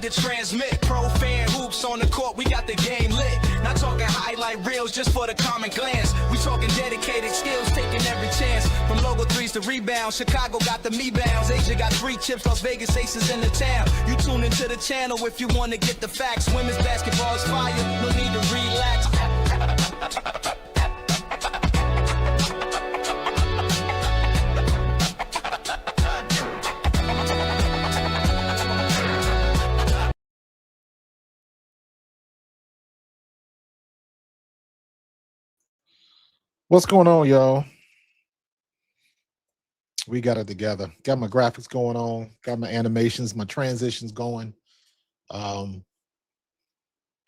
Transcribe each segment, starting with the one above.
to transmit. Pro fan hoops on the court, we got the game lit. Not talking highlight reels just for the common glance. We talking dedicated skills, taking every chance. From logo threes to rebounds, Chicago got the me-bounds. Asia got 3 chips, Las Vegas Aces in the town. You tune into the channel if you want to get the facts. Women's basketball is fire, no need to relax. What's going on, y'all? We got it together. Got my graphics going on. Got my animations, my transitions going. Got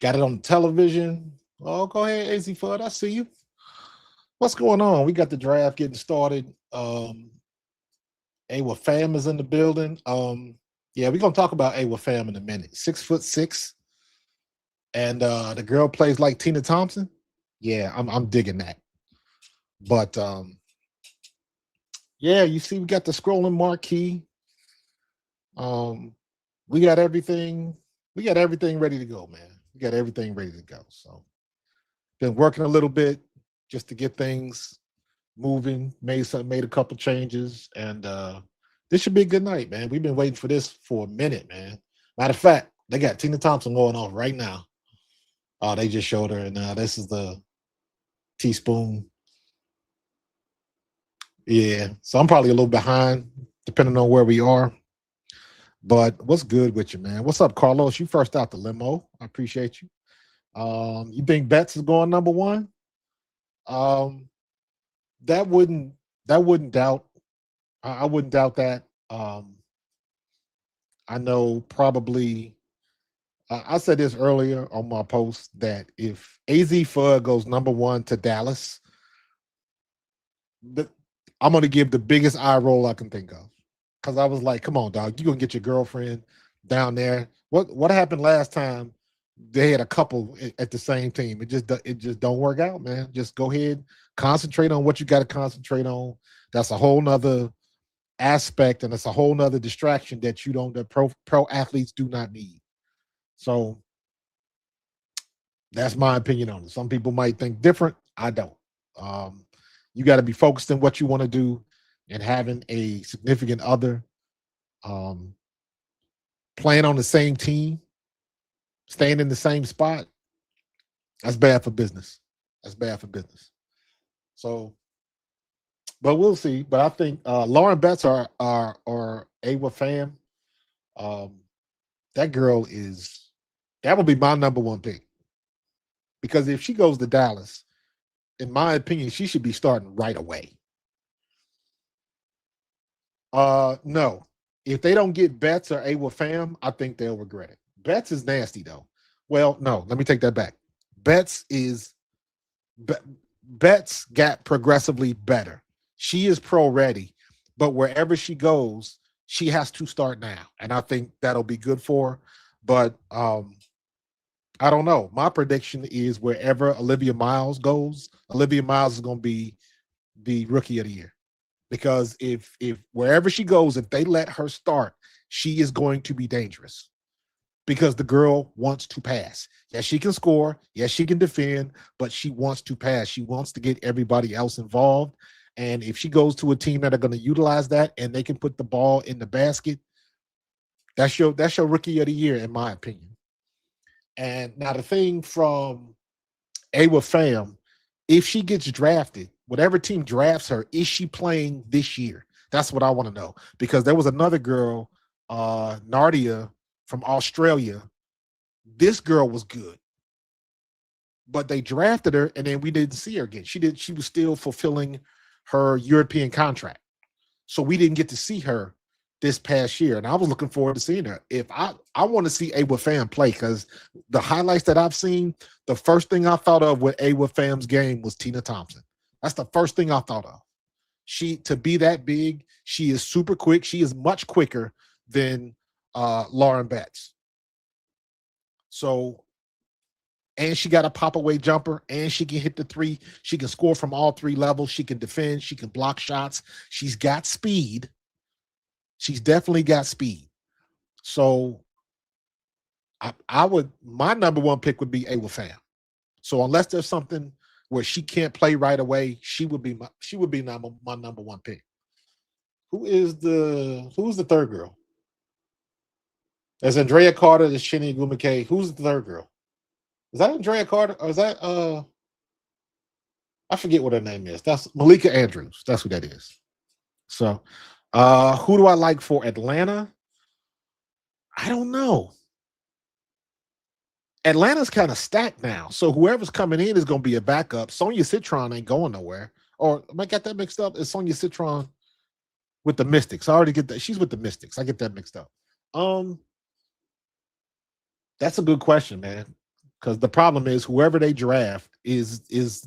it on the television. Oh, go ahead, Azzi Fudd. I see you. What's going on? We got the draft getting started. Awa Fam is in the building. Yeah, we're gonna talk about Awa Fam in a minute. 6'6", and the girl plays like Tina Thompson. Yeah, I'm digging that. But yeah, you see, we got the scrolling marquee. We got everything. We got everything ready to go, man. We got everything ready to go. So, been working a little bit just to get things moving. Made a couple changes, and this should be a good night, man. We've been waiting for this for a minute, man. Matter of fact, they got Tina Thompson going on right now. Oh, they just showed her, and this is the teaspoon. Yeah, so I'm probably a little behind, depending on where we are. But what's good with you, man? What's up, Carlos? You first out the limo. I appreciate you. You think Betts is going number 1? That wouldn't doubt. I wouldn't doubt that. I know probably. I said this earlier on my post that if Azzi Fudd goes number 1 to Dallas, I'm going to give the biggest eye roll I can think of, because I was like, come on, dog, you're going to get your girlfriend down there. What happened last time? They had a couple at the same team. It just don't work out, man. Just go ahead, concentrate on what you got to concentrate on. That's a whole nother aspect, and it's a whole nother distraction that pro athletes do not need. So that's my opinion on it. Some people might think different. I don't. You got to be focused on what you want to do, and having a significant other, playing on the same team, staying in the same spot. That's bad for business. That's bad for business. So, but we'll see. But I think Lauren Betts or Awa Fam, that girl that will be my number 1 pick, because if she goes to Dallas, in my opinion, she should be starting right away. No. If they don't get Betts or Awa Fam, I think they'll regret it. Betts is nasty, though. Well, no, let me take that back. Betts got progressively better. She is pro ready, but wherever she goes, she has to start now. And I think that'll be good for her. But I don't know. My prediction is wherever Olivia Miles goes, Olivia Miles is going to be the rookie of the year. Because if wherever she goes, if they let her start, she is going to be dangerous, because the girl wants to pass. Yes, she can score. Yes, she can defend, but she wants to pass. She wants to get everybody else involved. And if she goes to a team that are going to utilize that and they can put the ball in the basket, that's your rookie of the year, in my opinion. And now the thing from Awa Fam, if she gets drafted, whatever team drafts her, is she playing this year? That's what I want to know. Because there was another girl, Nardia from Australia. This girl was good, but they drafted her, and then we didn't see her again. She was still fulfilling her European contract, so we didn't get to see her this past year. And I was looking forward to seeing her. If I want to see Awa Fam play, because the highlights that I've seen, the first thing I thought of with Awa Fam's game was Tina Thompson. That's the first thing I thought of. To be that big, she is super quick. She is much quicker than Lauren Betts. So, and she got a pop-away jumper, and she can hit the 3. She can score from all 3 levels. She can defend. She can block shots. She's got speed. She's definitely got speed. So I would, my number one pick would be Awa Pham. So unless there's something where she can't play right away, she would be my number one pick. Who's the third girl? There's Andrea Carter, there's Chinny Agumake. Who's the third girl? Is that Andrea Carter? Or is that I forget what her name is. That's Malika Andrews. That's who that is. So who do I like for Atlanta? I don't know. Atlanta's kind of stacked now. So whoever's coming in is going to be a backup. Sonia Citron ain't going nowhere. Or am I got that mixed up? Is Sonia Citron with the Mystics? I already get that. She's with the Mystics. I get that mixed up. That's a good question, man. Because the problem is whoever they draft is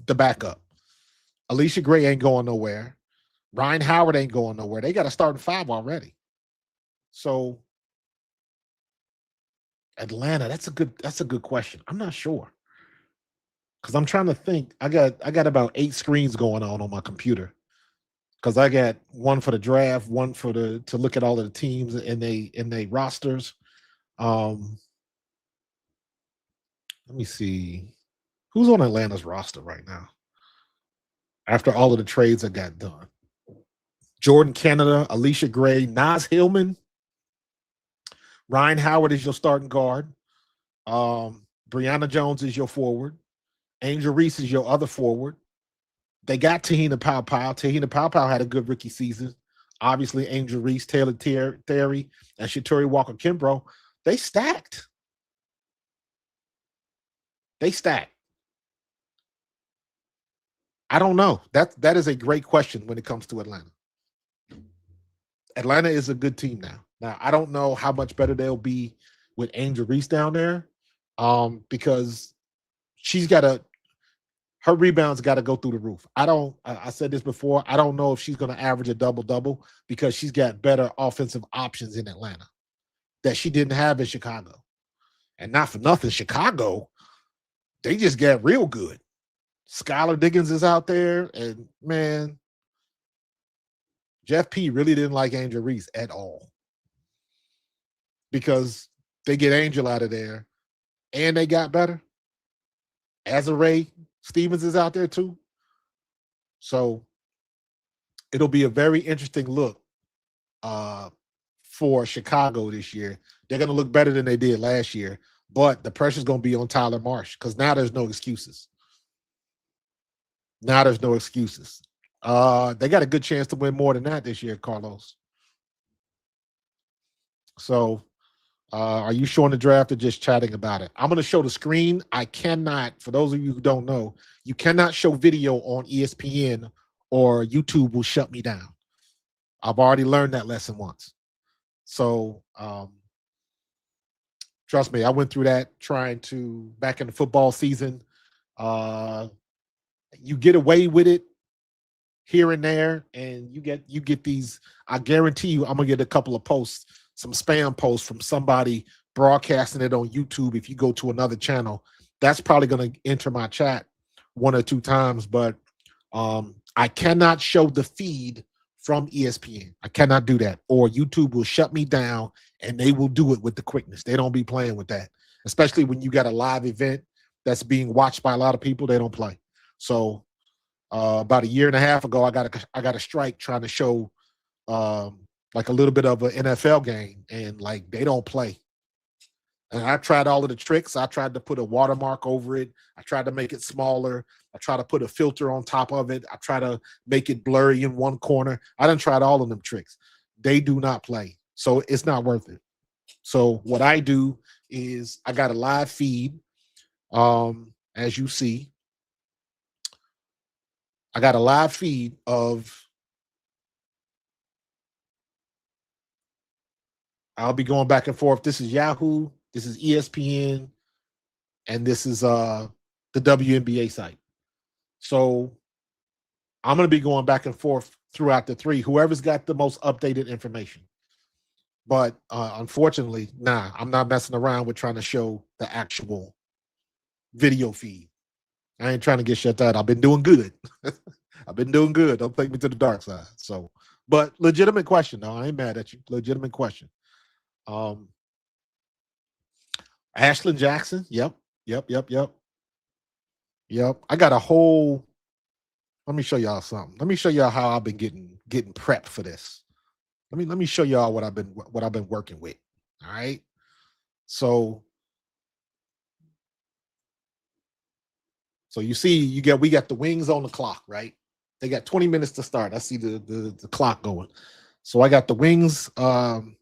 the backup. Alicia Gray ain't going nowhere. Ryan Howard ain't going nowhere. They got to start in 5 already. So Atlanta, that's a good question. I'm not sure. Because I'm trying to think. I got about 8 screens going on my computer. Because I got one for the draft, one for to look at all of the teams in they rosters. Let me see. Who's on Atlanta's roster right now? After all of the trades that got done. Jordan Canada, Alicia Gray, Naz Hillman, Ryan Howard is your starting guard. Brianna Jones is your forward. Angel Reese is your other forward. They got Tahina Pow. Tahina Pow had a good rookie season. Obviously, Angel Reese, Taylor Terry, and Shatori Walker-Kimbrough, they stacked. I don't know. That is a great question when it comes to Atlanta. Atlanta is a good team now. Now, I don't know how much better they'll be with Angel Reese down there, because her rebounds got to go through the roof. I said this before, I don't know if she's going to average a double-double because she's got better offensive options in Atlanta that she didn't have in Chicago. And not for nothing, Chicago, they just got real good. Skylar Diggins is out there, and man, Jeff P really didn't like Angel Reese at all because they get Angel out of there and they got better. Azzi Stevens is out there too. So it'll be a very interesting look for Chicago this year. They're going to look better than they did last year, but the pressure's going to be on Tyler Marsh because now there's no excuses. They got a good chance to win more than that this year, Carlos. So are you showing the draft or just chatting about it? I'm going to show the screen. I cannot, for those of you who don't know, you cannot show video on ESPN or YouTube will shut me down. I've already learned that lesson once. So trust me, I went through that back in the football season. You get away with it here and there, and you get these. I guarantee you, I'm gonna get a couple of posts, some spam posts from somebody broadcasting it on YouTube. If you go to another channel, that's probably gonna enter my chat 1 or 2 times. But I cannot show the feed from ESPN. I cannot do that, or YouTube will shut me down, and they will do it with the quickness. They don't be playing with that, especially when you got a live event that's being watched by a lot of people. They don't play. So about a year and a half ago, I got a strike trying to show like a little bit of an NFL game, and like they don't play. And I tried all of the tricks. I tried to put a watermark over it. I tried to make it smaller. I tried to put a filter on top of it. I tried to make it blurry in one corner. I done tried all of them tricks. They do not play, so it's not worth it. So what I do is I got a live feed, as you see. I got a live feed of, I'll be going back and forth. This is Yahoo, this is ESPN, and this is the WNBA site. So I'm going to be going back and forth throughout the 3, whoever's got the most updated information. But unfortunately, I'm not messing around with trying to show the actual video feed. I ain't trying to get shut down. I've been doing good. Don't take me to the dark side. So, but legitimate question. No, I ain't mad at you. Legitimate question. Ashlyn Jackson. Yep. Yep. I got a whole. Let me show y'all something. Let me show y'all how I've been getting prepped for this. Let me show y'all what I've been working with. All right. So you see, we got the wings on the clock, right? They got 20 minutes to start. I see the clock going. So I got the wings on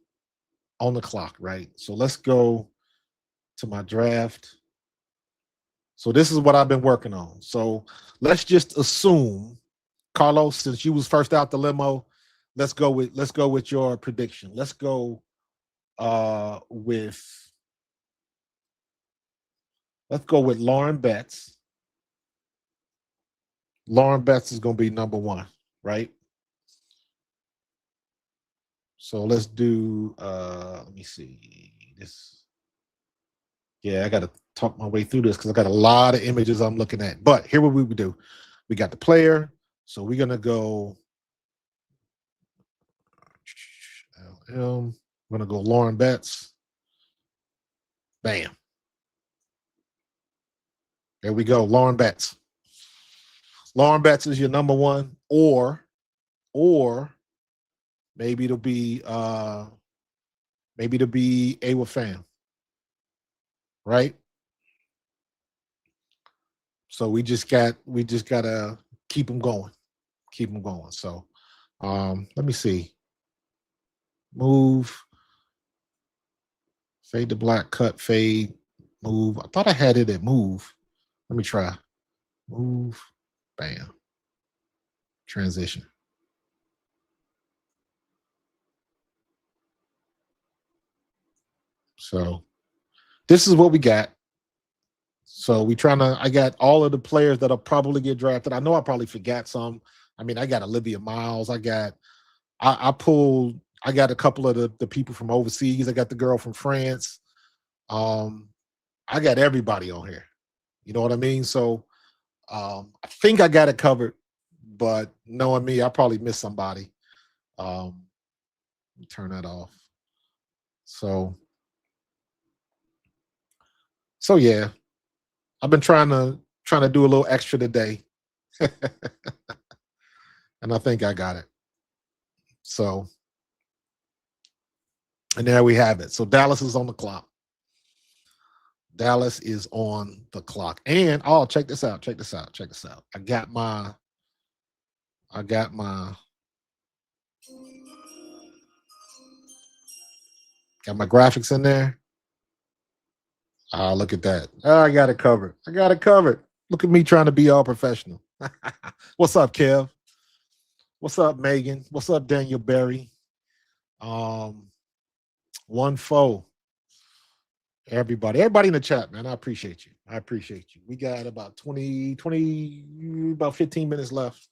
the clock, right? So let's go to my draft. So this is what I've been working on. So let's just assume, Carlos, since you was first out the limo, let's go with your prediction. Let's go with Lauren Betts. Lauren Betts is going to be number 1, right? So let's do, let me see this. Yeah, I got to talk my way through this because I got a lot of images I'm looking at. But here what we would do. We got the player. So we're going to go, I'm going to go Lauren Betts. Bam. There we go, Lauren Betts. Lauren Betts is your number 1, or maybe it'll be Awa Pham, right? So we just gotta keep them going. So let me see. Move, fade to black, cut, fade, move. I thought I had it at move. Let me try. Move, bam. Transition. So this is what we got. So I got all of the players that'll probably get drafted. I know I probably forgot some. I mean, I got Olivia Miles. I got a couple of the people from overseas. I got the girl from France. I got everybody on here. You know what I mean? So I think I got it covered, but knowing me, I probably missed somebody. Turn that off. So yeah, I've been trying to do a little extra today. And I think I got it. So, and there we have it. So Dallas is on the clock. And check this out. I got my graphics in there. Look at that. I got it covered. Look at me trying to be all professional. What's up, Kev? What's up, Megan? What's up, Daniel Berry? One foe. Everybody in the chat, man. I appreciate you. We got about 15 minutes left.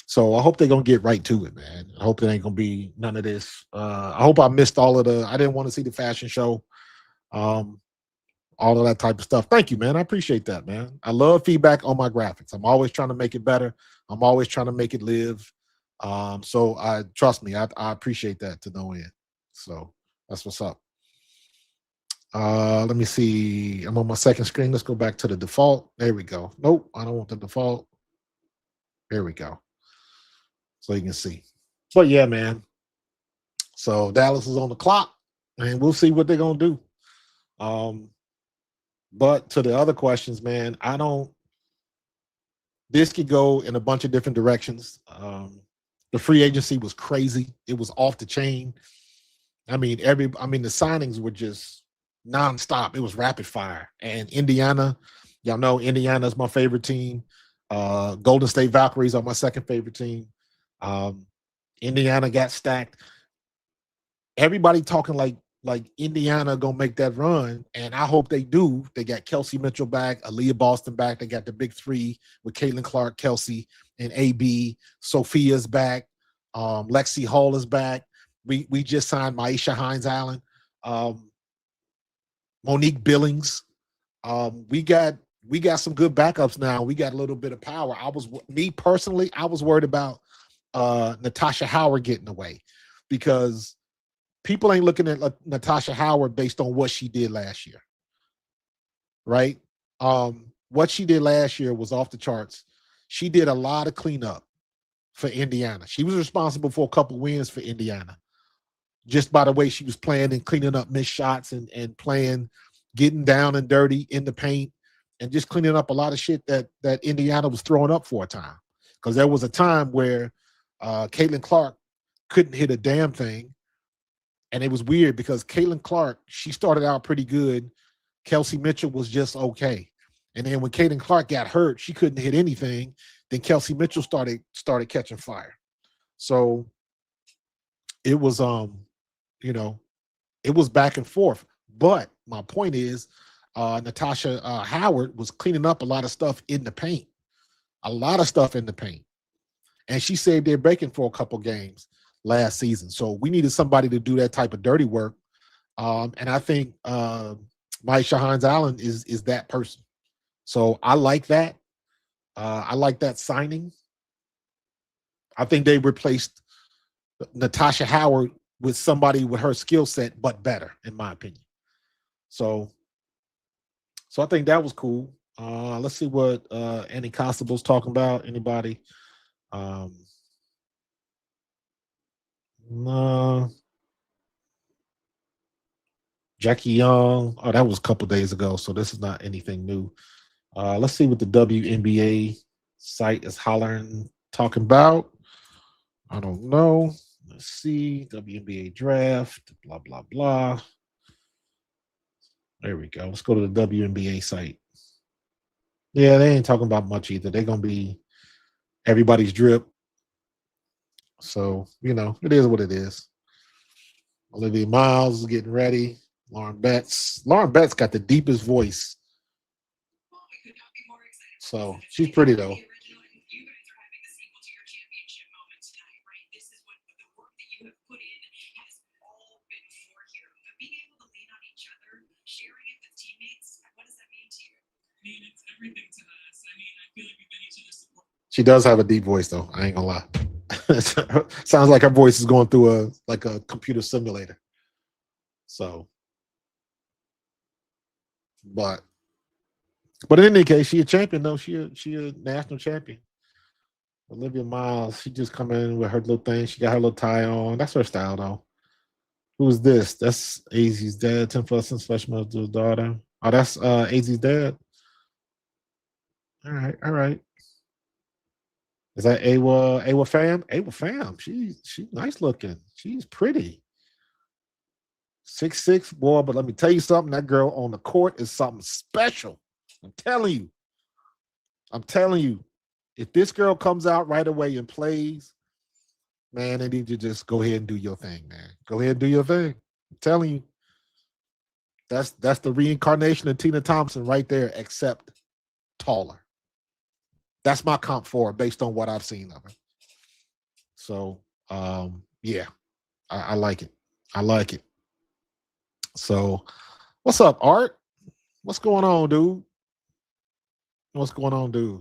So I hope they're going to get right to it, man. I hope there ain't going to be none of this. I hope I missed I didn't want to see the fashion show. All of that type of stuff. Thank you, man. I appreciate that, man. I love feedback on my graphics. I'm always trying to make it better. I'm always trying to make it live. So trust me, I appreciate that to no end. So that's what's up. Let me see. I'm on my second screen. Let's go back to the default. There we go. Nope, I don't want the default. There we go. So you can see. But yeah, man. So Dallas is on the clock, and we'll see what they're gonna do. But to the other questions, man, this could go in a bunch of different directions. The free agency was crazy. It was off the chain. I mean, the signings were just nonstop. It was rapid fire. And Indiana, y'all know Indiana's my favorite team. Golden State Valkyries are my second favorite team. Indiana got stacked. Everybody talking like Indiana gonna make that run, and I hope they do. They got Kelsey Mitchell back, Aaliyah Boston back. They got the big three with Caitlin Clark, Kelsey, and AB. Sophia's back. Lexi Hall is back. We just signed Maisha Hines-Allen, Monique Billings. We got some good backups now. We got a little bit of power. I was worried about Natasha Howard getting away, because people ain't looking at Natasha Howard based on what she did last year. right? What she did last year was off the charts. She did a lot of cleanup for Indiana. She was responsible for a couple wins for Indiana, just by the way she was playing and cleaning up missed shots and playing, getting down and dirty in the paint, and just cleaning up a lot of shit that Indiana was throwing up for a time. Because there was a time where Caitlin Clark couldn't hit a damn thing. And it was weird because Caitlin Clark, she started out pretty good. Kelsey Mitchell was just okay. And then when Caitlin Clark got hurt, she couldn't hit anything. Then Kelsey Mitchell started catching fire. So it was it was back and forth. But my point is, Natasha Howard was cleaning up a lot of stuff in the paint. A lot of stuff in the paint. And she saved their bacon for a couple games last season. So we needed somebody to do that type of dirty work. And I think Maisha Hines-Allen is that person. So I like that. I like that signing. I think they replaced Natasha Howard with somebody with her skill set, but better, in my opinion. So I think that was cool. Let's see what Annie Constable's talking about. Anybody? No. Jackie Young. Oh, that was a couple days ago, so this is not anything new. Let's see what the WNBA site is talking about. I don't know. Let's see. WNBA Draft, blah, blah, blah. There we go. Let's go to the WNBA site. Yeah, they ain't talking about much either. They're going to be everybody's drip. So, it is what it is. Olivia Miles is getting ready. Lauren Betts. Lauren Betts got the deepest voice. So she's pretty, though. She does have a deep voice, though. I ain't gonna lie. Sounds like her voice is going through a computer simulator. So, but in any case, she a champion though. She a national champion. Olivia Miles, she just come in with her little thing. She got her little tie on. That's her style though. Who's this? That's Azzi's dad. 10 Fussins, freshman to his daughter. Oh, that's Azzi's dad. All right. Is that Awa Fam? Awa Fam. She's nice looking. She's pretty. 6'6", boy, but let me tell you something. That girl on the court is something special. I'm telling you. If this girl comes out right away and plays, man, they need to just go ahead and do your thing, man. Go ahead and do your thing. I'm telling you. That's the reincarnation of Tina Thompson right there, except taller. That's my comp for her based on what I've seen of her. So, yeah, I like it. I like it. So, what's up, Art? What's going on, dude?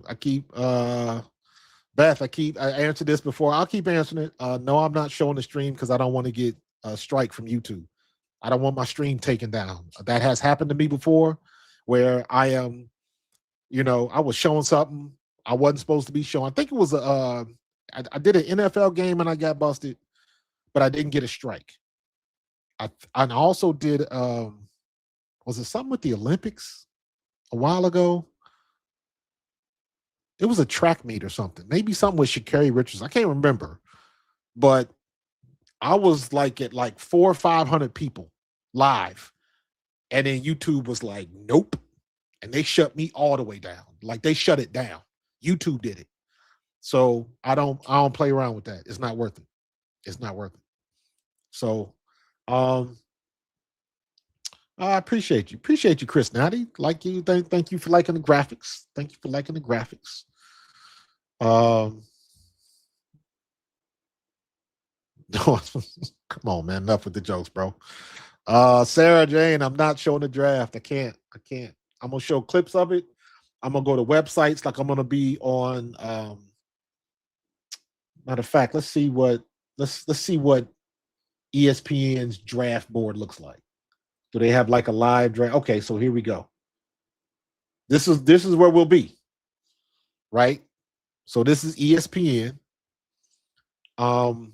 I keep, Beth, I answered this before. I'll keep answering it. No, I'm not showing the stream because I don't want to get a strike from YouTube. I don't want my stream taken down. That has happened to me before where I am, I was showing something I wasn't supposed to be showing. I think it was I did an NFL game and I got busted, but I didn't get a strike. I also did was it something with the Olympics a while ago? It was a track meet or something. Maybe something with Sha'Carri Richards. I can't remember. But I was like at like 400 or 500 people live. And then YouTube was like, nope. And they shut me all the way down. Like they shut it down. YouTube did it. So I don't play around with that. It's not worth it. So I appreciate you. Appreciate you, Chris Natty. Like you. Thank you for liking the graphics. Come on, man. Enough with the jokes, bro. Sarah Jane, I'm not showing the draft. I can't. I'm gonna show clips of it. I'm gonna go to websites like I'm gonna be on. Matter of fact, let's see what ESPN's draft board looks like. Do they have like a live draft? Okay, so here we go. This is where we'll be, right? So this is ESPN. And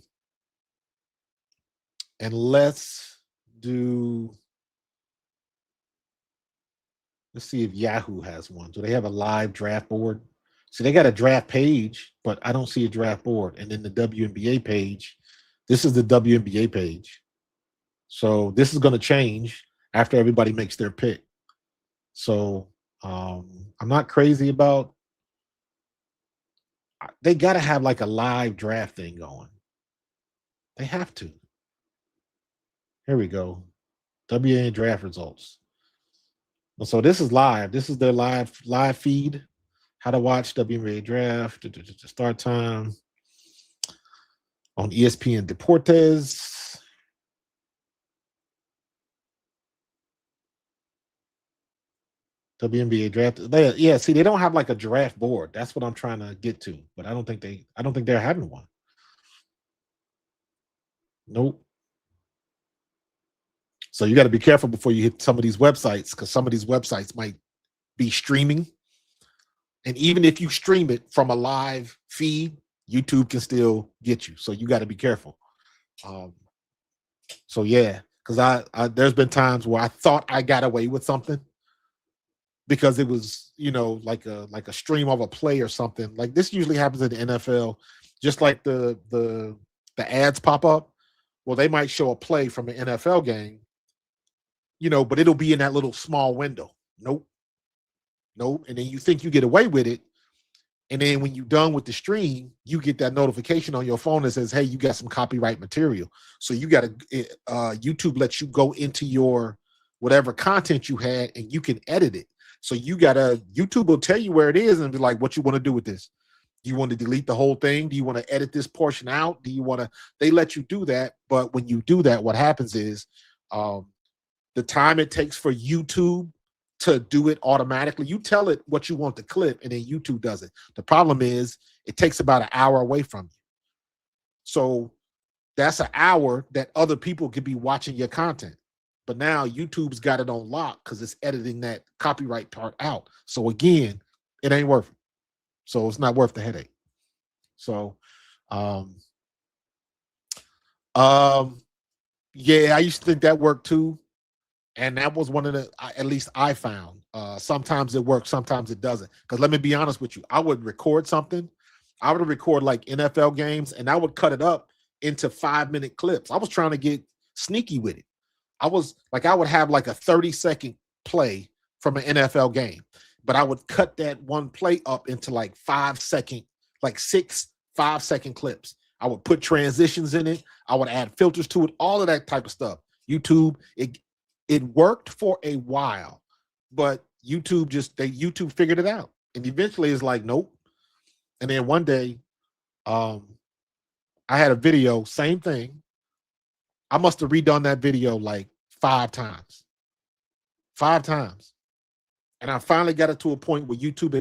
let's see if Yahoo has one. Do they have a live draft board? So they got a draft page, but I don't see a draft board. And then the WNBA page, this is the WNBA page. So this is going to change after everybody makes their pick. So I'm not crazy about. They got to have like a live draft thing going. They have to. Here we go. WNBA draft results. So this is live. This is their live feed. How to watch WNBA draft. Start time on ESPN Deportes. WNBA draft. See, they don't have like a draft board. That's what I'm trying to get to. But I don't think they're having one. Nope. So you got to be careful before you hit some of these websites, because some of these websites might be streaming. And even if you stream it from a live feed, YouTube can still get you. So you got to be careful. So yeah, because I there's been times where I thought I got away with something because it was, like a stream of a play or something. Like this usually happens in the NFL, just like the ads pop up. Well, they might show a play from an NFL game, but it'll be in that little small window. Nope. And then you think you get away with it. And then when you're done with the stream, you get that notification on your phone that says, hey, you got some copyright material. So you got to, YouTube lets you go into your whatever content you had and you can edit it. So YouTube will tell you where it is and be like, what you want to do with this? Do you want to delete the whole thing? Do you want to edit this portion out? They let you do that. But when you do that, what happens is the time it takes for YouTube to do it automatically, you tell it what you want to clip and then YouTube does it. The problem is it takes about an hour away from you. So that's an hour that other people could be watching your content. But now YouTube's got it on lock because it's editing that copyright part out. So again, it ain't worth it. So it's not worth the headache. So yeah, I used to think that worked too. And that was one of the, at least I found, sometimes it works, sometimes it doesn't. Because let me be honest with you, I would record something. I would record like NFL games and I would cut it up into 5-minute clips. I was trying to get sneaky with it. I would have like a 30-second play from an NFL game, but I would cut that one play up into like 5-second, like 6 5-second clips. I would put transitions in it. I would add filters to it, all of that type of stuff. YouTube, it worked for a while, but YouTube figured it out. And eventually it's like, nope. And then one day, I had a video, same thing. I must have redone that video like 5 times. 5 times. And I finally got it to a point where YouTube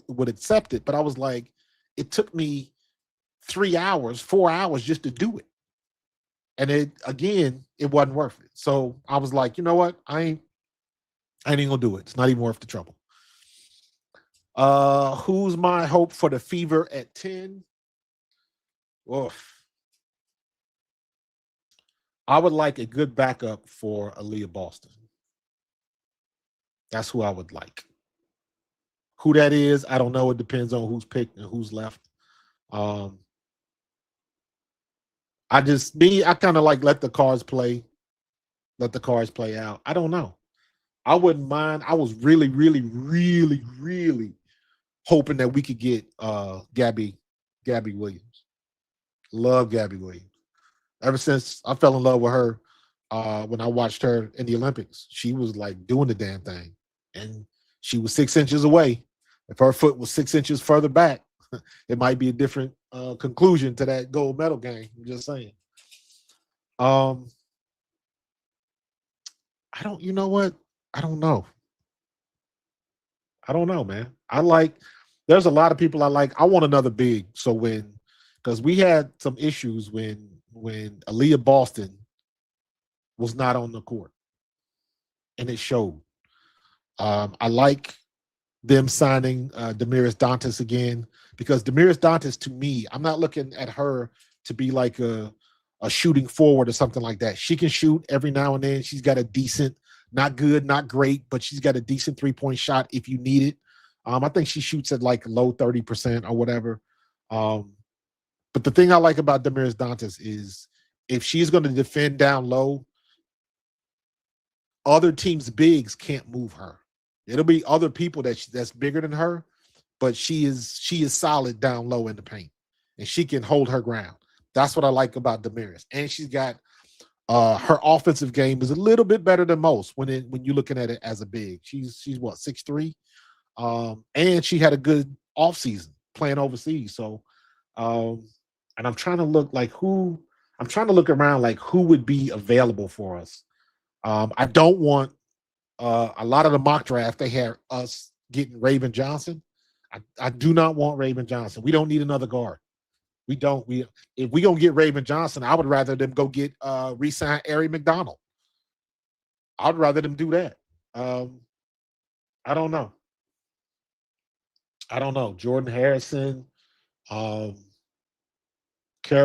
would accept it. But I was like, it took me 3 hours, 4 hours just to do it. And it wasn't worth it. So I was like, you know what? I ain't gonna do it. It's not even worth the trouble. Who's my hope for the Fever at 10? Oof. I would like a good backup for Aaliyah Boston. That's who I would like. Who that is, I don't know. It depends on who's picked and who's left. I kind of like let the cards play out. I don't know. I wouldn't mind. I was really, really, really, really hoping that we could get Gabby Williams. Love Gabby Williams. Ever since I fell in love with her when I watched her in the Olympics, she was like doing the damn thing. And she was 6 inches away. If her foot was 6 inches further back, it might be a different conclusion to that gold medal game. I'm just saying. You know what? I don't know. Man. There's a lot of people I like. I want another big. So because we had some issues when Aaliyah Boston was not on the court. And it showed. I like them signing Damiris Dantas again, because Damiris Dantas, to me, I'm not looking at her to be like a shooting forward or something like that. She can shoot every now and then. She's got a decent, not good, not great, but she's got a decent 3-point shot if you need it. I think she shoots at like low 30% or whatever. But the thing I like about Damiris Dantas is if she's going to defend down low, other teams' bigs can't move her. It'll be other people that's bigger than her, but she is solid down low in the paint, and she can hold her ground. That's what I like about Damiris. And she's got her offensive game is a little bit better than most when you're looking at it as a big. She's what, 6'3", and she had a good offseason playing overseas. So, and I'm trying to look around like who would be available for us. I don't want a lot of the mock draft. They had us getting Raven Johnson. I do not want Raven Johnson. We don't need another guard. We don't. If we gonna get Raven Johnson, I would rather them go get re-sign Ari McDonald. I'd rather them do that. I don't know. Jordan Harrison, Cara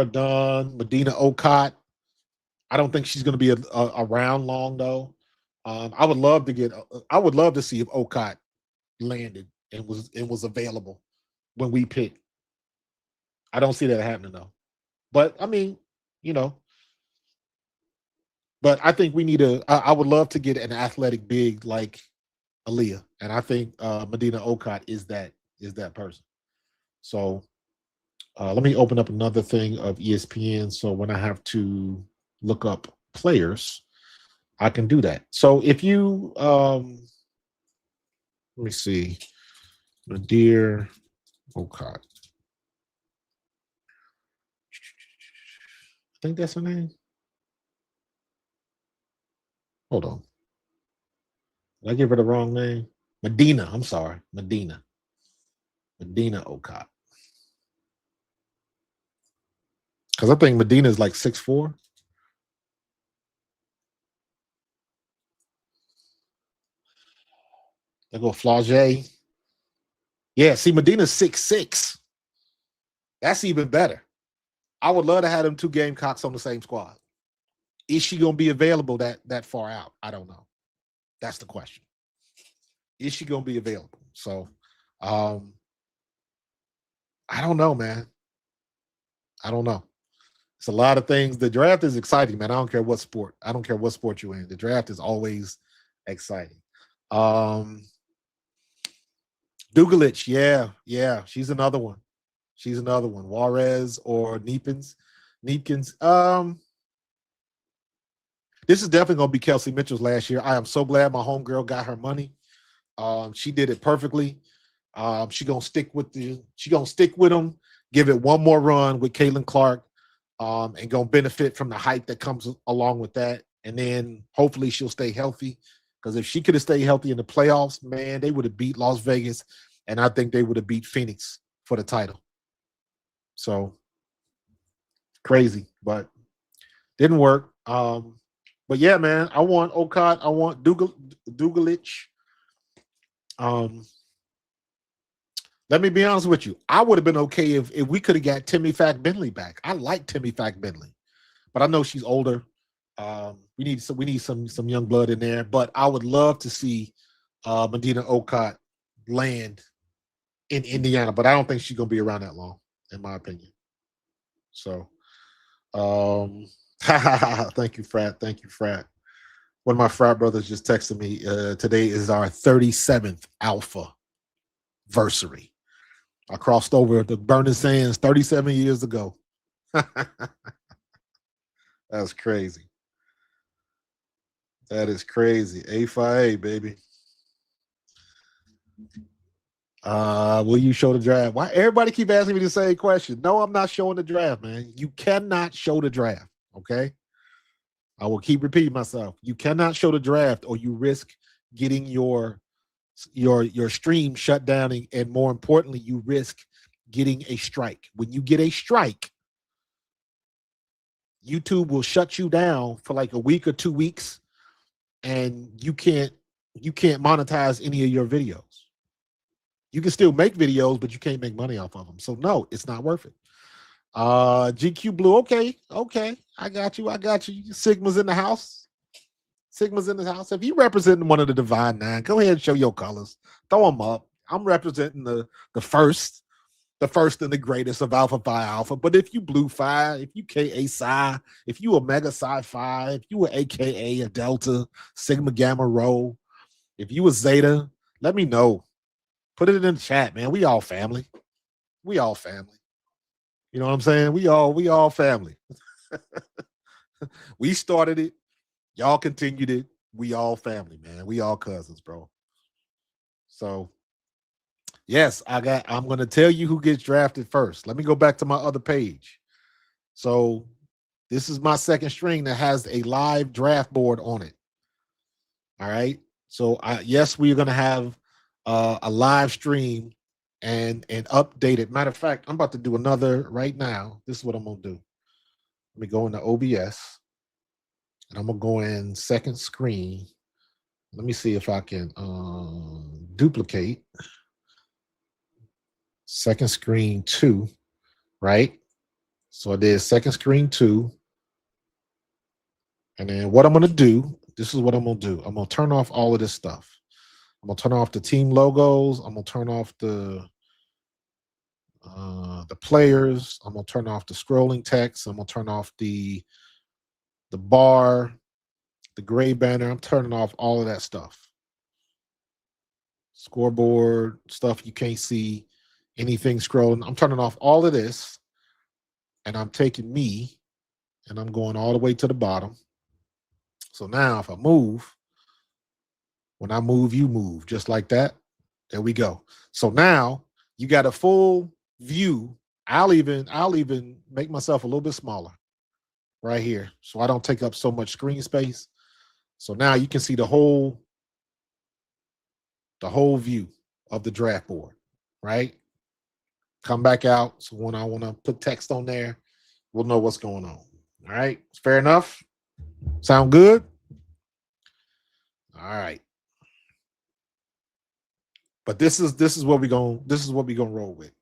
Dunn, Medina Okot. I don't think she's going to be around long though. I would love to see if Okot landed and was available when we picked. I don't see that happening though. But I mean, but I think we need I would love to get an athletic big like Aaliyah, and I think Medina Okot is that person. So let me open up another thing of ESPN, so when I have to look up players, I can do that. So if you let me see, Medina Okot. I think that's her name. Hold on. Did I give her the wrong name? Medina. I'm sorry. Medina Okot. Because I think Medina is like 6'4". They go Flaugier. Yeah, see, Medina's 6'6". That's even better. I would love to have them two Gamecocks on the same squad. Is she going to be available that far out? I don't know. That's the question. Is she going to be available? So, I don't know, man. I don't know. It's a lot of things. The draft is exciting, man. I don't care what sport you're in. The draft is always exciting. Dugalich, yeah. She's another one. Juarez or Neepkins. This is definitely going to be Kelsey Mitchell's last year. I am so glad my homegirl got her money. She did it perfectly. She gonna stick with them. Give it one more run with Caitlin Clark, and gonna benefit from the hype that comes along with that. And then hopefully she'll stay healthy. Because if she could have stayed healthy in the playoffs, man, they would have beat Las Vegas, and I think they would have beat Phoenix for the title. So crazy, but didn't work. But yeah, man, I want Okot. I want Dugalich. Let me be honest with you. I would have been okay if we could have got Timmy Fack Bentley back. I like Timmy Fack Bentley, but I know she's older. We need some young blood in there. But I would love to see Medina Okot land in Indiana, but I don't think she's gonna be around that long, in my opinion. So, thank you, Frat. One of my frat brothers just texted me. Today is our 37th Alpha versary. I crossed over the burning sands 37 years ago. That's crazy. That is crazy. A5A, baby. Will you show the draft? Why everybody keep asking me the same question? No, I'm not showing the draft, man. You cannot show the draft, okay? I will keep repeating myself. You cannot show the draft, or you risk getting your stream shut down, and more importantly, you risk getting a strike. When you get a strike, YouTube will shut you down for like a week or 2 weeks, and you can't monetize any of your videos. You can still make videos, but you can't make money off of them. So no, it's not worth it. GQ Blue, okay. I got you. Sigma's in the house. If you representing one of the Divine Nine, go ahead and show your colors. Throw them up. I'm representing the first and the greatest of Alpha Phi Alpha. But if you Blue Phi, if you KA Psi, if you Omega Psi Phi, if you were AKA a Delta, Sigma Gamma Rho, if you a Zeta, let me know. Put it in the chat, man. We all family. You know what I'm saying? We all family. We started it. Y'all continued it. We all family, man. We all cousins, bro. So, yes, I'm going to tell you who gets drafted first. Let me go back to my other page. So, this is my second string that has a live draft board on it. All right. So, yes, we're going to have a live stream and update it. Matter of fact, I'm about to do another right now. This is what I'm going to do. Let me go into OBS. And I'm going to go in second screen. Let me see if I can duplicate. Second screen 2, right? So I did second screen 2. And then what I'm going to do, this is what I'm going to do. I'm going to turn off all of this stuff. I'm going to turn off the team logos. I'm going to turn off the players. I'm going to turn off the scrolling text. I'm going to turn off the bar, the gray banner. I'm turning off all of that stuff. Scoreboard stuff you can't see, anything scrolling. I'm turning off all of this, and I'm taking me, and I'm going all the way to the bottom. So now if I move, when I move, you move, just like that. There we go. So now you got a full view. I'll even make myself a little bit smaller right here, so I don't take up so much screen space. So now you can see the whole view of the draft board, right? Come back out. So when I want to put text on there, we'll know what's going on. All right. Fair enough. Sound good? All right. But this is what we're gonna roll with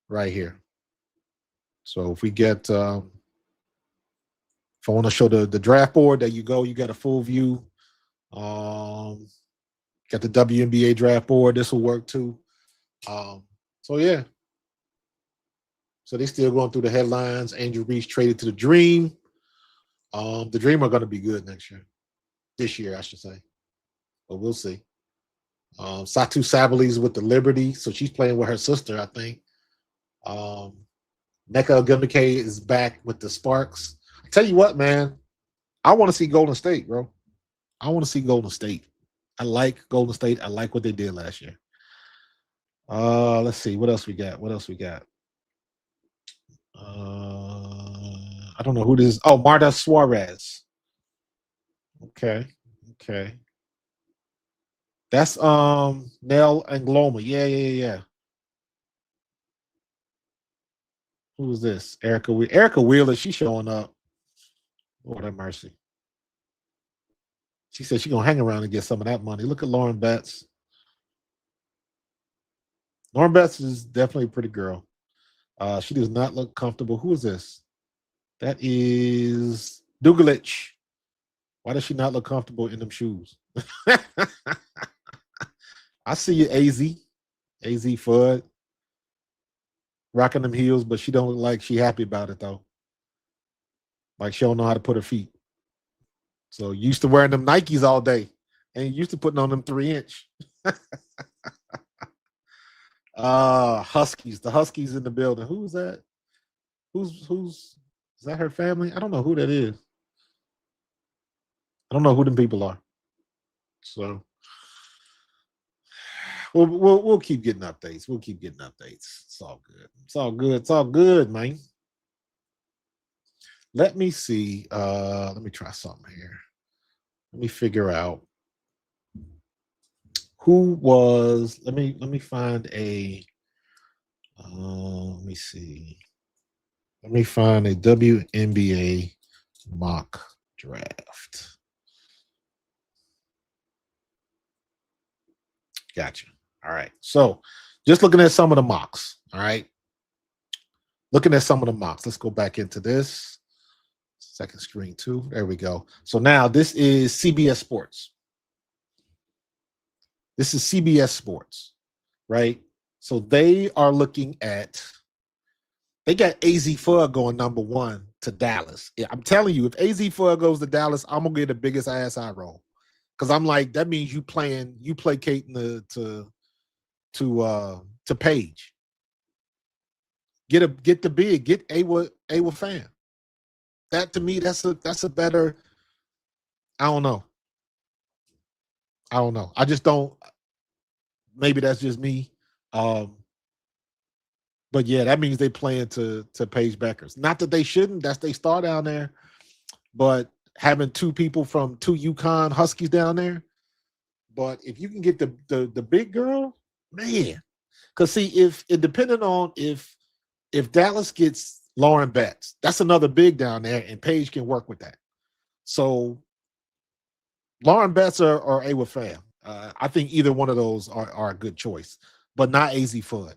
right here. So if we get if I want to show the draft board, there you go. You got a full view. Got the WNBA draft board. This will work too. So yeah. So they still going through the headlines. Angel Reese traded to the Dream. The Dream are going to be good this year, I should say. But we'll see. Satu Sabali's with the Liberty, so she's playing with her sister, I think. Nneka Ogwumike is back with the Sparks. I tell you what, man, I want to see Golden State, bro. I want to see Golden State. I like Golden State. I like what they did last year. Let's see. What else we got? I don't know who this is. Oh, Marta Suarez. Okay. That's Nell Angloma. Yeah. Who is this? Erica Wheeler. She's showing up. Lord have mercy. She said she's gonna hang around and get some of that money. Look at Lauren Betts. Lauren Betts is definitely a pretty girl. She does not look comfortable. Who is this? That is Dugalich. Why does she not look comfortable in them shoes? I see you, Azzi Fudd, rocking them heels, but she don't look like she happy about it though. Like she don't know how to put her feet. So used to wearing them Nikes all day, and used to putting on them 3-inch. Huskies. The Huskies in the building. Who's that? Who's is that her family? I don't know who that is. I don't know who them people are. So we'll keep getting updates. It's all good, man. Let me see. Let me try something here. Let me figure out who was. Let me find a. Let me see. Let me find a WNBA mock draft. Gotcha. All right. So just looking at some of the mocks. All right. Looking at some of the mocks. Let's go back into this. Second screen too. There we go. So now this is CBS Sports. This is CBS Sports, right? So they are looking at, they got Azzi Fudd going #1 to Dallas. I'm telling you, if Azzi Fudd goes to Dallas, I'm gonna get the biggest ass I roll. Because I'm like, that means you placating to Paige. Get the big, get Awa fan. That to me, that's a better. I don't know. I just don't. Maybe that's just me. But yeah, that means they playing to Paige Bueckers. Not that they shouldn't. That's they star down there. But having two people from two UConn Huskies down there. But if you can get the big girl, man. Because see, if it depending on if Dallas gets Lauren Betts, that's another big down there, and Paige can work with that. So Lauren Betts or Awa Fam. I think either one of those are a good choice, but not Azzi Fudd.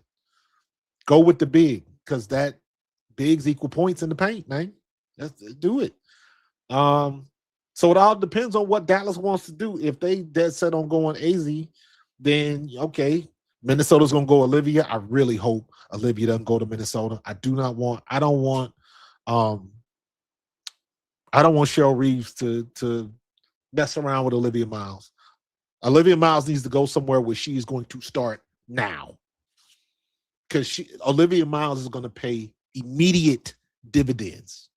Go with the big, because that bigs equal points in the paint, man. Let's do it. So it all depends on what Dallas wants to do. If they dead set on going Azzi, then okay, Minnesota's gonna go Olivia. I really hope Olivia doesn't go to Minnesota. I don't want Cheryl Reeves to mess around with Olivia Miles. Olivia Miles needs to go somewhere where she is going to start now, because Olivia Miles is going to pay immediate dividends.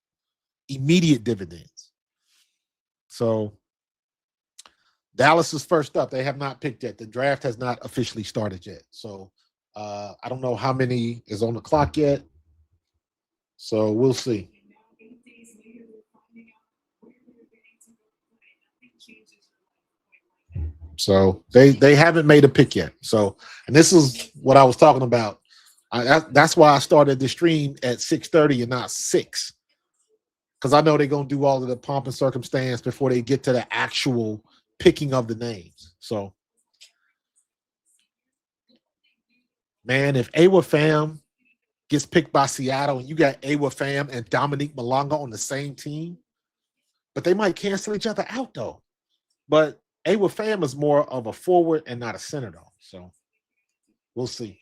So Dallas is first up. They have not picked yet. The draft has not officially started yet. So I don't know how many is on the clock yet. So we'll see. So they haven't made a pick yet. So, and this is what I was talking about. That's why I started the stream at 6:30 and not 6, because I know they're gonna do all of the pomp and circumstance before they get to the actual picking of the names. So, man, if Awa Fam gets picked by Seattle and you got Awa Fam and Dominique Malonga on the same team, but they might cancel each other out though. But Awa Fam is more of a forward and not a center though. So we'll see.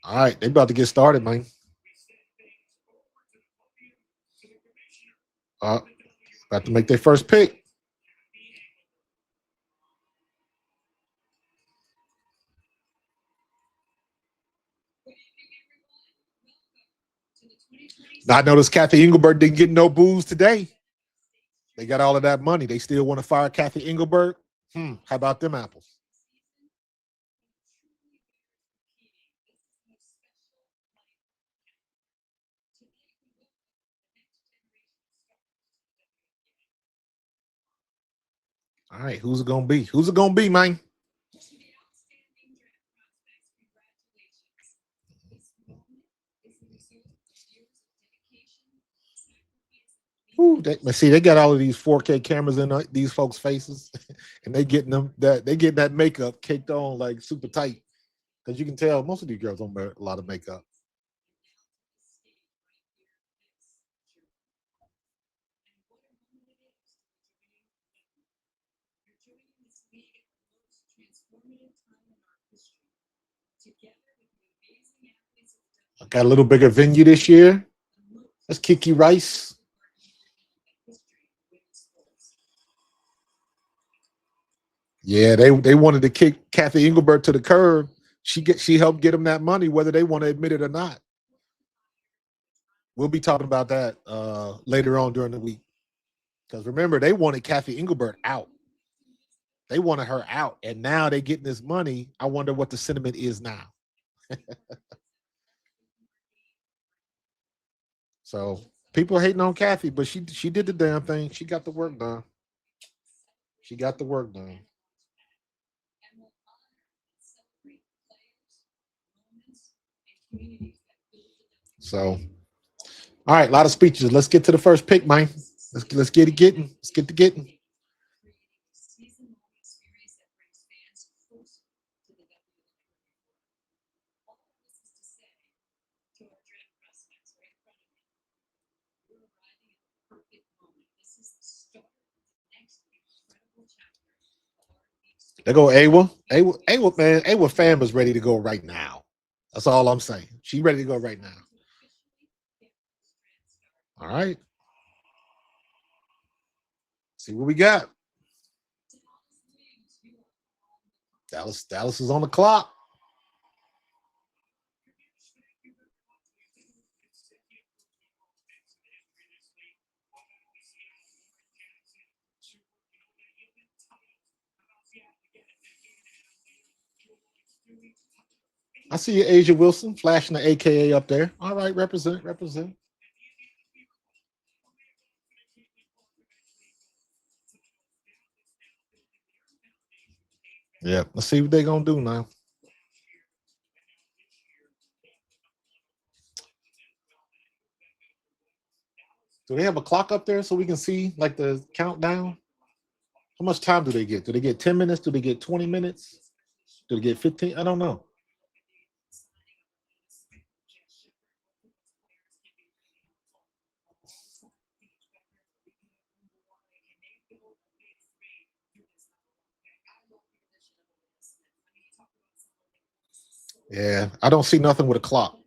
All right, they about to get started, man. About to make their first pick. Now, I noticed Kathy Engelbert didn't get no booze today. They got all of that money. They still want to fire Kathy Engelbert. How about them apples? All right, who's it gonna be? Who's it gonna be, man? Ooh, they got all of these 4K cameras in these folks' faces, and they getting that makeup caked on like super tight, because you can tell most of these girls don't wear a lot of makeup. I got a little bigger venue this year. That's Kiki Rice. Yeah, they wanted to kick Kathy Engelbert to the curb. She helped get them that money, whether they want to admit it or not. We'll be talking about that later on during the week. Because remember, they wanted Kathy Engelbert out. They wanted her out, and now they're getting this money. I wonder what the sentiment is now. So people are hating on Kathy, but she did the damn thing. She got the work done. She got the work done. So, all right, a lot of speeches. Let's get to the first pick, man. Let's get it getting. Let's get to getting. There go Awa. Awa, man. Awa fam is ready to go right now. That's all I'm saying. She ready to go right now. All right. See what we got. Dallas is on the clock. I see you, Asia Wilson, flashing the AKA up there. All right, represent. Yeah, let's see what they're gonna do now. Do they have a clock up there so we can see like the countdown? How much time do they get? Do they get 10 minutes? Do they get 20 minutes? Do they get 15? I don't know. Yeah, I don't see nothing with a clock.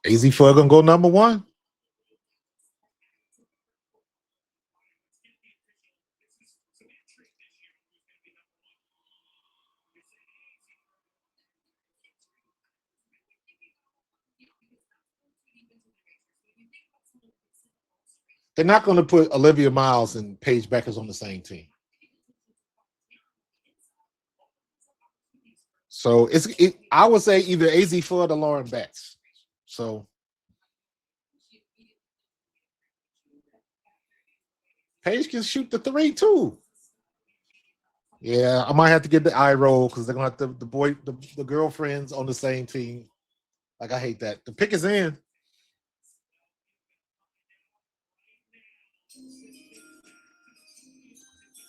Azzi Fudd gonna go number one. They're not going to put Olivia Miles and Paige Bueckers on the same team. So I would say either Azzi Fudd or Lauren Betts. So Paige can shoot the three too. Yeah, I might have to get the eye roll because they're gonna have the girlfriends on the same team. Like I hate that. The pick is in.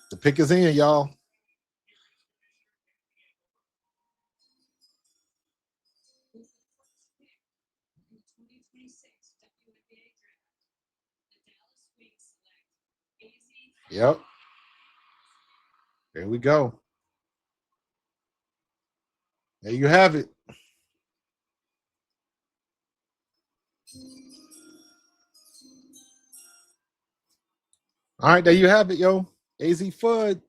The pick is in, y'all. Yep. There we go. There you have it. All right, there you have it, yo. Azzi Fudd.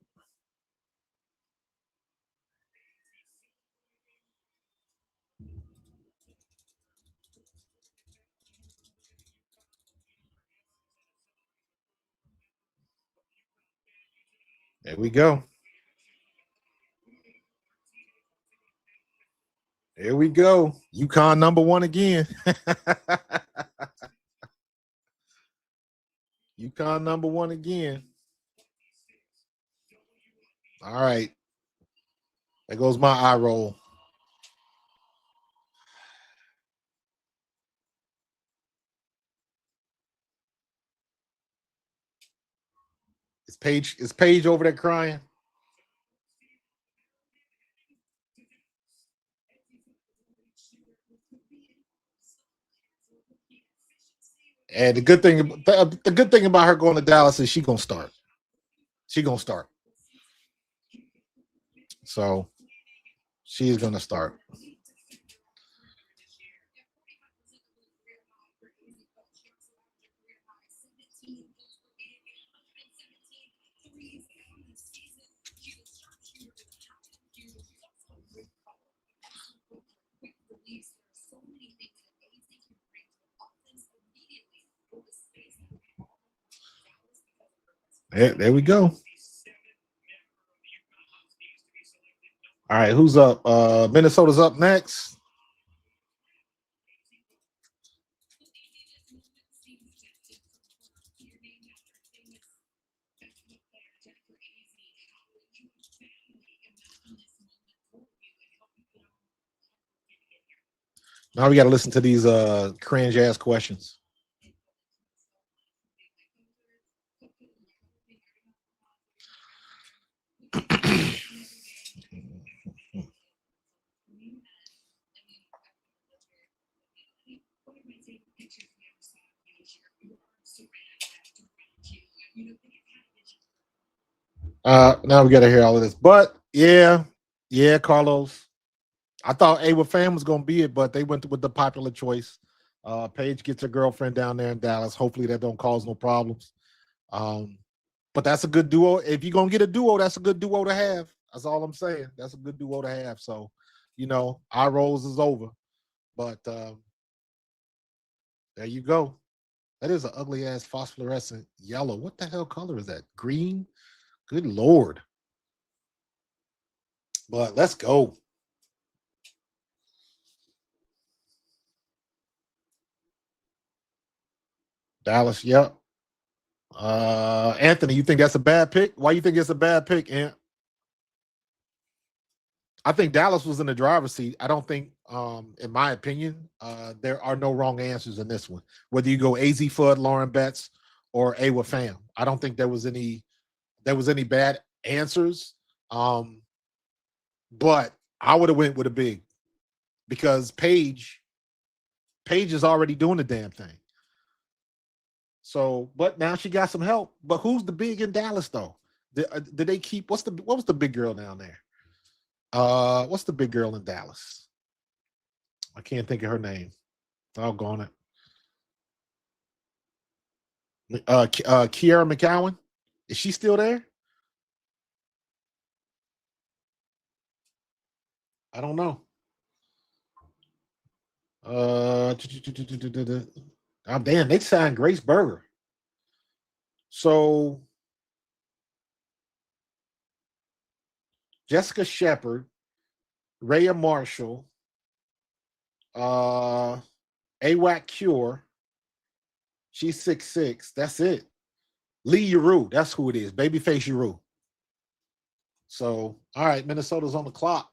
There we go. There we go. UConn number one again. UConn number one again. All right. There goes my eye roll. Is Paige over there crying? And the good thing about her going to Dallas is she's gonna start. She's gonna start. So she is gonna start. There we go. All right, who's up? Minnesota's up next. Now we got to listen to these cringe ass questions. Now we got to hear all of this, but yeah, Carlos. I thought Awa Fam was gonna be it, but they went with the popular choice. Paige gets her girlfriend down there in Dallas. Hopefully that don't cause no problems. But that's a good duo. If you're gonna get a duo, that's a good duo to have. That's all I'm saying. That's a good duo to have. So, our roles is over. But there you go. That is an ugly ass phosphorescent yellow. What the hell color is that? Green? Good Lord. But let's go. Dallas, yep. Anthony, you think that's a bad pick? Why you think it's a bad pick, Ant? I think Dallas was in the driver's seat. I don't think, in my opinion, there are no wrong answers in this one. Whether you go Azzi Fudd, Lauren Betts, or Awa Fam, I don't think there was any bad answers. But I would have went with a big, because Paige is already doing the damn thing. So, but now she got some help. But who's the big in Dallas though? Did they keep what was the big girl down there? What's the big girl in Dallas? I can't think of her name. Doggone it. Kiara McCowan. Is she still there? I don't know. Oh, damn, they signed Grace Berger. So Jessica Shepard, Rhea Marshall, AWAC Cure. She's 6'6". That's it. Lee Yuru, that's who it is. Babyface Yuru. So, all right, Minnesota's on the clock.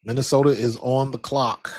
Minnesota is on the clock.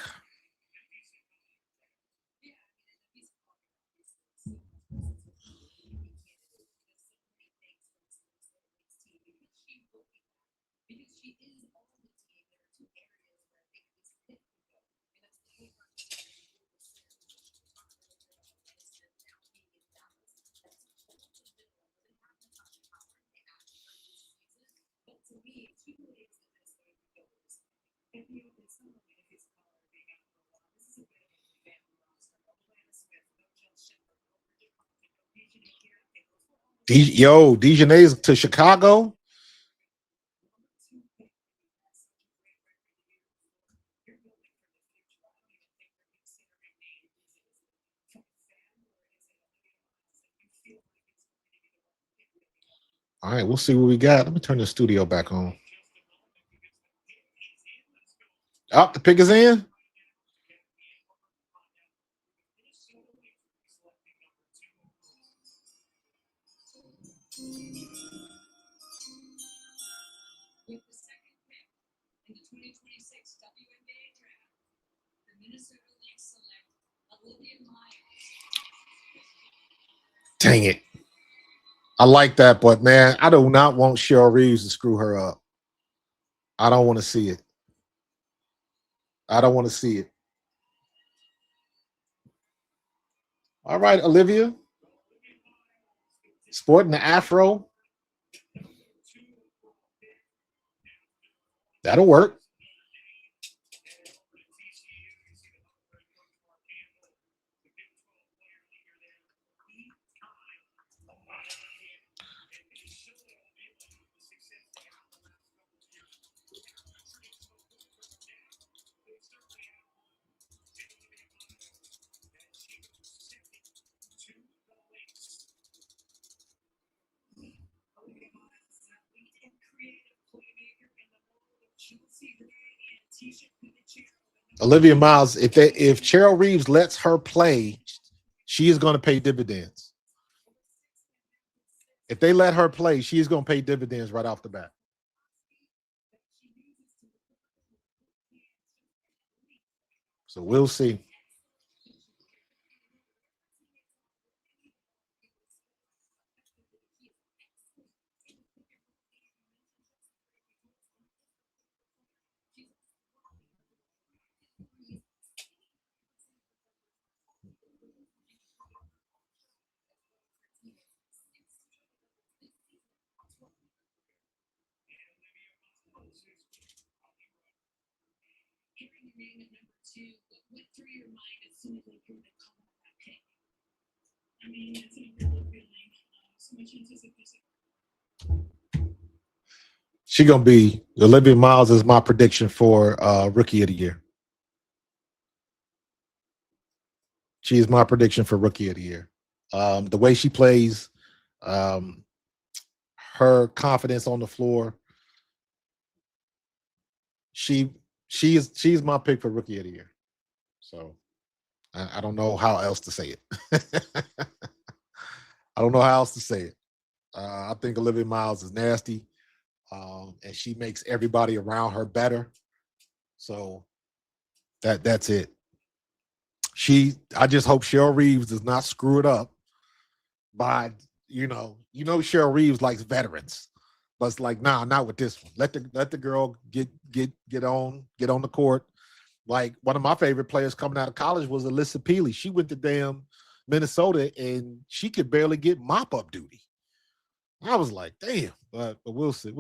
Dejanay's to Chicago. All right, we'll see what we got. Let me turn the studio back on. Up, the pick is in. With the second pick in the 2026 WNBA Draft, the Minnesota Lynx select Olivia Miles. Dang it. I like that, but man, I do not want Cheryl Reeves to screw her up. I don't want to see it. I don't want to see it. All right, Olivia. Sporting the afro. That'll work. Olivia Miles, if Cheryl Reeves lets her play, she is going to pay dividends. If they let her play, she is going to pay dividends right off the bat. So we'll see. She gonna be Olivia Miles is my prediction for rookie of the year. She is my prediction for rookie of the year. The way she plays, um, her confidence on the floor. She's my pick for rookie of the year. So I don't know how else to say it. I don't know how else to say it. I think Olivia Miles is nasty, and she makes everybody around her better. So that's it. I just hope Cheryl Reeves does not screw it up by Cheryl Reeves likes veterans, but it's like nah, not with this one. Let the girl get on the court. Like one of my favorite players coming out of college was Alyssa Peely. She went to damn Minnesota and she could barely get mop up duty. I was like, damn, but we'll see.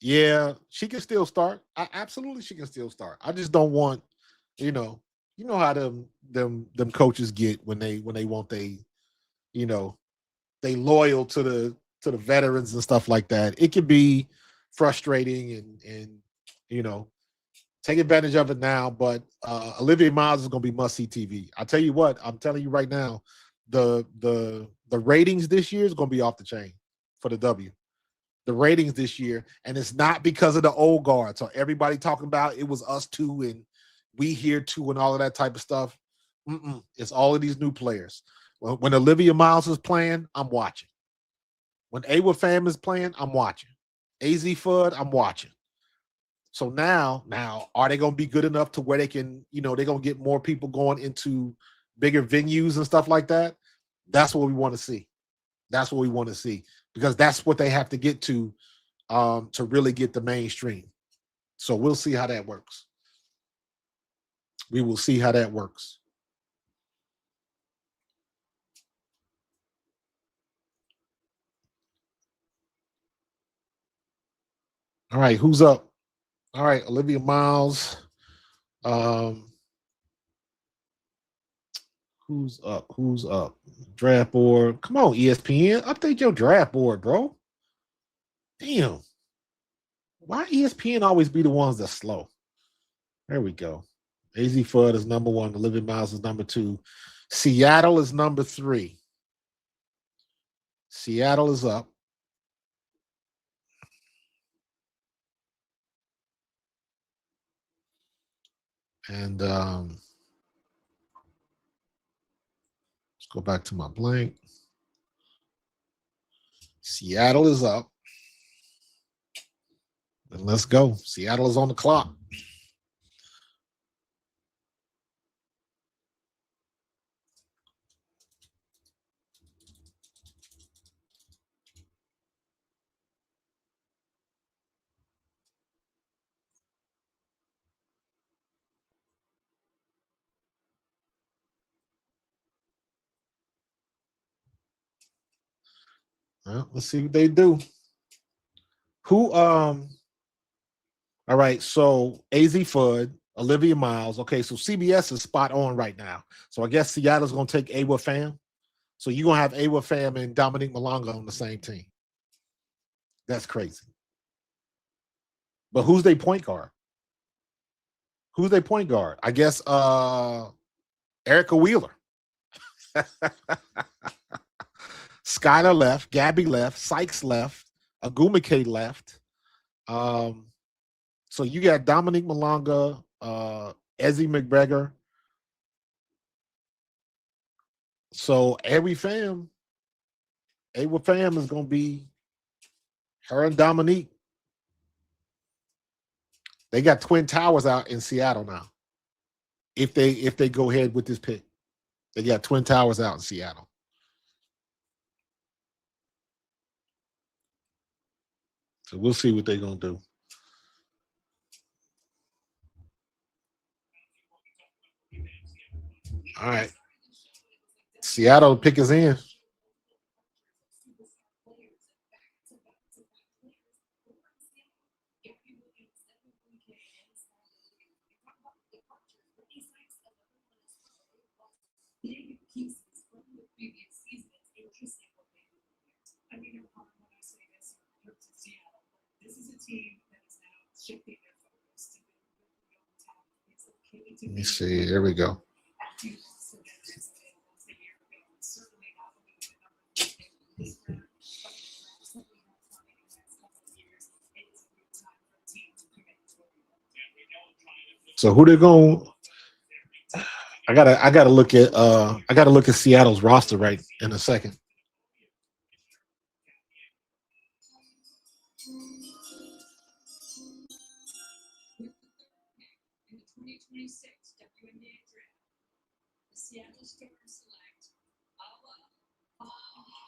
Yeah, she can still start. Absolutely, she can still start. I just don't want, you know how them coaches get when they want they loyal to the veterans and stuff like that. It can be frustrating and take advantage of it now. But Olivia Miles is going to be must see TV. I tell you what, I'm telling you right now, the ratings this year is going to be off the chain for the W. The ratings this year, and it's not because of the old guard. So everybody talking about it was us two and we here too and all of that type of stuff. It's all of these new players. When Olivia Miles is playing, I'm watching. When Awa Pham is playing, I'm watching. Azzi Fudd, I'm watching. So now, are they going to be good enough to where they can, they're going to get more people going into bigger venues and stuff like that? That's what we want to see. That's what we want to see, because that's what they have to get to really get the mainstream. So we'll see how that works. We will see how that works. All right, who's up? All right, Olivia Miles. Who's up? Who's up? Draft board. Come on, ESPN. Update your draft board, bro. Damn. Why ESPN always be the ones that's slow? There we go. Azzi Fudd is number 1. Olivia Miles is number 2. Seattle is number 3. Seattle is up. And let's go back to my blank. Seattle is up. And let's go. Seattle is on the clock. Well, let's see what they do. All right, so Azzi Fudd, Olivia Miles. Okay, so CBS is spot on right now. So I guess Seattle's going to take Awa Pham. So you're going to have Awa Pham and Dominique Malonga on the same team. That's crazy. But who's their point guard? Who's their point guard? I guess Erica Wheeler. Skylar left, Gabby left, Sykes left, Agumike left. So you got Dominique Malonga, Ezzy McGregor. So Awa Pham is going to be her and Dominique. They got Twin Towers out in Seattle now. If they go ahead with this pick, they got Twin Towers out in Seattle. So we'll see what they're gonna do. All right. Seattle pick is in. Let me see. Here we go. So who they going? I gotta look at Seattle's roster right in a second.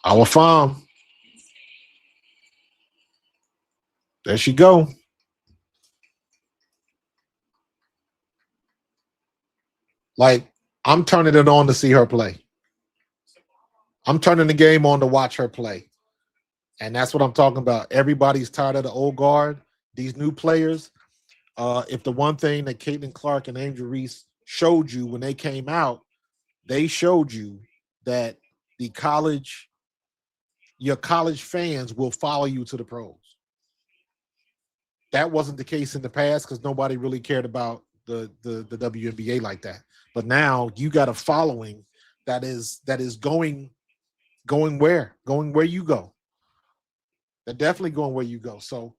Our farm. There she go. Like, I'm turning it on to see her play. I'm turning the game on to watch her play. And that's what I'm talking about. Everybody's tired of the old guard. These new players. If the one thing that Caitlin Clark and Angel Reese showed you when they came out, they showed you that your college fans will follow you to the pros. That wasn't the case in the past because nobody really cared about the WNBA like that. But now you got a following that is going where you go. They're definitely going where you go. So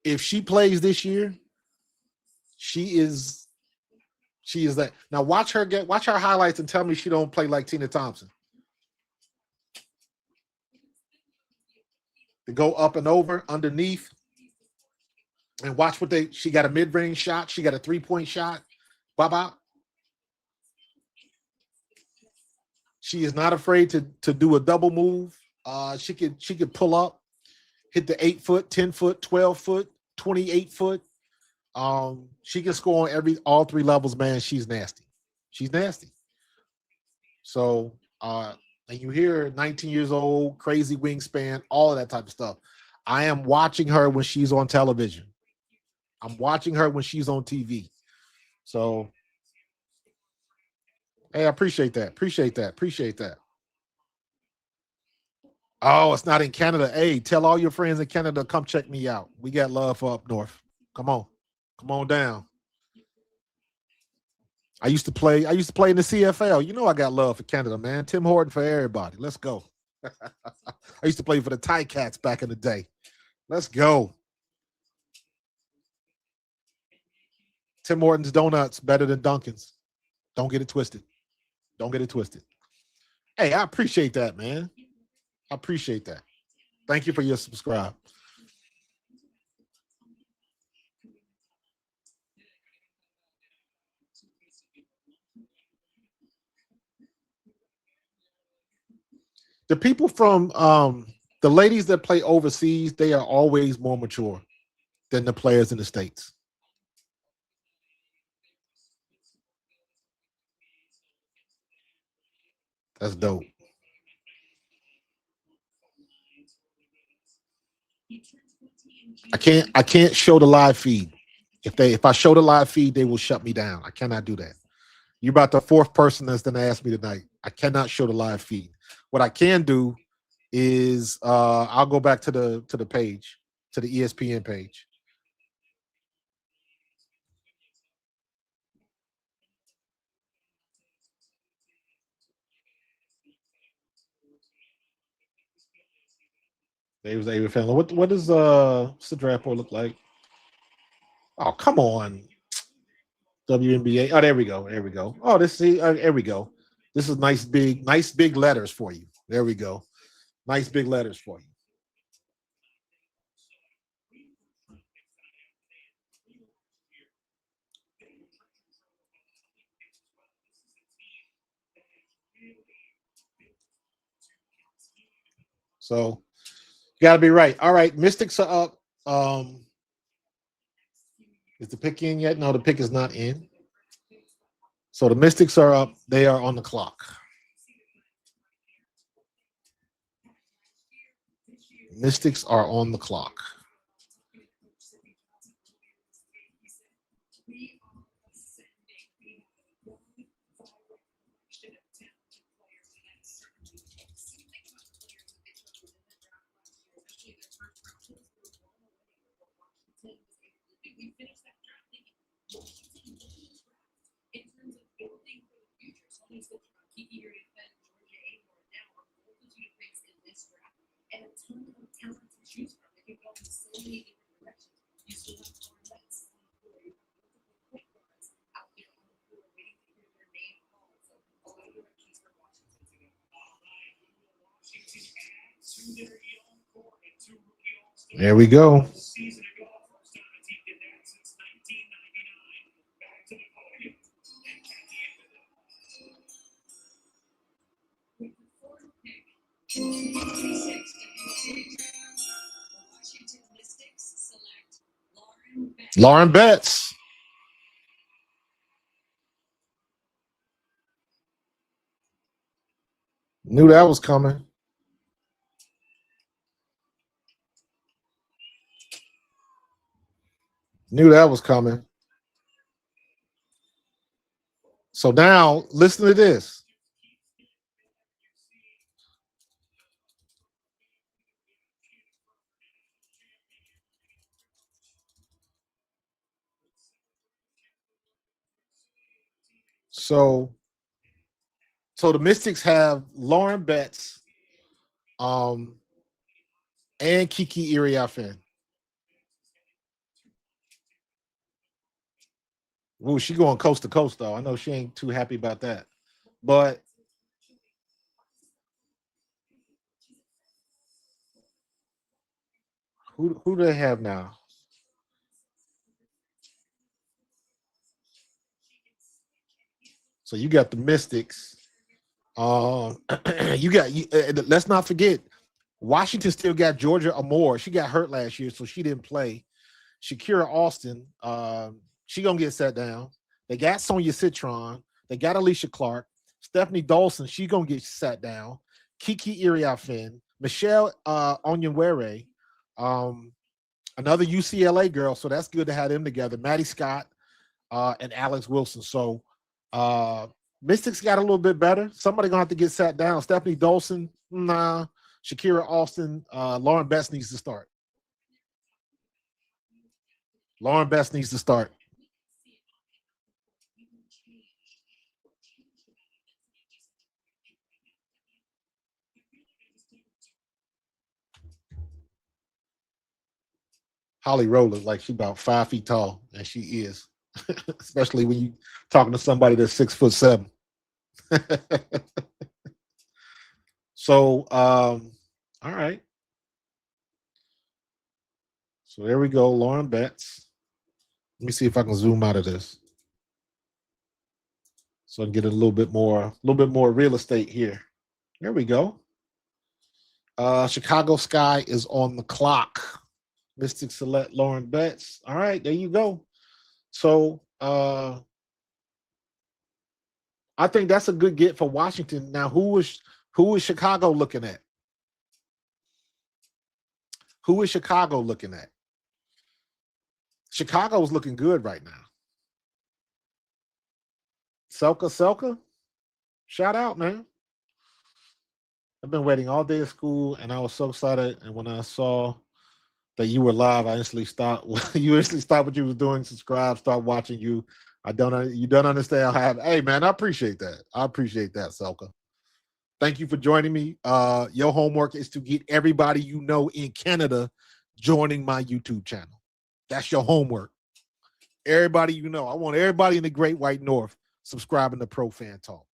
if she plays this year, she is that. Now watch her highlights and tell me she don't play like Tina Thompson. To go up and over underneath. And watch she got a mid-range shot. She got a 3-point shot. Baba. She is not afraid to do a double move. She could pull up, hit the 8-foot, 10-foot, 12-foot, 28-foot. She can score on all three levels, man. She's nasty. She's nasty. So and you hear 19 years old, crazy wingspan, all of that type of stuff. I am watching her when she's on television. I'm watching her when she's on TV. So, hey, I appreciate that. Appreciate that. Oh, it's not in Canada. Hey, tell all your friends in Canada, come check me out. We got love for up north. Come on down. I used to play in the CFL. You know I got love for Canada, man. Tim Horton for everybody. Let's go. I used to play for the Ticats back in the day. Let's go. Tim Hortons Donuts better than Dunkin's. Don't get it twisted. Hey, I appreciate that, man. I appreciate that. Thank you for your subscribe. The people from the ladies that play overseas, they are always more mature than the players in the States. That's dope. I can't show the live feed. If I show the live feed, they will shut me down. I cannot do that. You're about the fourth person that's going to ask me tonight. I cannot show the live feed. What I can do is I'll go back to the page, to the ESPN page. David Fallon. What does what's the draft board look like? Oh, come on. WNBA. Oh, there we go. Oh, there we go. This is nice big letters for you. There we go. Nice big letters for you. So you got to be right. All right, Mystics are up. Is the pick in yet? No, the pick is not in. So the Mystics are up. They are on the clock. Mystics are on the clock. There we go. Lauren Betts. Knew that was coming. Knew that was coming. So now, listen to this. So the Mystics have Lauren Betts, and Kiki Iriafen. Ooh, she going coast to coast though. I know she ain't too happy about that. But who do they have now? So you got the Mystics. You got. Let's not forget, Washington still got Georgia Amore. She got hurt last year, so she didn't play. Shakira Austin, she gonna get set down. They got Sonia Citron. They got Alicia Clark. Stephanie Dolson, she gonna get sat down. Kiki Iriafen, Michelle Onyenwere, another UCLA girl. So that's good to have them together. Maddie Scott and Alex Wilson. So Mystics got a little bit better. Somebody gonna have to get sat down. Stephanie Dolson, nah. Shakira Austin, Lauren Betts needs to start. Lauren Betts needs to start. Holly Roller, like she's about 5 feet tall, and she is, especially when you talking to somebody that's 6'7". So, all right. So there we go, Lauren Betts. Let me see if I can zoom out of this, so I can get a little bit more real estate here. There we go. Chicago Sky is on the clock. Mystic select Lauren Betts. All right, there you go. So I think that's a good get for Washington. Now, who is Chicago looking at? Who is Chicago looking at? Chicago's looking good right now. Selka, shout out, man. I've been waiting all day at school, and I was so excited. And when I saw that you were live, I instantly stopped. You instantly stopped what you was doing. Subscribe, start watching you. You don't understand how. Hey, man, I appreciate that. I appreciate that, Selka. Thank you for joining me. Your homework is to get everybody you know in Canada joining my YouTube channel. That's your homework. Everybody you know. I want everybody in the Great White North subscribing to Pro Fan Talk.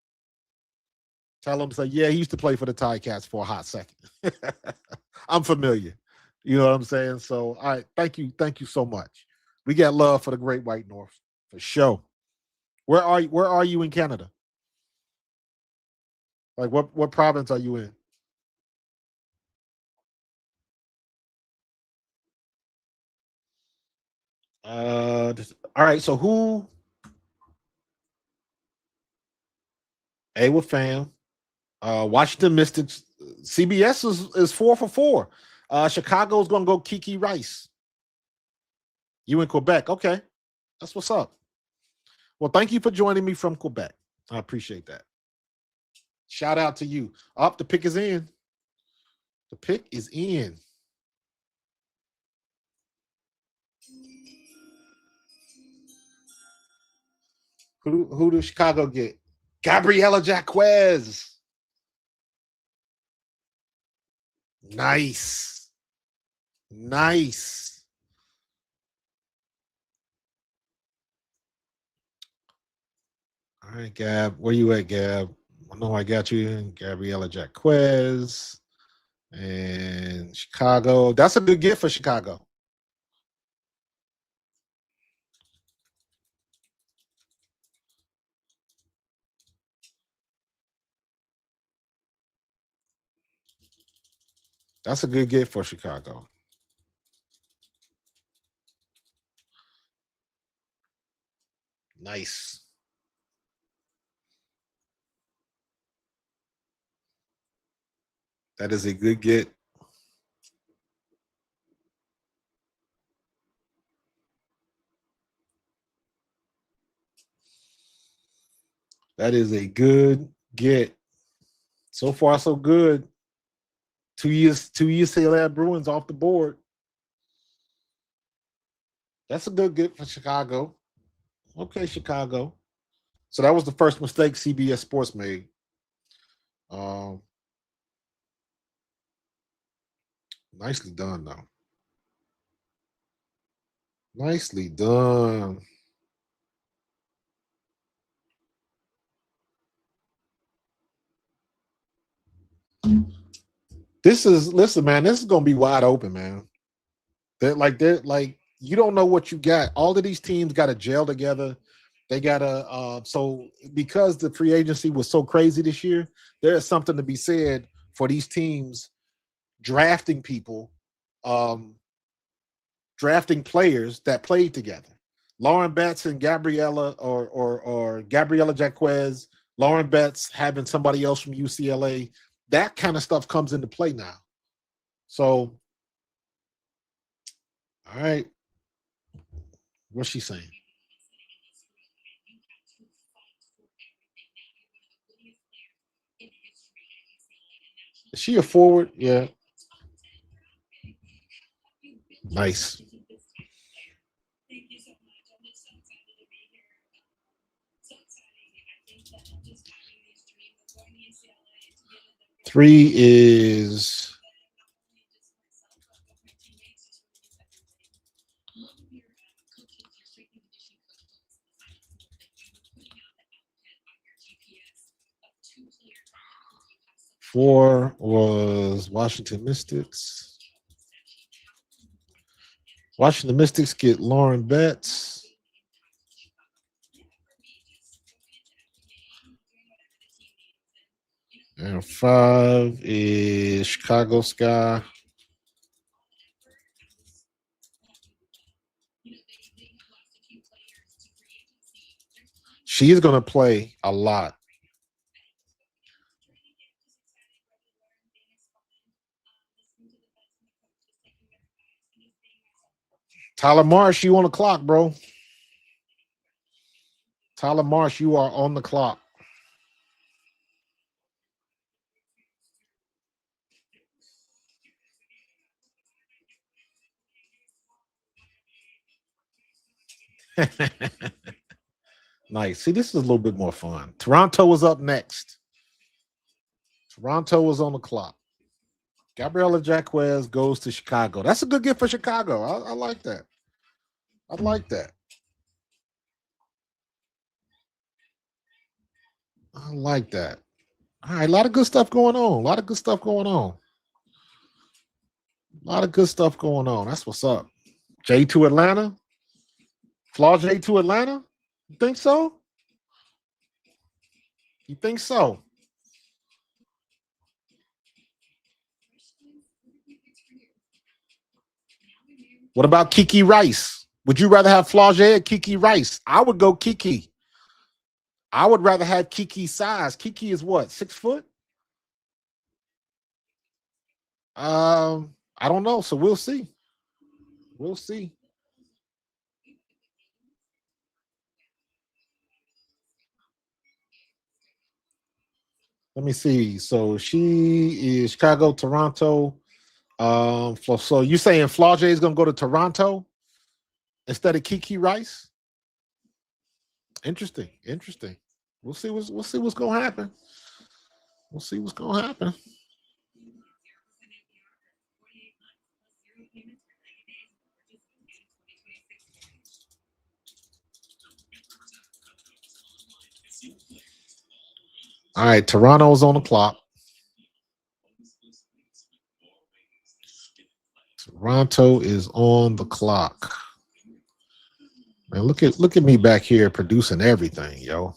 Tell them, say, yeah, he used to play for the Ticats for a hot second. I'm familiar. You know what I'm saying? So, all right, thank you so much. We got love for the Great White North for sure. Where are you in Canada? Like what province are you in? All right. So who? A with fam. Washington Mystics. CBS is 4 for 4. Chicago's gonna go Kiki Rice. You in Quebec? Okay, that's what's up. Well, thank you for joining me from Quebec. I appreciate that. Shout out to you. Up, the pick is in. The pick is in. Who does Chicago get? Gabriella Jaquez. Nice. Nice. All right, Gab. Where you at, Gab? I know I got you. Gabriella Jaquez and Chicago. That's a good gift for Chicago. That's a good gift for Chicago. Nice. That is a good get. That is a good get. So far, so good. 2 years till that Bruins off the board. That's a good get for Chicago. Okay, Chicago. So that was the first mistake CBS Sports made. Nicely done, though. Nicely done. Listen, man, this is gonna be wide open, man. They're like you don't know what you got. All of these teams got to gel together. They gotta so because the free agency was so crazy this year, there is something to be said for these teams drafting people, drafting players that played together. Lauren Betts and Gabriella or Gabriella Jaquez, Lauren Betts having somebody else from UCLA, that kind of stuff comes into play now. So, all right. What's she saying? Is she a forward? Yeah. Nice. Three is 4 was Washington Mystics. Washington Mystics get Lauren Betts. And 5 is Chicago Sky. She is going to play a lot. Tyler Marsh, you on the clock, bro. Tyler Marsh, you are on the clock. Nice. See, this is a little bit more fun. Toronto was up next. Toronto was on the clock. Gabriella Jaquez goes to Chicago. That's a good gift for Chicago. I like that. I like that. I like that. All right, a lot of good stuff going on. A lot of good stuff going on. A lot of good stuff going on. That's what's up. J to Atlanta. Flaw J to Atlanta. You think so? You think so? What about Kiki Rice? Would you rather have Flau'jae or Kiki Rice? I would go Kiki. I would rather have Kiki's size. Kiki is what, 6 foot? I don't know. So we'll see. We'll see. Let me see. So she is Chicago, Toronto. So you saying Flau'jae is going to go to Toronto instead of Kiki Rice? Interesting. Interesting. We'll see what's going to happen. We'll see what's going to happen. All right, Toronto's on the clock. Toronto is on the clock. Man, look at me back here producing everything, yo.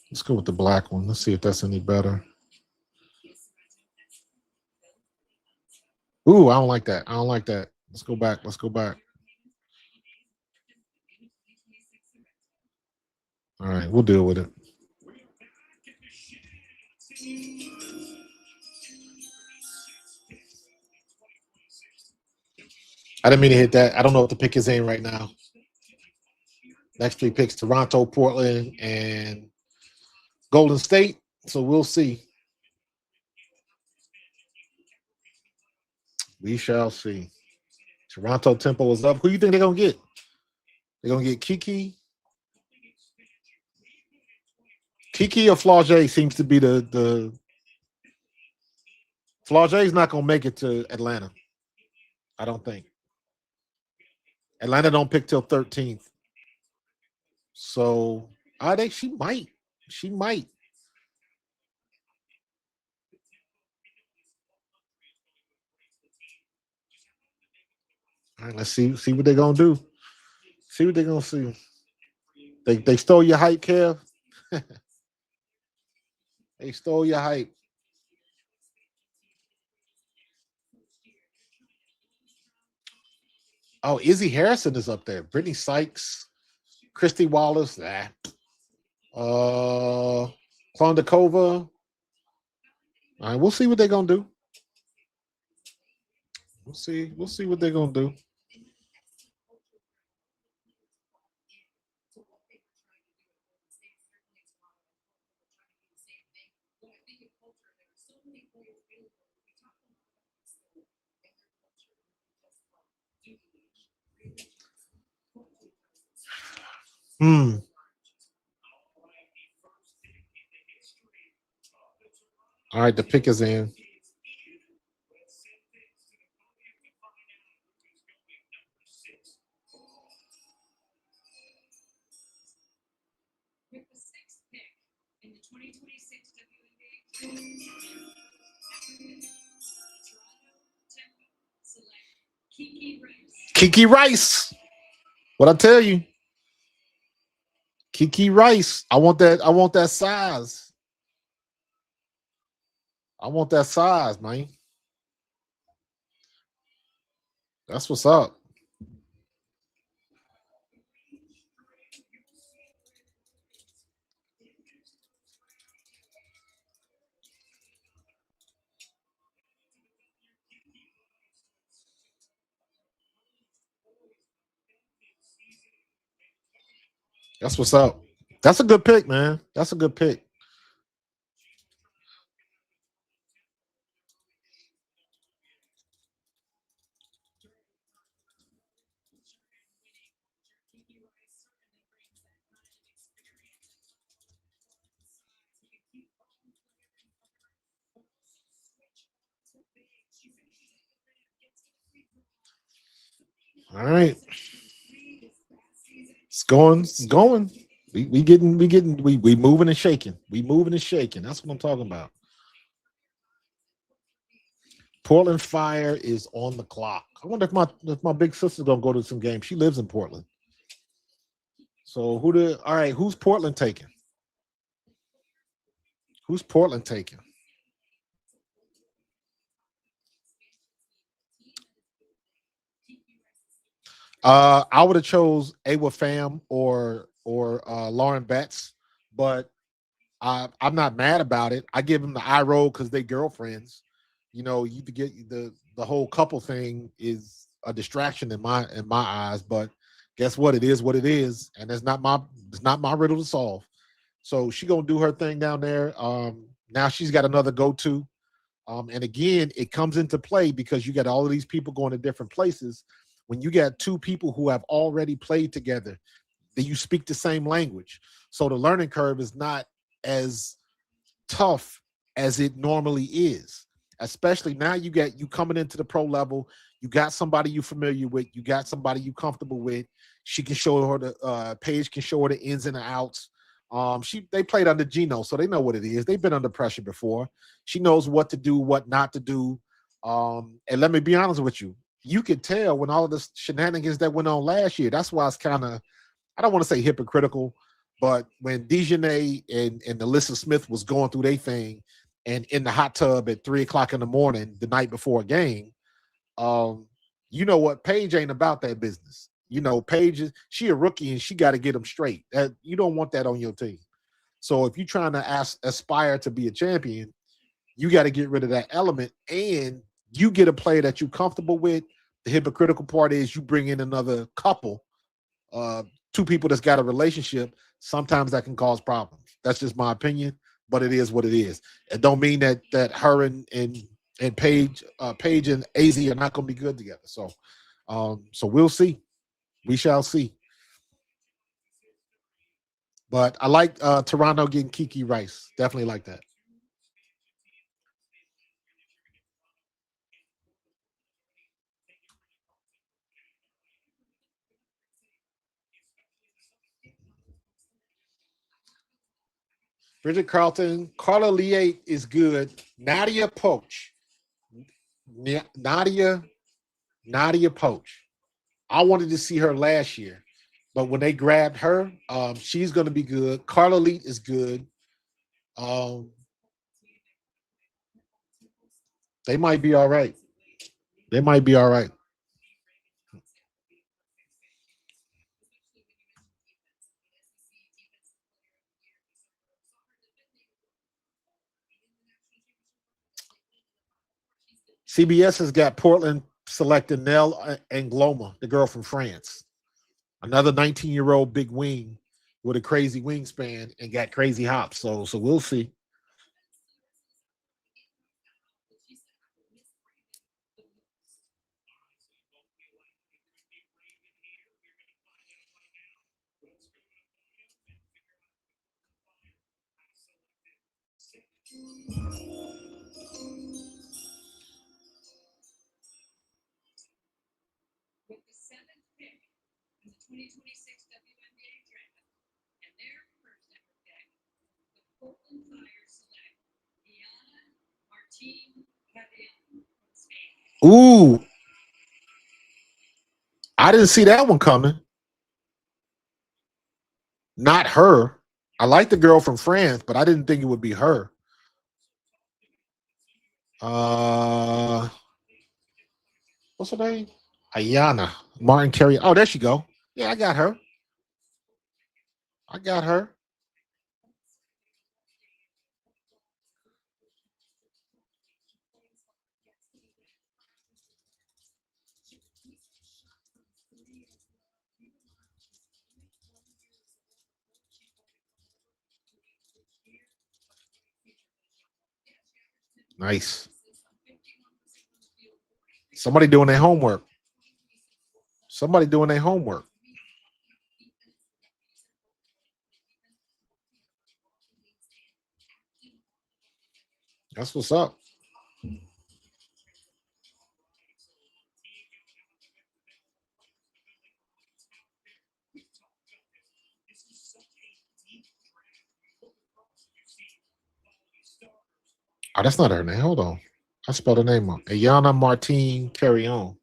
Let's go with the black one. Let's see if that's any better. Ooh, I don't like that. I don't like that. Let's go back. Let's go back. All right, we'll deal with it. I didn't mean to hit that. I don't know what the pick is in right now. Next 3 picks: Toronto, Portland, and Golden State. So we'll see. We shall see. Toronto tempo is up. Who do you think they're gonna get? They're gonna get Kiki. Kiki or Flau'jae seems to be the Flau'jae's not gonna make it to Atlanta. I don't think. Atlanta don't pick till 13th. So she might. She might. All right, let's see what they're gonna do. See what they're gonna see. They stole your hype, Kev. They stole your hype. Oh, Izzy Harrison is up there. Brittany Sykes, Christy Wallace, Klondikova. All right, we'll see what they're gonna do. We'll see what they're gonna do. All right, the pick is in. Kiki Rice. What I tell you? Kiki Rice. I want that size. I want that size, man. That's what's up. That's what's up. That's a good pick, man. That's a good pick. All right. It's going. It's going. We moving and shaking. We moving and shaking. That's what I'm talking about. Portland Fire is on the clock. I wonder if my big sister's gonna go to some games. She lives in Portland. So all right, who's Portland taking? Who's Portland taking? I would have chose Awa Pham or Lauren Betts, but I'm not mad about it. I give them the eye roll because they girlfriends. You know, you to get the whole couple thing is a distraction in my eyes. But guess what? It is what it is, and it's not my riddle to solve. So she gonna do her thing down there. Now she's got another go to. And again, it comes into play because you got all of these people going to different places. When you got two people who have already played together, that you speak the same language. So the learning curve is not as tough as it normally is. Especially now you coming into the pro level, you got somebody you familiar with, you got somebody you comfortable with. She can show her Paige can show her the ins and the outs. They played under Gino, so they know what it is. They've been under pressure before. She knows what to do, what not to do. And let me be honest with you. You could tell when all of the shenanigans that went on last year. That's why it's kind of, I don't want to say hypocritical, but when Dejanay and Alyssa Smith was going through their thing and in the hot tub at 3 o'clock in the morning the night before a game, um, you know what? Paige ain't about that business. You know, Paige she a rookie and she got to get them straight. You don't want that on your team. So if you're trying to aspire to be a champion, you got to get rid of that element and you get a player that you're comfortable with. The hypocritical part is you bring in another couple, uh, two people that's got a relationship. Sometimes that can cause problems. That's just my opinion, but it is what it is. It don't mean that her and Paige and Az are not going to be good together. So we'll see. We shall see. But I like Toronto getting Kiki Rice. Definitely like that. Bridget Carlton, Carla Liate is good. Nadia Poach. Nadia Nadia Poach. I wanted to see her last year, but when they grabbed her, she's going to be good. Carla Lee is good. Um, they might be all right. They might be all right. CBS has got Portland selecting Nell Angloma, the girl from France, another 19-year-old big wing with a crazy wingspan and got crazy hops. So we'll see. Ooh, I didn't see that one coming. Not her. I like the girl from France, but I didn't think it would be her. Uh, what's her name? Ayana Martin Carey. Oh, there she go. Yeah, I got her. I got her. Nice. Somebody doing their homework. Somebody doing their homework. That's what's up. Oh, that's not her name. Hold on. I spelled her name wrong. Ayana Martine Carry On.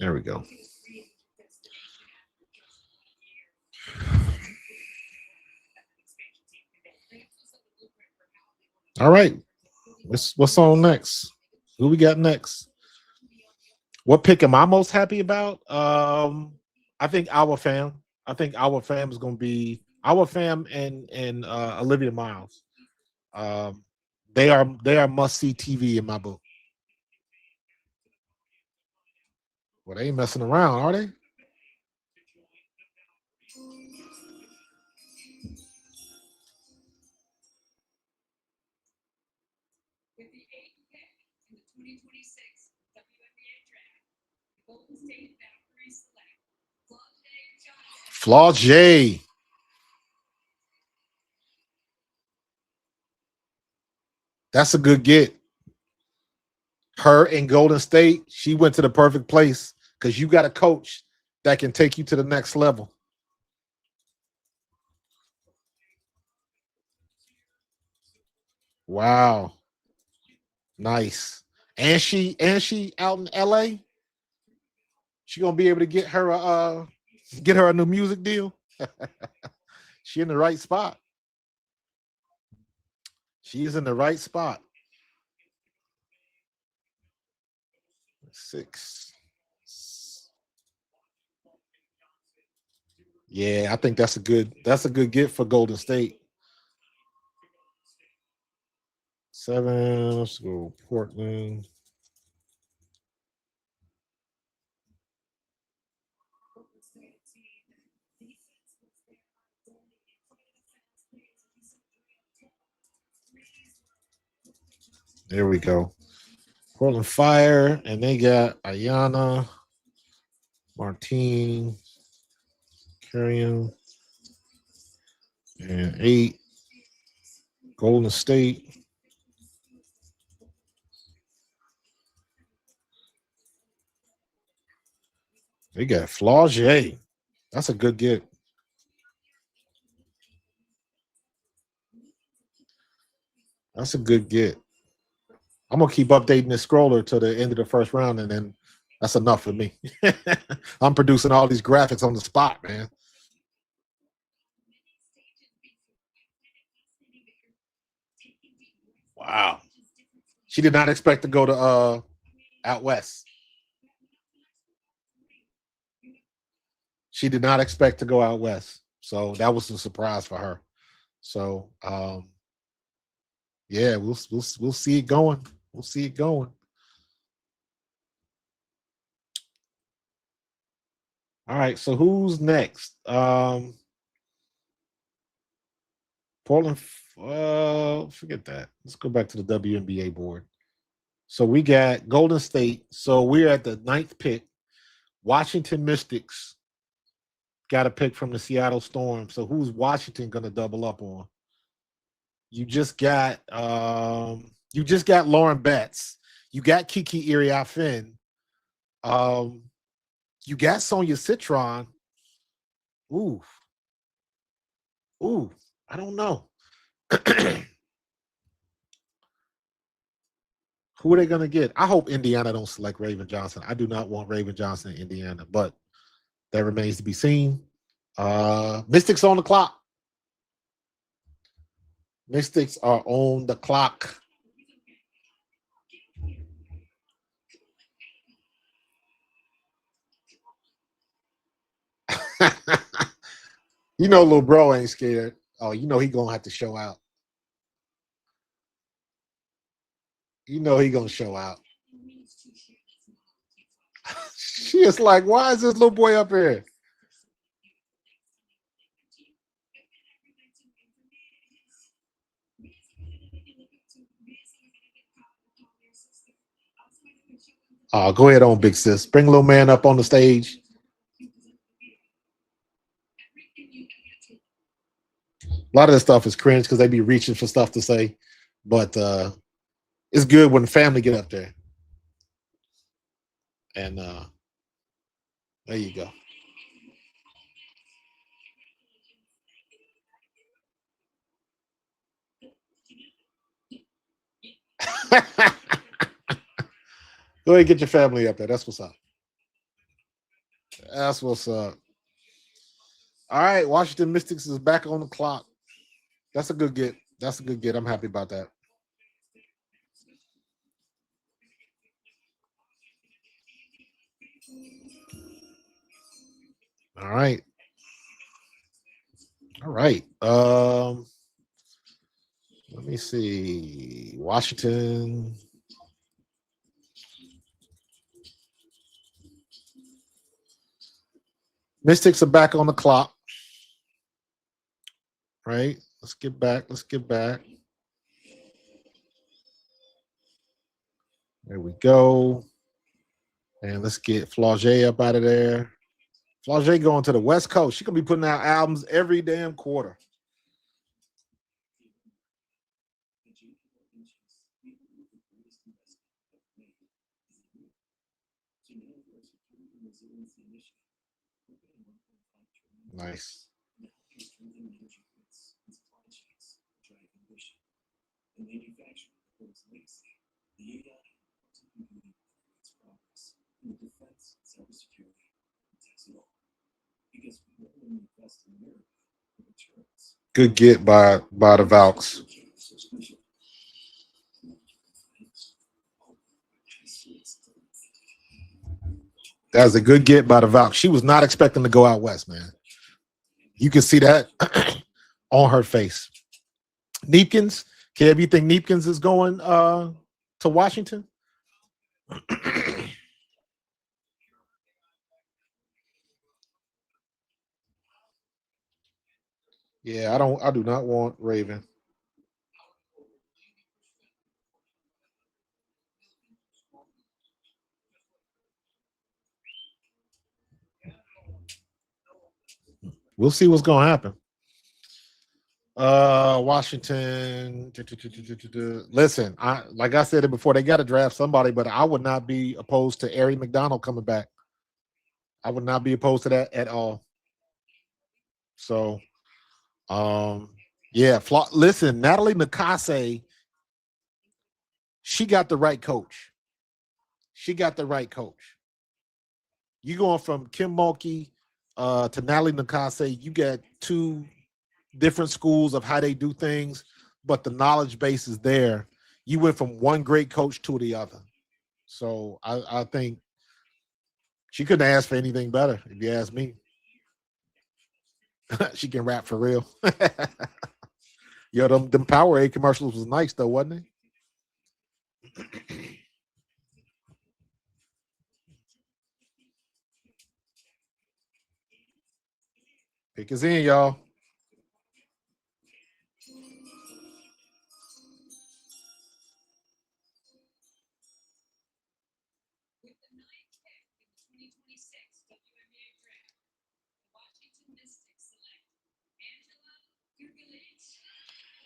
There we go. All right. What's on next? Who we got next? What pick am I most happy about? I think our fam. I think our fam is going to be our fam and Olivia Miles. Um, they are must see TV in my book. Well, they ain't messing around, are they? Flaugier. That's a good get. Her in Golden State, she went to the perfect place because you got a coach that can take you to the next level. Wow. Nice. And she out in LA. She gonna be able to get her a new music deal. She in the right spot. She's in the right spot. 6. Yeah, I think that's a good get for Golden State. 7. Let's go Portland. There we go. Portland Fire, and they got Ayana, Martine, Carrion, and 8. Golden State. They got Flaugier. That's a good get. That's a good get. I'm gonna keep updating this scroller to the end of the first round, and then that's enough for me. I'm producing all these graphics on the spot, man. Wow. She did not expect to go to out west. She did not expect to go out west. So that was a surprise for her. So yeah, we'll see it going. We'll see it going. All right, so who's next? Portland. Forget that. Let's go back to the WNBA board. So we got Golden State. So we're at the 9th pick. Washington Mystics got a pick from the Seattle Storm. So who's Washington going to double up on? You just got Lauren Betts. You got Kiki Iriafin. You got Sonia Citron. Ooh. I don't know. Who are they going to get? I hope Indiana don't select Raven Johnson. I do not want Raven Johnson in Indiana, but that remains to be seen. Mystics on the clock. Mystics are on the clock. You know, little bro ain't scared. Oh, you know he gonna have to show out. You know he gonna show out. She is like, why is this little boy up here? Oh, go ahead on, big sis. Bring little man up on the stage. A lot of this stuff is cringe because they be reaching for stuff to say, but it's good when the family get up there. And there you go. Go ahead and get your family up there. That's what's up. That's what's up. All right, Washington Mystics is back on the clock. That's a good get. That's a good get. I'm happy about that. All right. All right. Let me see. Washington. Mystics are back on the clock. Right. Let's get back. Let's get back. There we go. And let's get Flau'jae up out of there. Flau'jae going to the West Coast. She's going to be putting out albums every damn quarter. Nice. Good get by the Valks. That was a good get by the Valks. She was not expecting to go out west, man. You can see that on her face. Neepkins, Kev, you think Neepkins is going to Washington? Yeah, I do not want Raven. We'll see what's gonna happen. Washington. Listen, like I said it before, they got to draft somebody, but I would not be opposed to Ari McDonald coming back. I would not be opposed to that at all. So, yeah. Listen, Natalie Nakase, she got the right coach. She got the right coach. You going from Kim Mulkey to Natalie Nakase, you got two different schools of how they do things, but the knowledge base is there. You went from one great coach to the other. So I think she couldn't ask for anything better, if you ask me. She can rap for real. Yo, them Powerade commercials was nice though, wasn't it? Pick us in, y'all.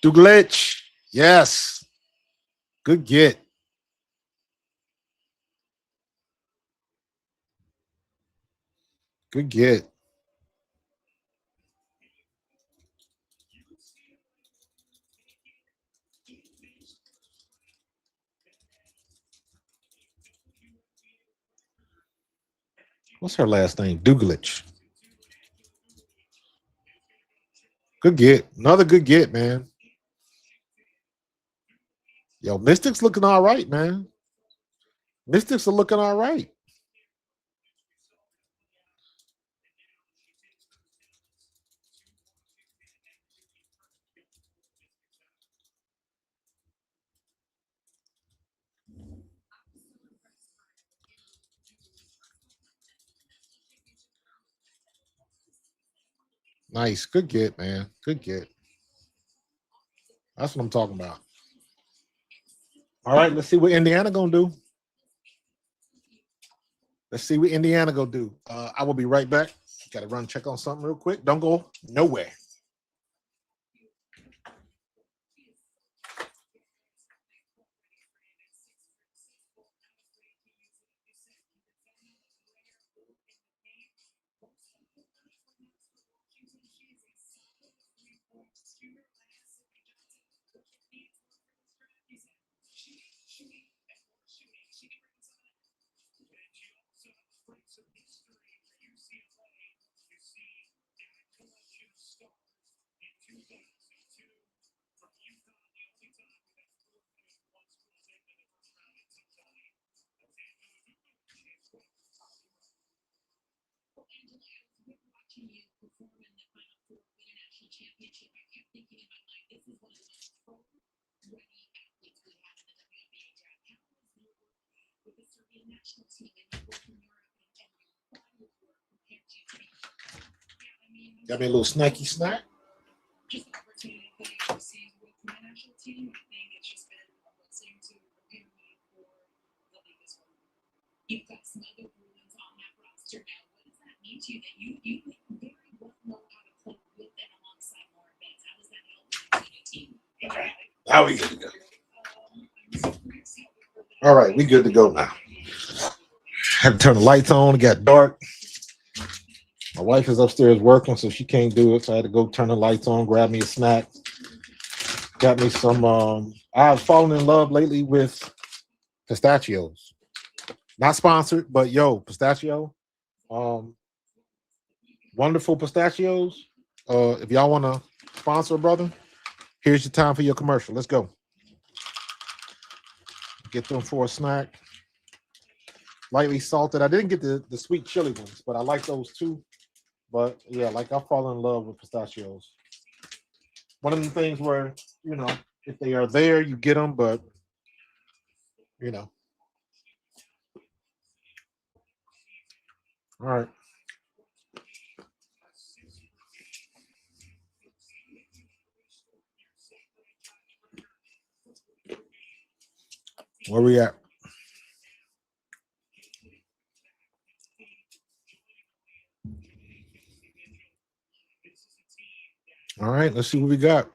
Duglitch. Yes. Good get. Good get. What's her last name? Duglitch. Good get. Another good get, man. Yo, Mystics looking all right, man. Mystics are looking all right. Nice. Good get, man. Good get. That's what I'm talking about. All right, let's see what Indiana gonna do. Let's see what Indiana gonna do. I will be right back. Got to run check on something real quick. Don't go nowhere. Got me a little snacky snack. You've got some other Bruins on that roster now. What does that mean to you that you very well know how to play with and alongside more events? How does that help the team? Okay. Now we good to go. All right, we good to go now. Had to turn the lights on. It got dark. My wife is upstairs working, so she can't do it. So I had to go turn the lights on, grab me a snack. Got me some. I've fallen in love lately with pistachios. Not sponsored, but yo, pistachio. Wonderful pistachios. If y'all want to sponsor a brother, here's your time for your commercial. Let's go. Get them for a snack. Lightly salted. I didn't get the sweet chili ones, but I like those too. But yeah, like I fall in love with pistachios. One of the things where, you know, if they are there, you get them, but you know. All right. Where we at? All right, let's see what we got.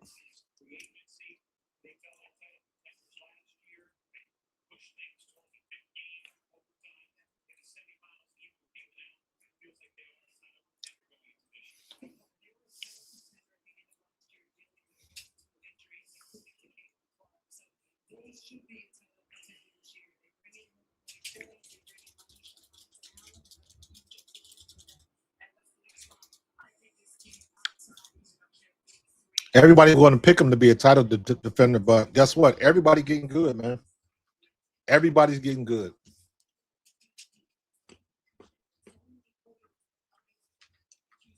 Everybody going to pick him to be a title defender, but guess what? Everybody getting good, man. Everybody's getting good.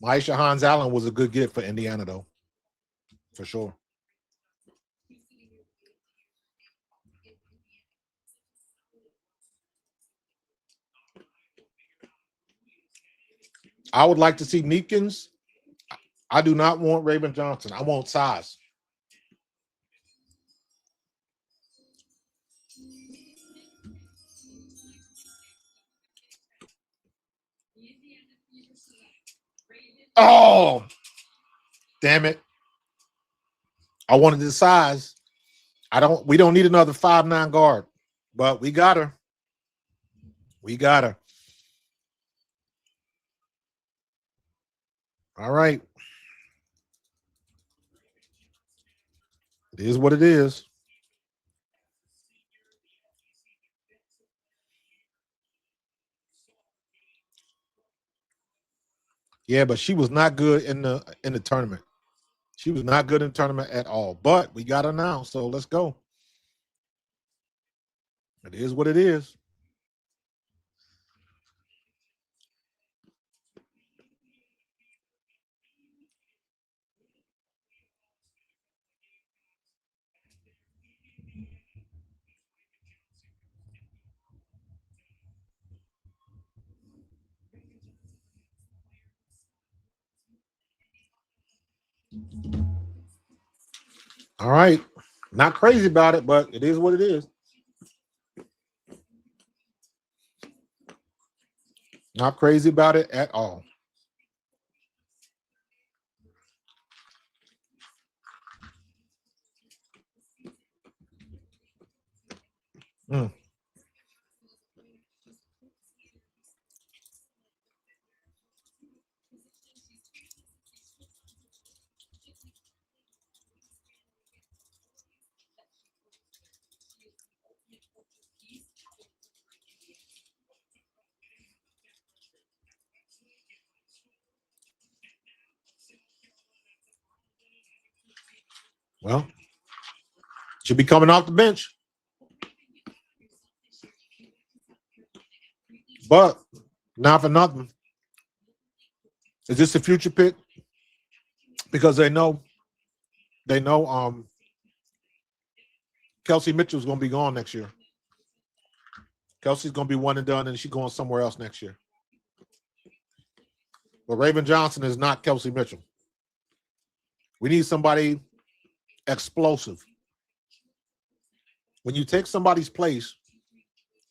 Maisha Hans Allen was a good get for Indiana, though, for sure. I would like to see Meekins. I do not want Raven Johnson. I want size. Oh, damn it. I wanted the size. We don't need another 5'9" guard, but we got her. We got her. All right. It is what it is. Yeah, but she was not good in the tournament. She was not good in the tournament at all. But we got her now, so let's go. It is what it is. All right. Not crazy about it, but it is what it is. Not crazy about it at all. Mm. Well, she'll be coming off the bench. But not for nothing. Is this a future pick? Because they know Kelsey Mitchell's gonna be gone next year. Kelsey's going to be one and done, and she's going somewhere else next year. But Raven Johnson is not Kelsey Mitchell. We need somebody explosive. When you take somebody's place,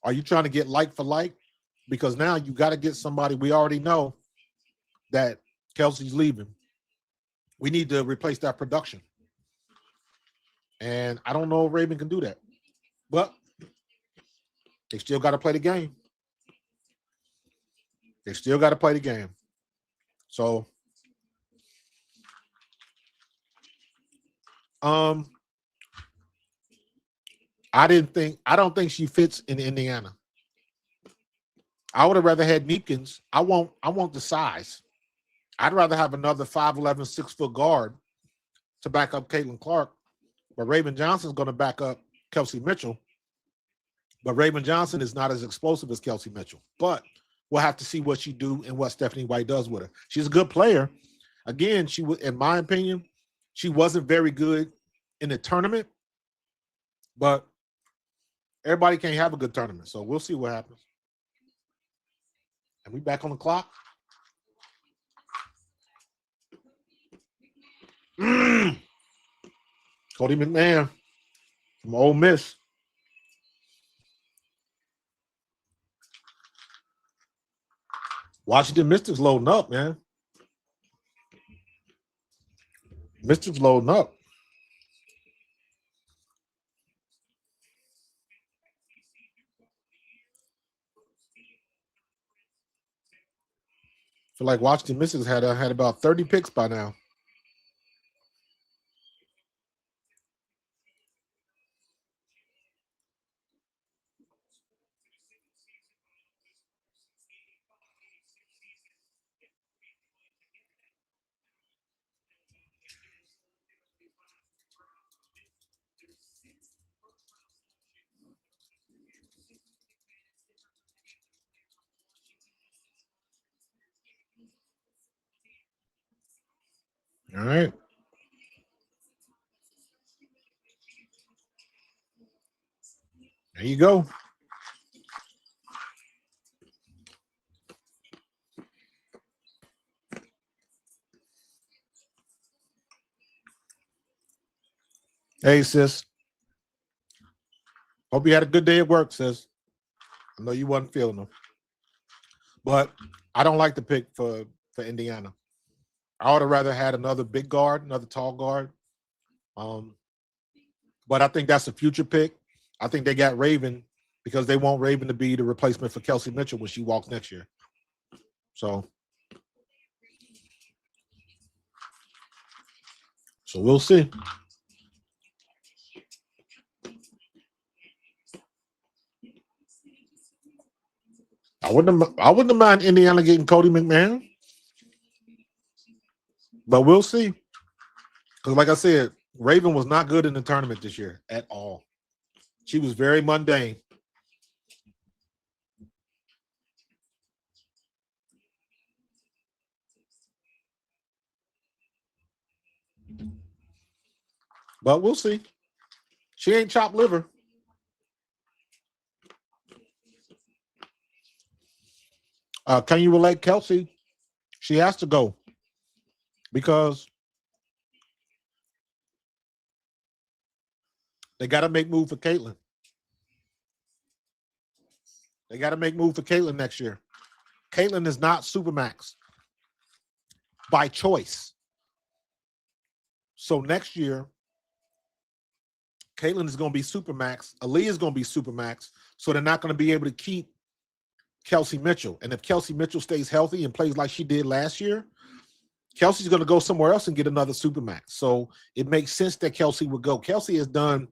are you trying to get like for like? Because now you got to get somebody. We already know that Kelsey's leaving. We need to replace that production. And I don't know if Raven can do that. But they still got to play the game. They still got to play the game. So, I don't think she fits in Indiana. I would have rather had Neekins. I want the size. I'd rather have another 5'11", 6-foot guard to back up Caitlin Clark. But Raven Johnson's going to back up Kelsey Mitchell. But Raven Johnson is not as explosive as Kelsey Mitchell. But we'll have to see what she do and what Stephanie White does with her. She's a good player. Again, she was, in my opinion, she wasn't very good in the tournament. But everybody can't have a good tournament. So we'll see what happens. And we back on the clock. Cody McMahon from Ole Miss. Washington Mystics loading up, man. Mystics loading up. I feel like Washington Mystics had about 30 picks by now. All right. There you go. Hey, sis. Hope you had a good day at work, sis. I know you wasn't feeling them. But I don't like the pick for Indiana. I would have rather had another big guard, another tall guard. But I think that's a future pick. I think they got Raven because they want Raven to be the replacement for Kelsey Mitchell when she walks next year. So we'll see. I wouldn't have mind Indiana getting Cody McMahon. But we'll see. Because like I said, Raven was not good in the tournament this year at all. She was very mundane. But we'll see. She ain't chopped liver. Can you relate Kelsey? She has to go because they got to make move for Caitlin. They got to make move for Caitlin next year. Caitlin is not Supermax by choice. So next year, Caitlin is going to be Supermax. Aaliyah is going to be Supermax. So they're not going to be able to keep Kelsey Mitchell. And if Kelsey Mitchell stays healthy and plays like she did last year, Kelsey's going to go somewhere else and get another Supermax. So it makes sense that Kelsey would go. Kelsey has done,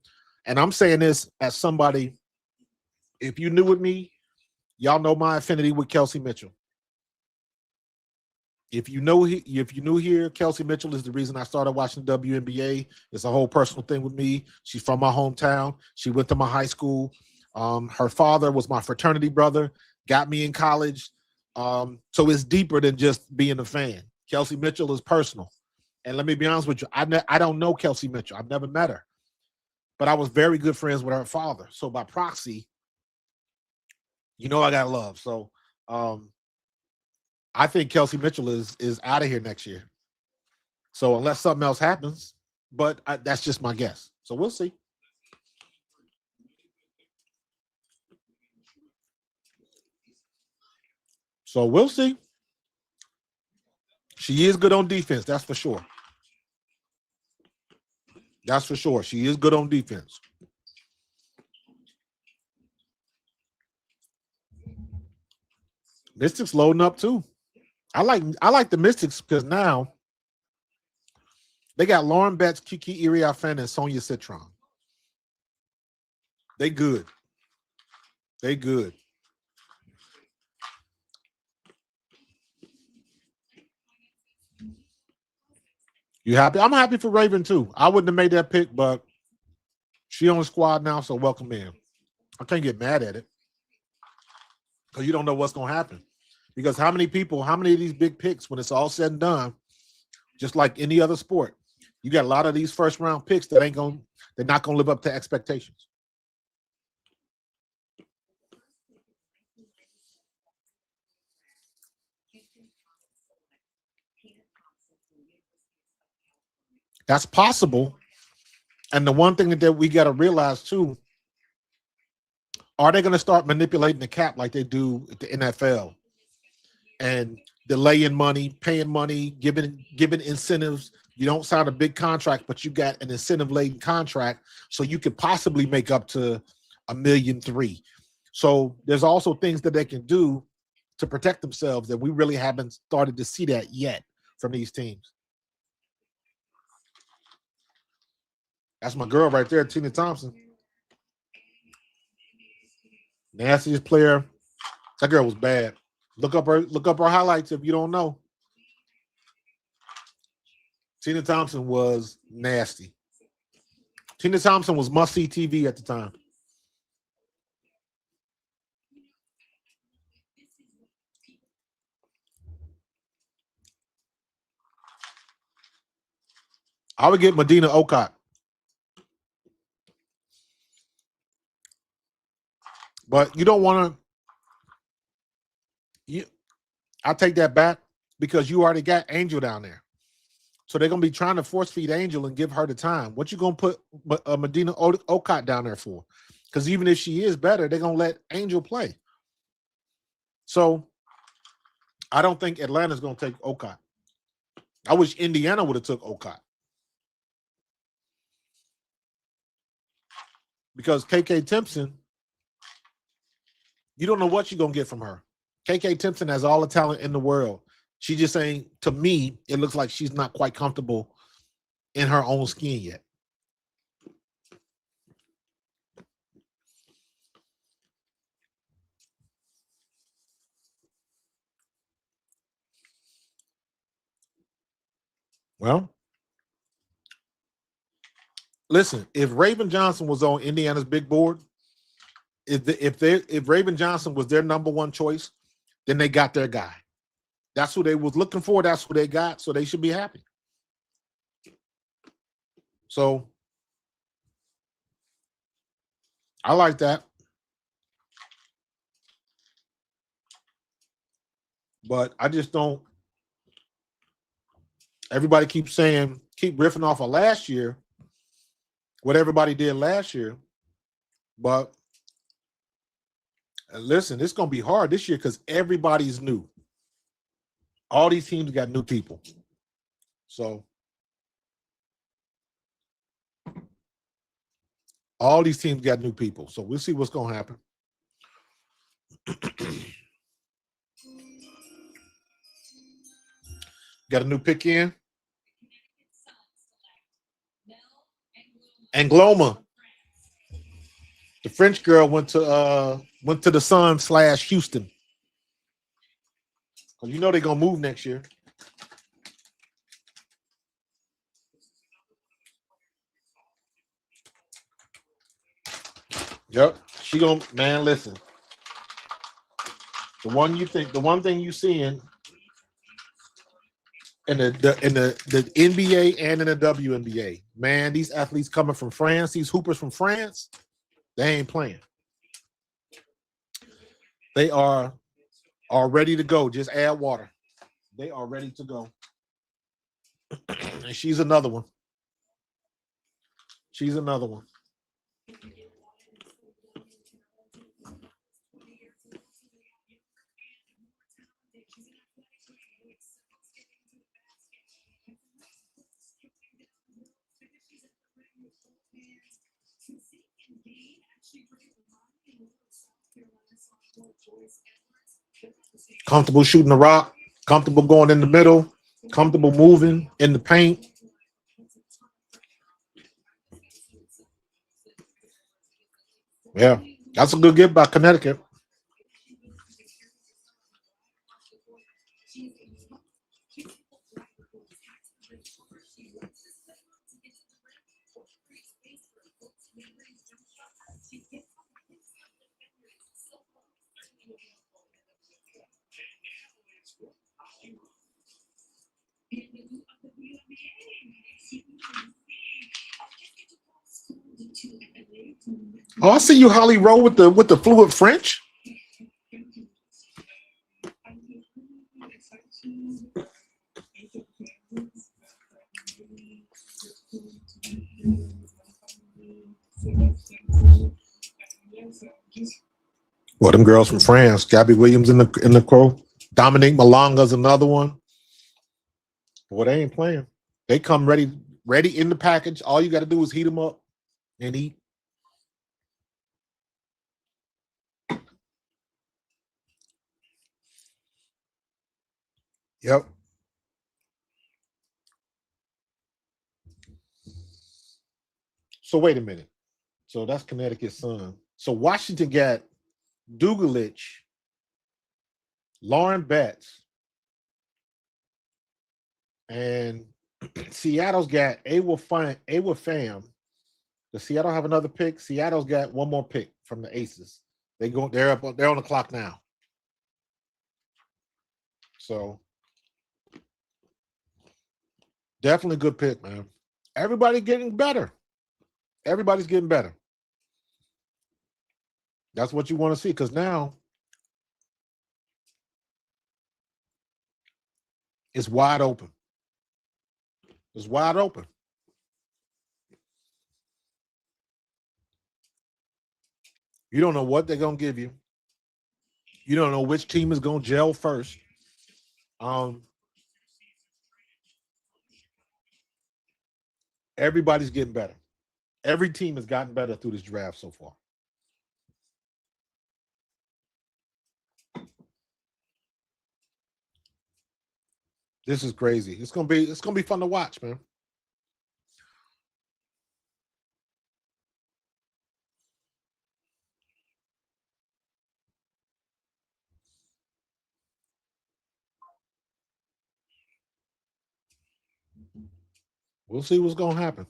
and I'm saying this as somebody, if you knew with me, y'all know my affinity with Kelsey Mitchell. If you knew here, Kelsey Mitchell is the reason I started watching the WNBA. It's a whole personal thing with me. She's from my hometown. She went to my high school. Her father was my fraternity brother, got me in college. So it's deeper than just being a fan. Kelsey Mitchell is personal. And let me be honest with you, I don't know Kelsey Mitchell. I've never met her. But I was very good friends with her father. So by proxy, You know I got love. So I think Kelsey Mitchell is out of here next year. So unless something else happens, but that's just my guess. So we'll see. So we'll see. She is good on defense, that's for sure. That's for sure. She is good on defense. Mystics loading up too. I like the Mystics because now they got Lauren Betts, Kiki Iriafen, and Sonia Citron. They good. They good. You happy? I'm happy for Raven too. I wouldn't have made that pick, but she on the squad now, so welcome in. I can't get mad at it because you don't know what's going to happen. Because how many of these big picks, when it's all said and done, just like any other sport, you got a lot of these first round picks that they're not going to live up to expectations. That's possible. And the one thing that we got to realize too, are they going to start manipulating the cap like they do at the NFL and delaying money, paying money, giving incentives? You don't sign a big contract, but you got an incentive-laden contract, so you could possibly make up to $1.3 million. So there's also things that they can do to protect themselves that we really haven't started to see that yet from these teams. That's my girl right there, Tina Thompson. Nastiest player. That girl was bad. Look up her highlights if you don't know. Tina Thompson was nasty. Tina Thompson was must-see TV at the time. I would get Medina Okot. But you don't want to. I take that back because you already got Angel down there. So they're going to be trying to force feed Angel and give her the time. What you going to put Medina Okot down there for? Because even if she is better, they're going to let Angel play. So I don't think Atlanta's going to take Okot. I wish Indiana would have took Okot. Because KK Timpson, you don't know what you're going to get from her. KK Timpson has all the talent in the world. She just ain't, to me, it looks like she's not quite comfortable in her own skin yet. Well, listen, if Raven Johnson was on Indiana's big board, if Raven Johnson was their number one choice, then they got their guy. That's who they was looking for. That's who they got. So they should be happy. So I like that. But I just don't. Everybody keeps riffing off of last year, what everybody did last year. But listen, it's going to be hard this year because everybody's new. All these teams got new people. So all these teams got new people. So we'll see what's going to happen. Got a new pick in. Angloma. The French girl went to the Sun/Houston. You know they're gonna move next year. Yep. She gonna, man, listen. The one thing you seeing in the NBA and in the WNBA, man, these athletes coming from France, these hoopers from France, they ain't playing. They are ready to go. Just add water. They are ready to go. And she's another one. She's another one. Comfortable shooting the rock, comfortable going in the middle, comfortable moving in the paint. Yeah, that's a good get by Connecticut. Oh, I see you, Holly Rowe, with the fluid French. Well, them girls from France, Gabby Williams in the crow. Dominique Malonga's another one. Well, they ain't playing. They come ready in the package. All you got to do is heat them up and eat. Yep. So wait a minute. So that's Connecticut's son. So Washington got Dugalich, Lauren Betts, and Seattle's got Awa Pham. Does Seattle have another pick? Seattle's got one more pick from the Aces. They're on the clock now. So definitely good pick, man. Everybody getting better. Everybody's getting better. That's what you want to see, because now it's wide open. It's wide open. You don't know what they're going to give you. You don't know which team is going to gel first. Everybody's getting better. Every team has gotten better through this draft so far. This is crazy. It's gonna be fun to watch, man. We'll see what's gonna happen.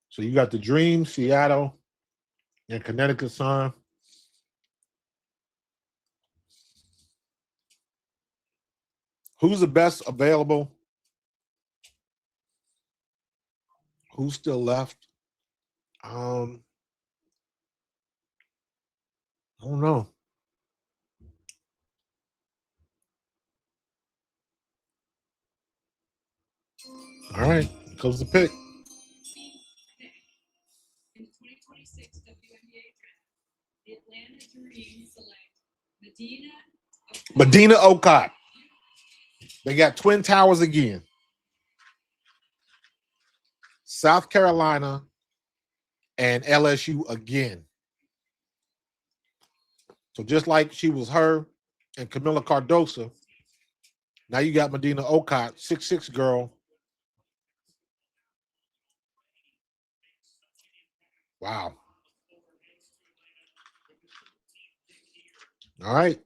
So you got the Dream, Seattle, and Connecticut Sun. Who's the best available? Who's still left? I don't know. All right, here comes the pick. In the 2026 WNBA Draft, the Atlanta Dream select Medina Okot. They got Twin Towers again. South Carolina and LSU again. So just like she was her and Camila Cardoso, now you got Medina Okot, 6'6" girl. Wow. All right.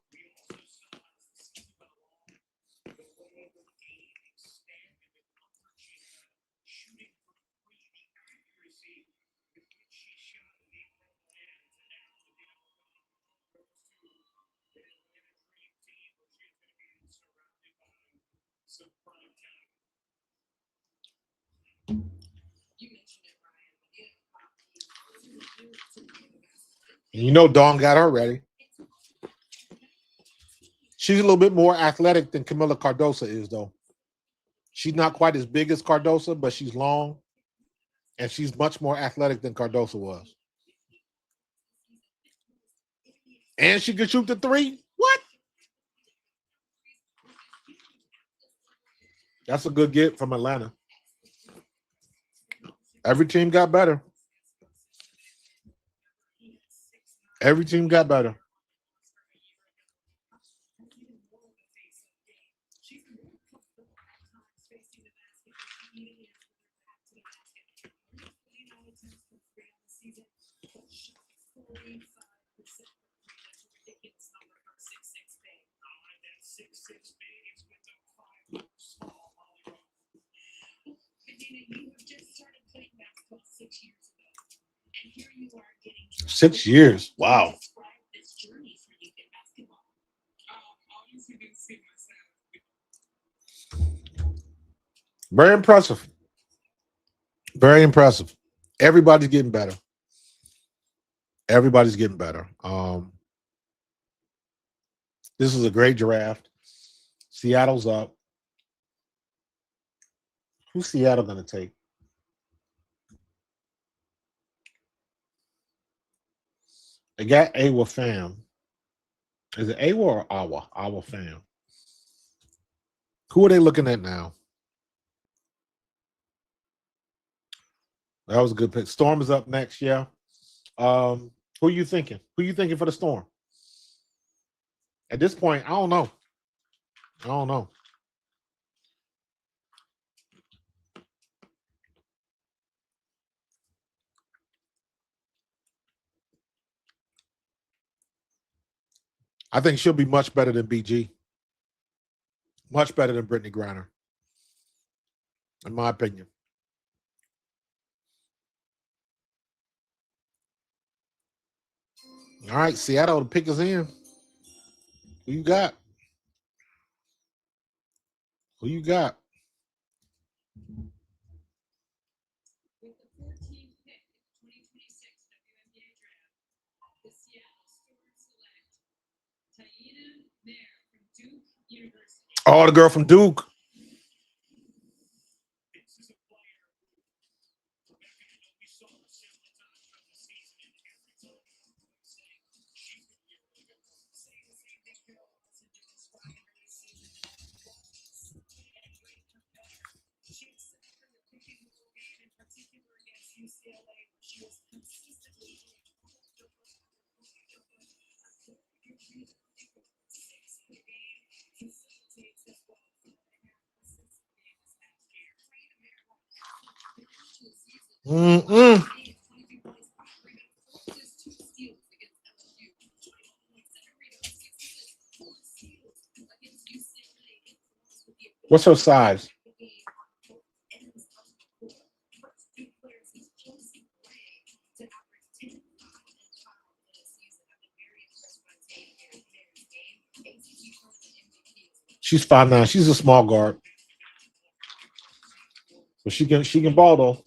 You know, Dawn got her ready. She's a little bit more athletic than Camila Cardoso is, though. She's not quite as big as Cardoso, but she's long, and she's much more athletic than Cardoso was. And she could shoot the three. What? That's a good get from Atlanta. Every team got better. Every team got better. You have just started playing basketball 6 years ago, and here you are getting 6 years. Wow. describe this journey for you in basketball. Obviously, didn't see myself. Very impressive. Very impressive. Everybody's getting better. Everybody's getting better. This is a great draft. Seattle's up. Who's Seattle going to take? They got Awa Fam. Is it Awa or Awa? Awa Fam. Who are they looking at now? That was a good pick. Storm is up next, yeah. Who are you thinking? Who are you thinking for the Storm? At this point, I don't know. I don't know. I think she'll be much better than BG. Much better than Brittany Griner, in my opinion. All right, Seattle, the pick is in. Who you got? Who you got? With the 14th pick in the 2026 WNBA Draft, the Seattle Storm select Taina Mayer from Duke University. Oh, the girl from Duke. Mm-mm. What's her size? She's 5'9". She's a small guard. But she can ball though.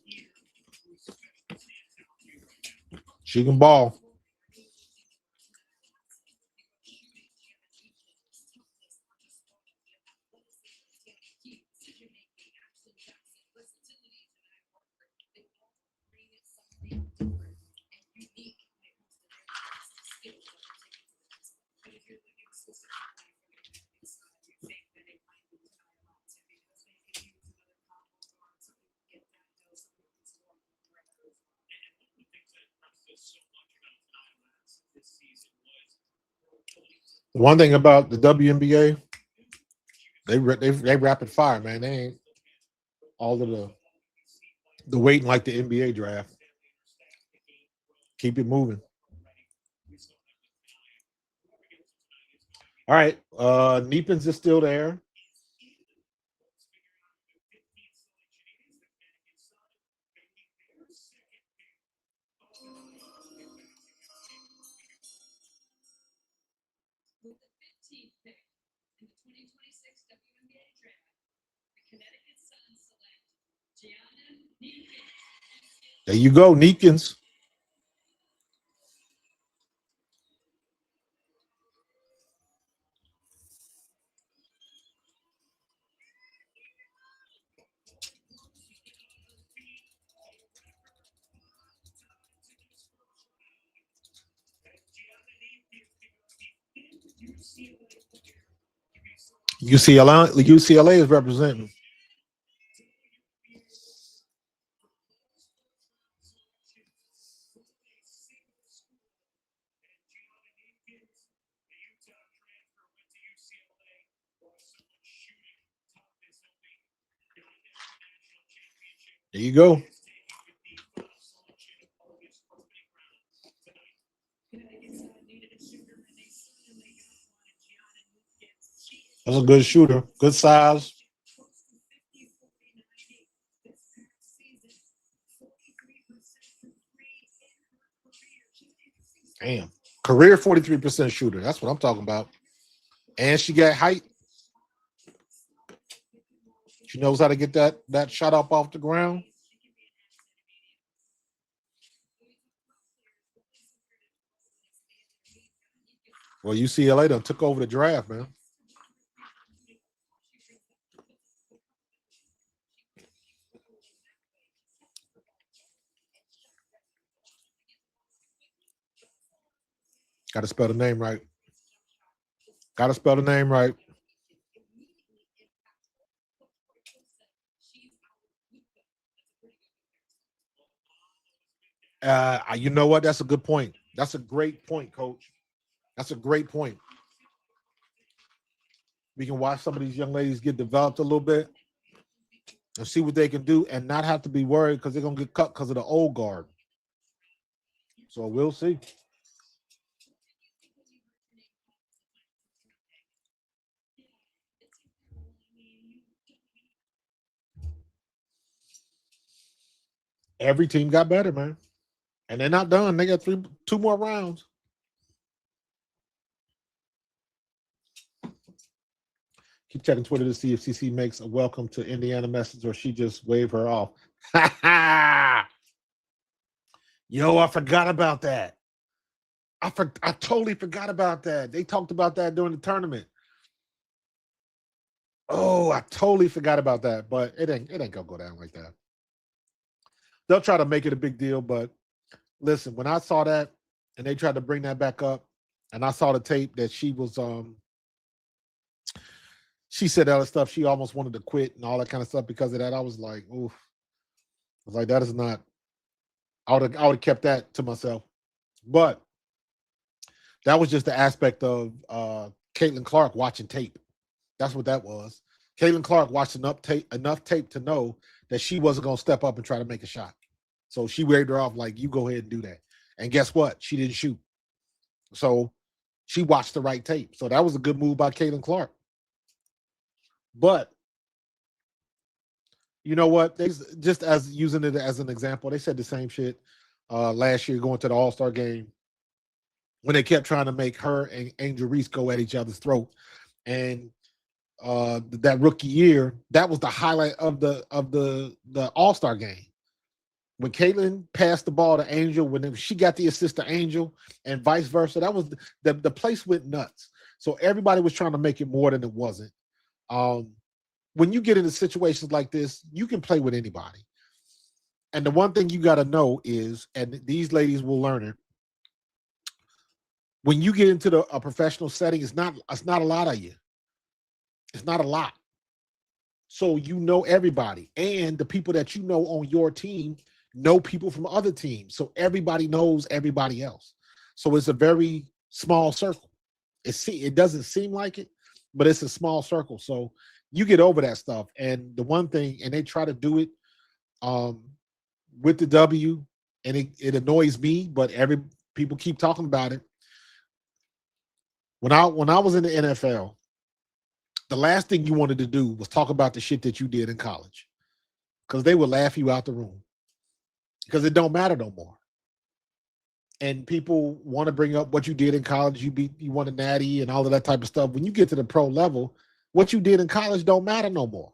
She can ball. One thing about the WNBA, they rapid fire, man. They ain't all of the waiting like the NBA draft. Keep it moving. All right. Neepins is still there. With the 15th pick in the 2026 WNBA Draft, the Connecticut Sun select Gianna Neekins. There you go, Neekins. UCLA is representing. There you go. That's a good shooter. Good size. Damn. Career 43% shooter. That's what I'm talking about. And she got height. She knows how to get that shot up off the ground. Well, UCLA done took over the draft, man. Got to spell the name right. Got to spell the name right. You know what? That's a good point. That's a great point, Coach. That's a great point. We can watch some of these young ladies get developed a little bit and see what they can do and not have to be worried because they're going to get cut because of the old guard. So we'll see. Every team got better, man. And they're not done. They got two more rounds. Keep checking Twitter to see if CC makes a welcome to Indiana message or she just waved her off. Yo, I forgot about that. I totally forgot about that. They talked about that during the tournament. Oh, I totally forgot about that. But it ain't gonna go down like that. They'll try to make it a big deal, but listen, when I saw that and they tried to bring that back up, and I saw the tape that she was she said other stuff. She almost wanted to quit and all that kind of stuff because of that. I was like, oof. I was like, that is not. I would have kept that to myself. But that was just the aspect of Caitlin Clark watching tape. That's what that was. Caitlin Clark watched enough tape to know that she wasn't going to step up and try to make a shot. So she waved her off like, you go ahead and do that. And guess what? She didn't shoot. So she watched the right tape. So that was a good move by Caitlin Clark. But you know what? They just as using it as an example, they said the same shit last year going to the All-Star game when they kept trying to make her and Angel Reese go at each other's throat. And that rookie year, that was the highlight of the All-Star game. When Caitlin passed the ball to Angel, when she got the assist to Angel and vice versa, that was the place went nuts. So everybody was trying to make it more than it wasn't. When you get into situations like this, you can play with anybody. And the one thing you got to know is, and these ladies will learn it, when you get into a professional setting, it's not a lot of you. It's not a lot. So you know everybody. And the people that you know on your team know people from other teams. So everybody knows everybody else. So it's a very small circle. It doesn't seem like it, but it's a small circle. So you get over that stuff. And the one thing, and they try to do it with the W, and it annoys me, but people keep talking about it. When I was in the NFL, the last thing you wanted to do was talk about the shit that you did in college, because they would laugh you out the room because it don't matter no more. And people want to bring up what you did in college. You won a natty and all of that type of stuff. When you get to the pro level, what you did in college don't matter no more.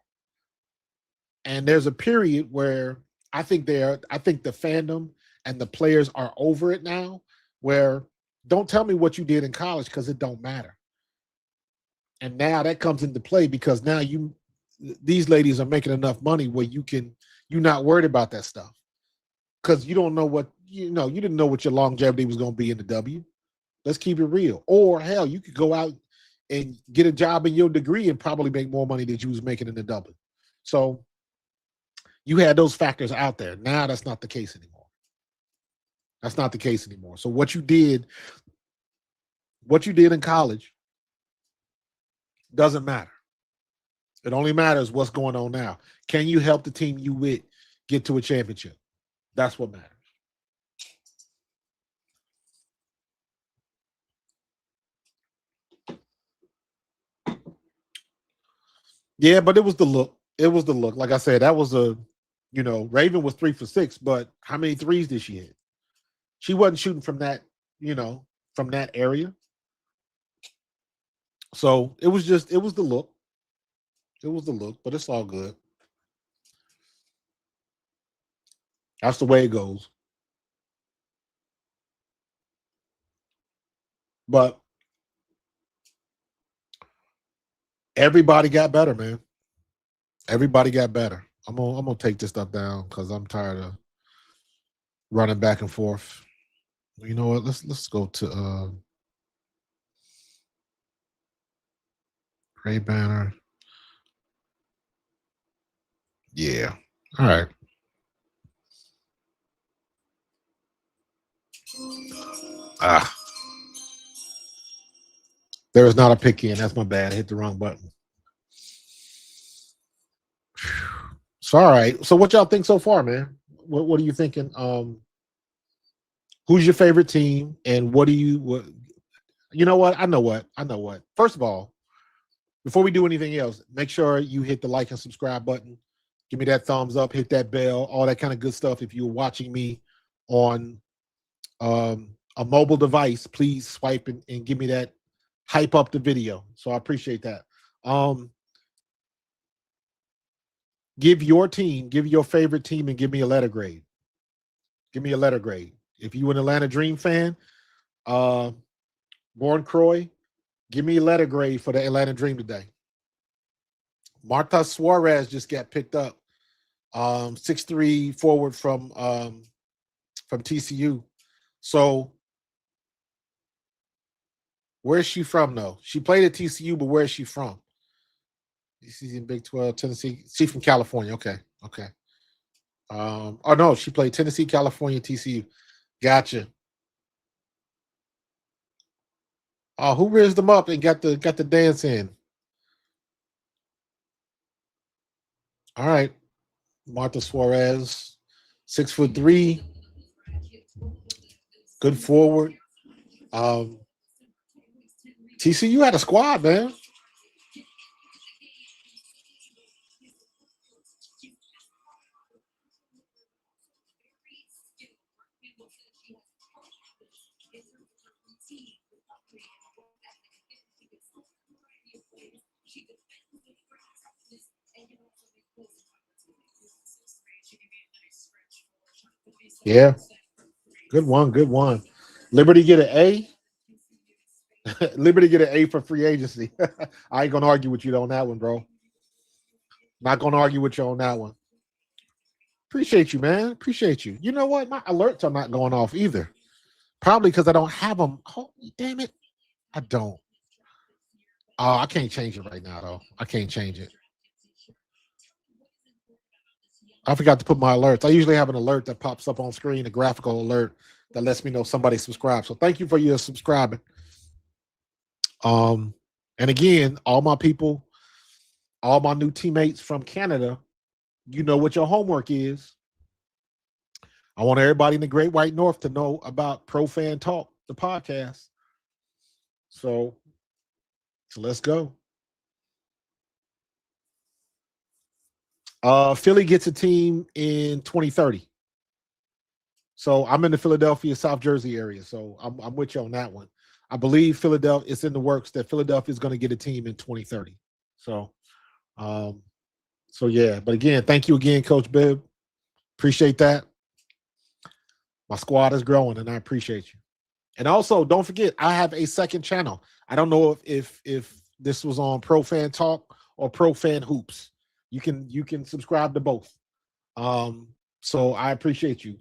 And there's a period where I think the fandom and the players are over it now, where don't tell me what you did in college because it don't matter. And now that comes into play because now these ladies are making enough money where you're not worried about that stuff. Because you don't know you didn't know what your longevity was going to be in the W. Let's keep it real. Or hell, you could go out and get a job in your degree and probably make more money than you was making in the W. So you had those factors out there. Now that's not the case anymore. That's not the case anymore. So what you did in college doesn't matter. It only matters what's going on now. Can you help the team you with get to a championship? That's what matters. Yeah, but it was the look. It was the look. Like I said, that was Raven was 3 for 6, but how many threes did she hit? She wasn't shooting from that, from that area. So it was the look. It was the look, but it's all good. That's the way it goes. But everybody got better, man. Everybody got better. I'm gonna take this stuff down because I'm tired of running back and forth. You know what? Let's go to Ray Banner. Yeah. All right. There is not a pick in. That's my bad. I hit the wrong button. So all right. So what y'all think so far, man? What are you thinking? Who's your favorite team, and what? You know what? I know what. First of all, before we do anything else, make sure you hit the like and subscribe button. Give me that thumbs up, hit that bell, all that kind of good stuff. If you're watching me on a mobile device, please swipe and give me that, hype up the video. So I appreciate that. Give your favorite team, and give me a letter grade. Give me a letter grade. If you're an Atlanta Dream fan, Born Croy, give me a letter grade for the Atlanta Dream today. Marta Suarez just got picked up. 6'3" forward from TCU. So where's she from though? She played at TCU, but where is she from? She's in Big 12, Tennessee. She's from California. Okay. Oh no, she played Tennessee, California, TCU. Gotcha. Oh, who raised them up and got the dance in? All right. Marta Suarez, 6'3", good forward. TCU had a squad, man. Yeah. Good one. Liberty get an A. Liberty get an A for free agency. I ain't gonna argue with you on that one, bro. Not gonna argue with you on that one. Appreciate you, man. Appreciate you. You know what? My alerts are not going off either. Probably because I don't have them. Oh, damn it. I don't. Oh, I can't change it right now, though. I can't change it. I forgot to put my alerts. I usually have an alert that pops up on screen, a graphical alert that lets me know somebody subscribed. So thank you for your subscribing. And again, all my people, all my new teammates from Canada, you know what your homework is. I want everybody in the Great White North to know about Pro Fan Talk, the podcast. So let's go. Philly gets a team in 2030. So I'm in the Philadelphia, South Jersey area. So I'm with you on that one. I believe Philadelphia, it's in the works that Philadelphia is going to get a team in 2030. So yeah. But again, thank you again, Coach Bibb. Appreciate that. My squad is growing, and I appreciate you. And also, don't forget, I have a second channel. I don't know if this was on Pro Fan Talk or Pro Fan Hoops. You can subscribe to both. So I appreciate you.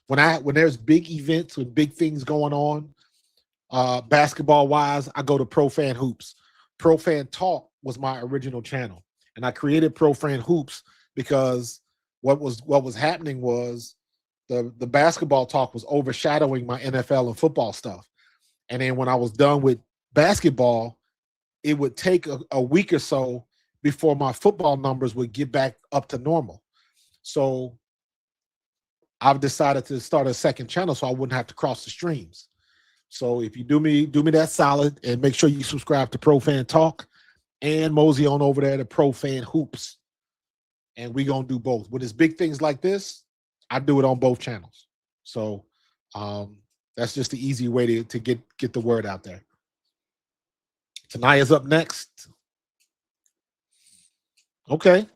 When there's big events with big things going on, basketball wise, I go to Pro Fan Hoops. Pro Fan Talk was my original channel, and I created Pro Fan Hoops because what was happening was the basketball talk was overshadowing my NFL and football stuff. And then when I was done with basketball, it would take a week or so before my football numbers would get back up to normal. So I've decided to start a second channel so I wouldn't have to cross the streams. So if you do me that solid, and make sure you subscribe to Pro Fan Talk and mosey on over there to Pro Fan Hoops. And we're going to do both. When it's big things like this, I do it on both channels. So that's just the easy way to get the word out there. Tanaya's up next. Okay.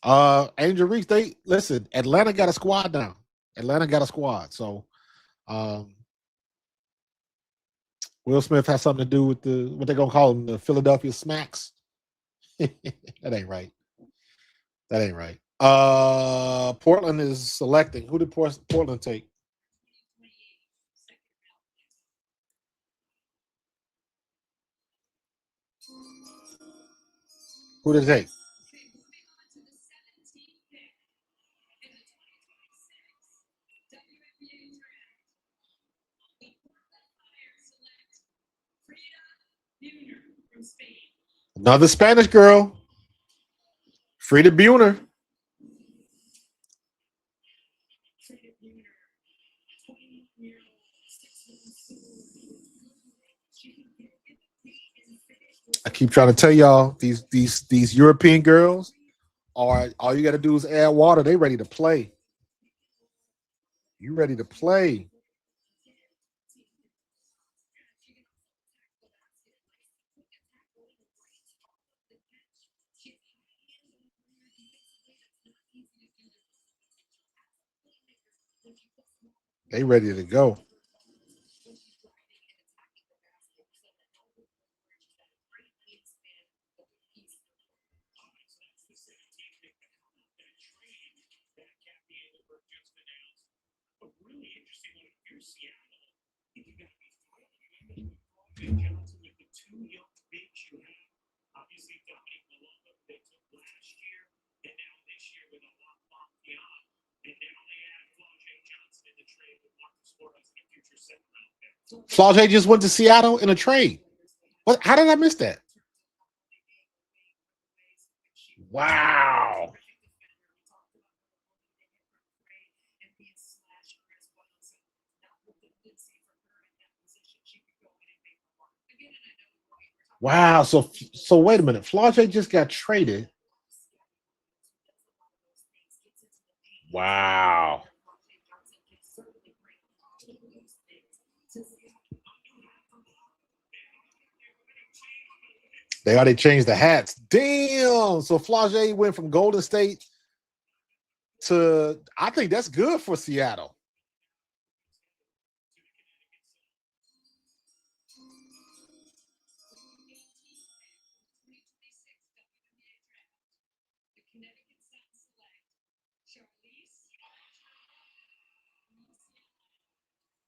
Angel Reese, listen, Atlanta got a squad now. Atlanta got a squad. So Will Smith has something to do with what they're gonna call them, the Philadelphia Smacks. That ain't right. That ain't right. Portland is selecting. Who did Portland take? Who did they take? Okay, moving on to the 17th pick in the 2026 WNBA Draft. The Portland Fire select Frida Bueckers from Spain. Another Spanish girl. Frida Bueckers. Frida Bueckers, 20-year-old, 6'2". She can get in the paint and finish. I keep trying to tell y'all, these European girls are, all you got to do is add water. They ready to play. You ready to play. They ready to go. Flau'jae just went to Seattle in a trade. What? How did I miss that? Wow. Wow. So wait a minute. Flau'jae just got traded. Wow. They already changed the hats. Damn. So Flau'jae went from Golden State to, I think that's good for Seattle.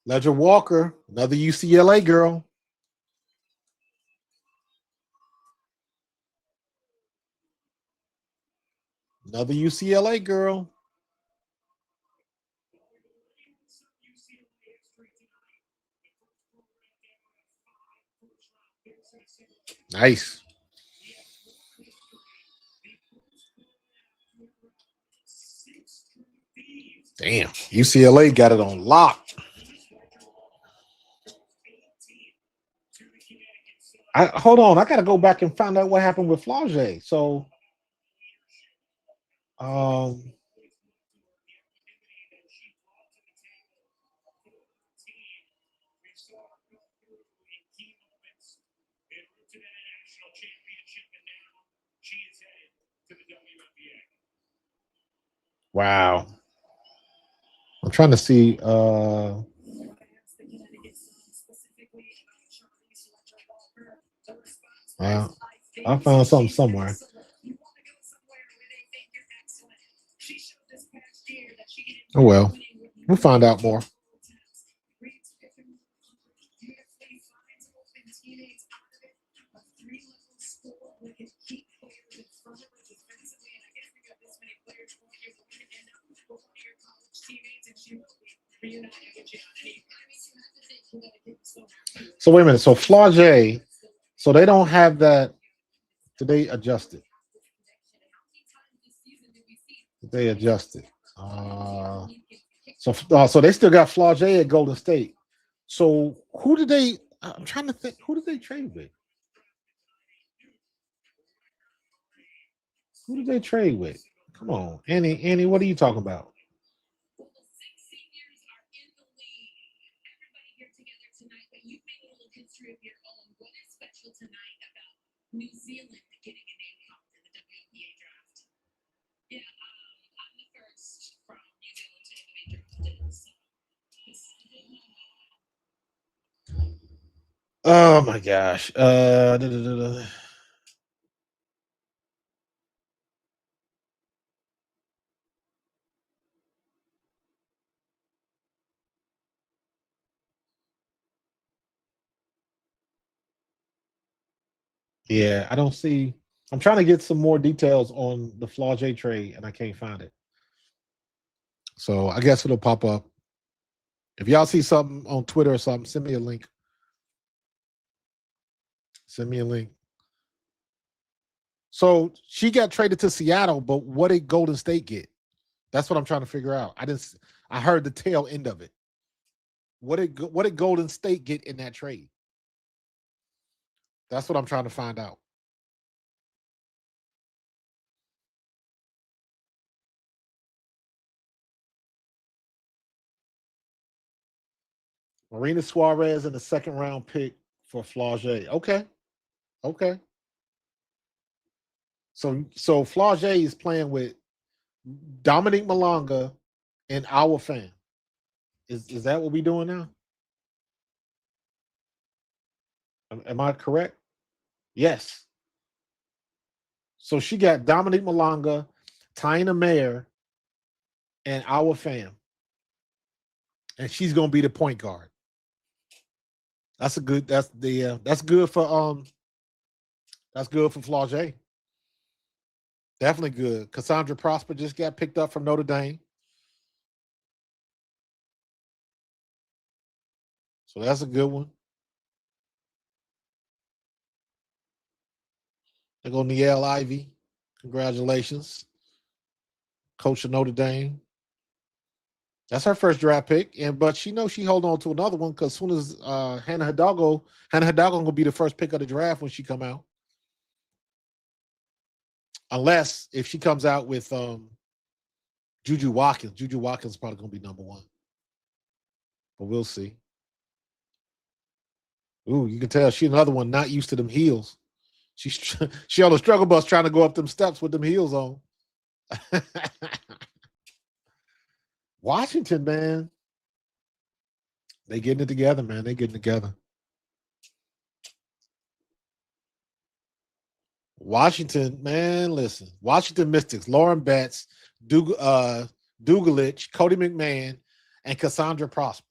Ledger Walker, another UCLA girl. Another UCLA girl. Nice. Damn, UCLA got it on lock. Hold on, I gotta go back and find out what happened with Flau'jae. So wow. I'm trying to see I found something somewhere. Oh well, we'll find out more. So wait a minute. So Flau'jae, so they don't have that. Did they adjust it? Did they adjust it? So they still got Flau'jae at Golden State. So who did they? I'm trying to think. Who did they trade with? Who did they trade with? Come on, Annie. What are you talking about? New Zealand getting a name called in the WNBA Draft. Yeah, I'm the first from New Zealand to ever be drafted. So Oh my gosh. Yeah, I don't see. I'm trying to get some more details on the Flau'jae trade, and I can't find it. So I guess it'll pop up. If y'all see something on Twitter or something, send me a link. Send me a link. So she got traded to Seattle, but what did Golden State get? That's what I'm trying to figure out. I heard the tail end of it. What did Golden State get in that trade? That's what I'm trying to find out. Marina Suarez in the second round pick for Flau'jae. Okay. So Flau'jae is playing with Dominique Malonga and our fan. Is that what we doing now? Am I correct? Yes. So she got Dominique Malonga, Tyna Mayer, and our fam. And she's gonna be the point guard. That's good for Flau'jae. Definitely good. Cassandra Prosper just got picked up from Notre Dame. So that's a good one. There go Niele Ivy. Congratulations. Coach of Notre Dame. That's her first draft pick, but she knows she hold on to another one because as soon as Hannah Hidalgo gonna be the first pick of the draft when she come out. Unless if she comes out with Juju Watkins. Juju Watkins is probably gonna be number one. But we'll see. Ooh, you can tell she another one not used to them heels. She on the struggle bus trying to go up them steps with them heels on. Washington, man. They getting it together, man. They getting together. Washington, man, listen. Washington Mystics, Lauren Betts, Dugalich, Cody McMahon, and Cassandra Prosper.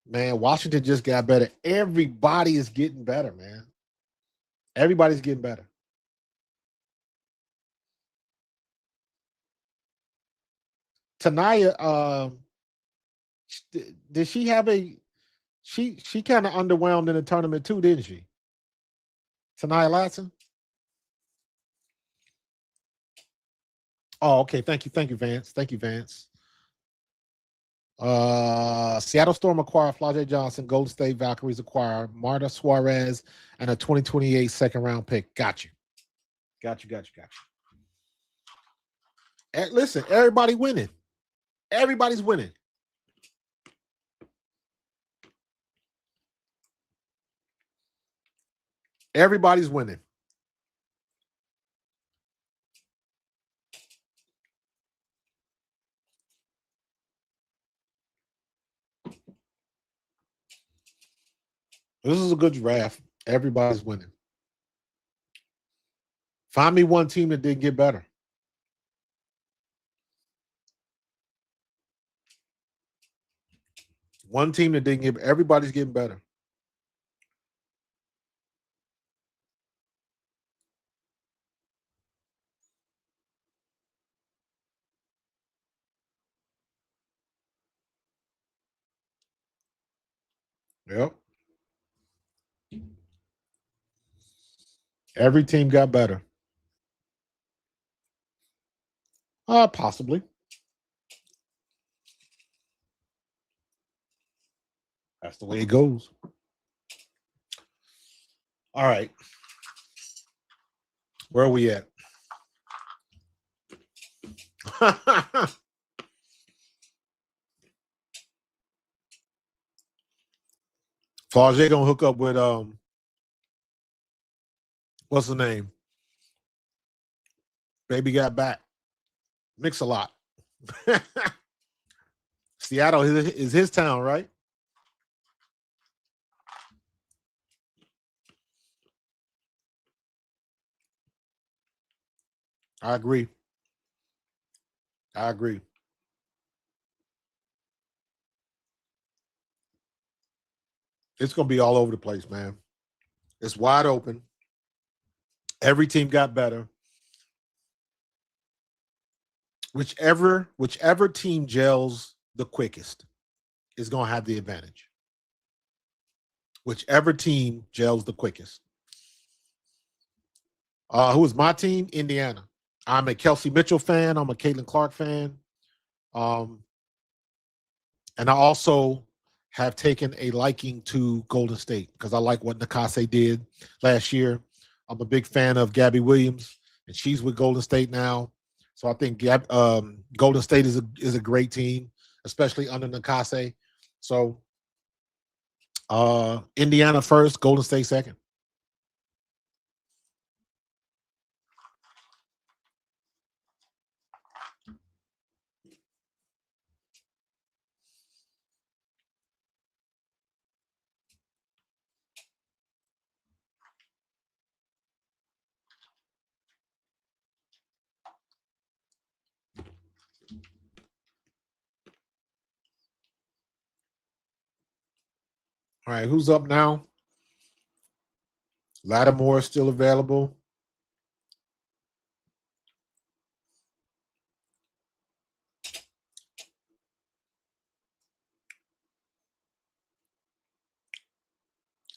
Man, Washington just got better. Everybody is getting better, man. Everybody's getting better. Tanaya, did she have she kind of underwhelmed in the tournament too, didn't she? Tanaya Latson? Oh, okay. Thank you, Vance. Thank you, Vance. Seattle Storm acquire Flau'jae Johnson, Golden State Valkyries acquire Marta Suarez, and a 2028 second round pick. Got you. Listen, everybody winning. Everybody's winning. Everybody's winning. This is a good draft. Everybody's winning. Find me one team that didn't get better. One team that didn't get. Everybody's getting better. Yep. Every team got better. Possibly. That's the way it goes. All right. Where are we at? Flaugier gonna hook up with what's the name? Baby got back. Mix a lot. Seattle is his town, right? I agree. I agree. It's gonna be all over the place, man. It's wide open. Every team got better. Whichever team gels the quickest is gonna have the advantage. Whichever team gels the quickest. Who is my team? Indiana. I'm a Kelsey Mitchell fan. I'm a Caitlin Clark fan. And I also have taken a liking to Golden State because I like what Nakase did last year. I'm a big fan of Gabby Williams, and she's with Golden State now. So I think Golden State is a great team, especially under Nakase. So Indiana first, Golden State second. All right, who's up now? Lattimore is still available.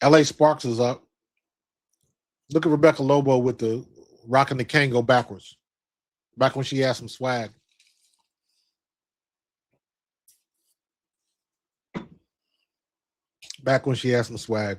LA Sparks is up. Look at Rebecca Lobo with the rocking the Kango backwards. Back when she had some swag. Back when she had some swag.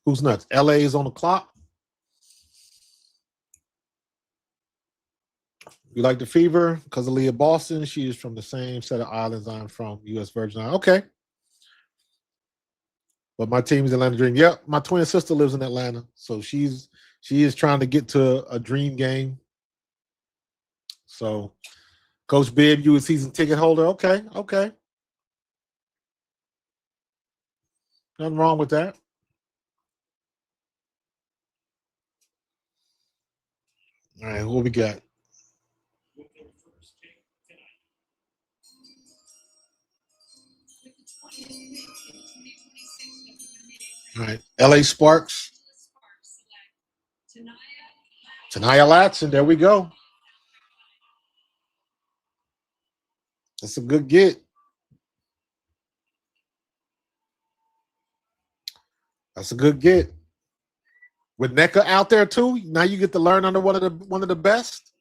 Who's nuts? LA is on the clock. You like the Fever? Because of Leah Boston. She is from the same set of islands I'm from, U.S. Virgin Islands. Okay. But my team is Atlanta Dream. Yep, my twin sister lives in Atlanta. So she is trying to get to a dream game. So Coach Bibb, you a season ticket holder. Okay. Nothing wrong with that. All right, what we got? All right, LA Sparks. Tanaya Latson, there we go. That's a good get. That's a good get. With NECA out there too, now you get to learn under one of the best.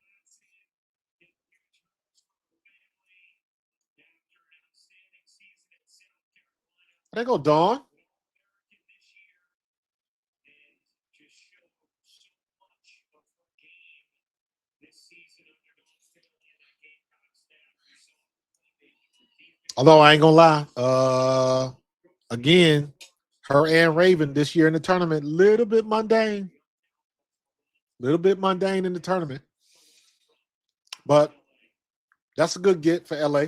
There go Dawn. Although I ain't gonna lie, again, her and Raven this year in the tournament, little bit mundane in the tournament, but that's a good get for LA.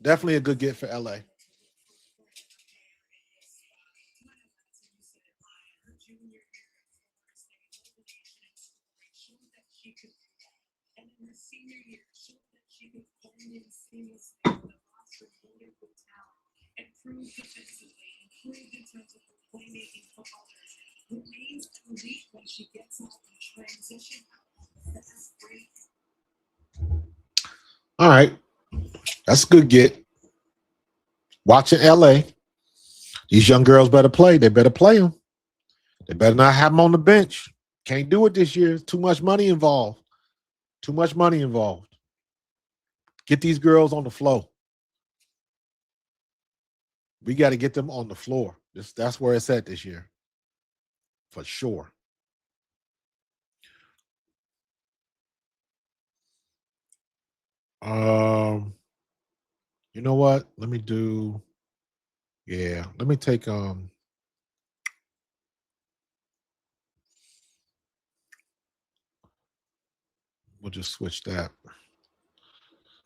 Definitely a good get for LA. loaded with talent, improved defensively, improved in terms of her playmaking football version, remains elite when she gets out in transition out on the fast break. All right. That's a good get. Watching LA. These young girls better play. They better play them. They better not have them on the bench. Can't do it this year. Too much money involved. Too much money involved. Get these girls on the floor. We got to get them on the floor. That's where it's at this year. For sure. You know what? Let me take we'll just switch that.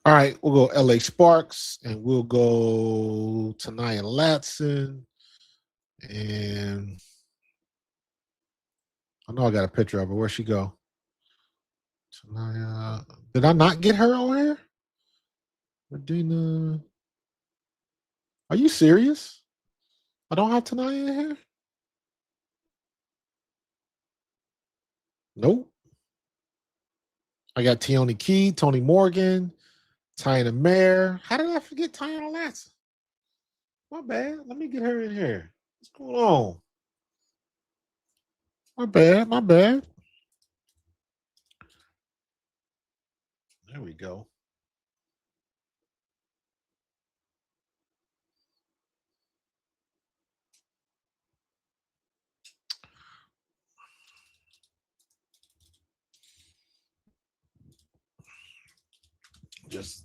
All right, we'll go LA Sparks and we'll go Tanaya Latson. And I know I got a picture of her. Where'd she go? Tanaya. Did I not get her on here? Medina. Are you serious? I don't have Tanaya in here? Nope. I got Tioni Key, Tony Morgan, Tyana Mayer. How did I forget Tyana Latson? My bad. Let me get her in here. What's going on? My bad. There we go.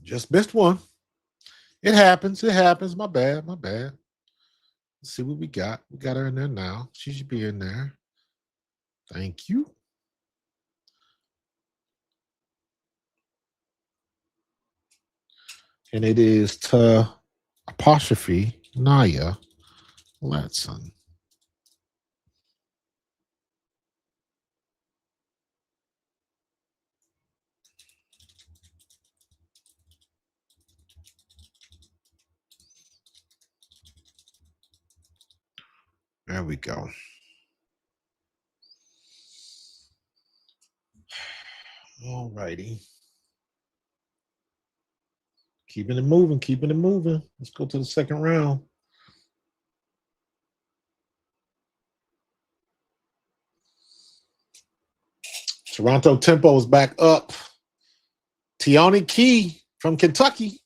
Just missed one. It happens. My bad. Let's see what we got. We got her in there now. She should be in there. Thank you. And it is apostrophe Naya Latson. There we go. All righty. Keeping it moving. Let's go to the second round. Toronto tempo is back up. Tioni Key from Kentucky.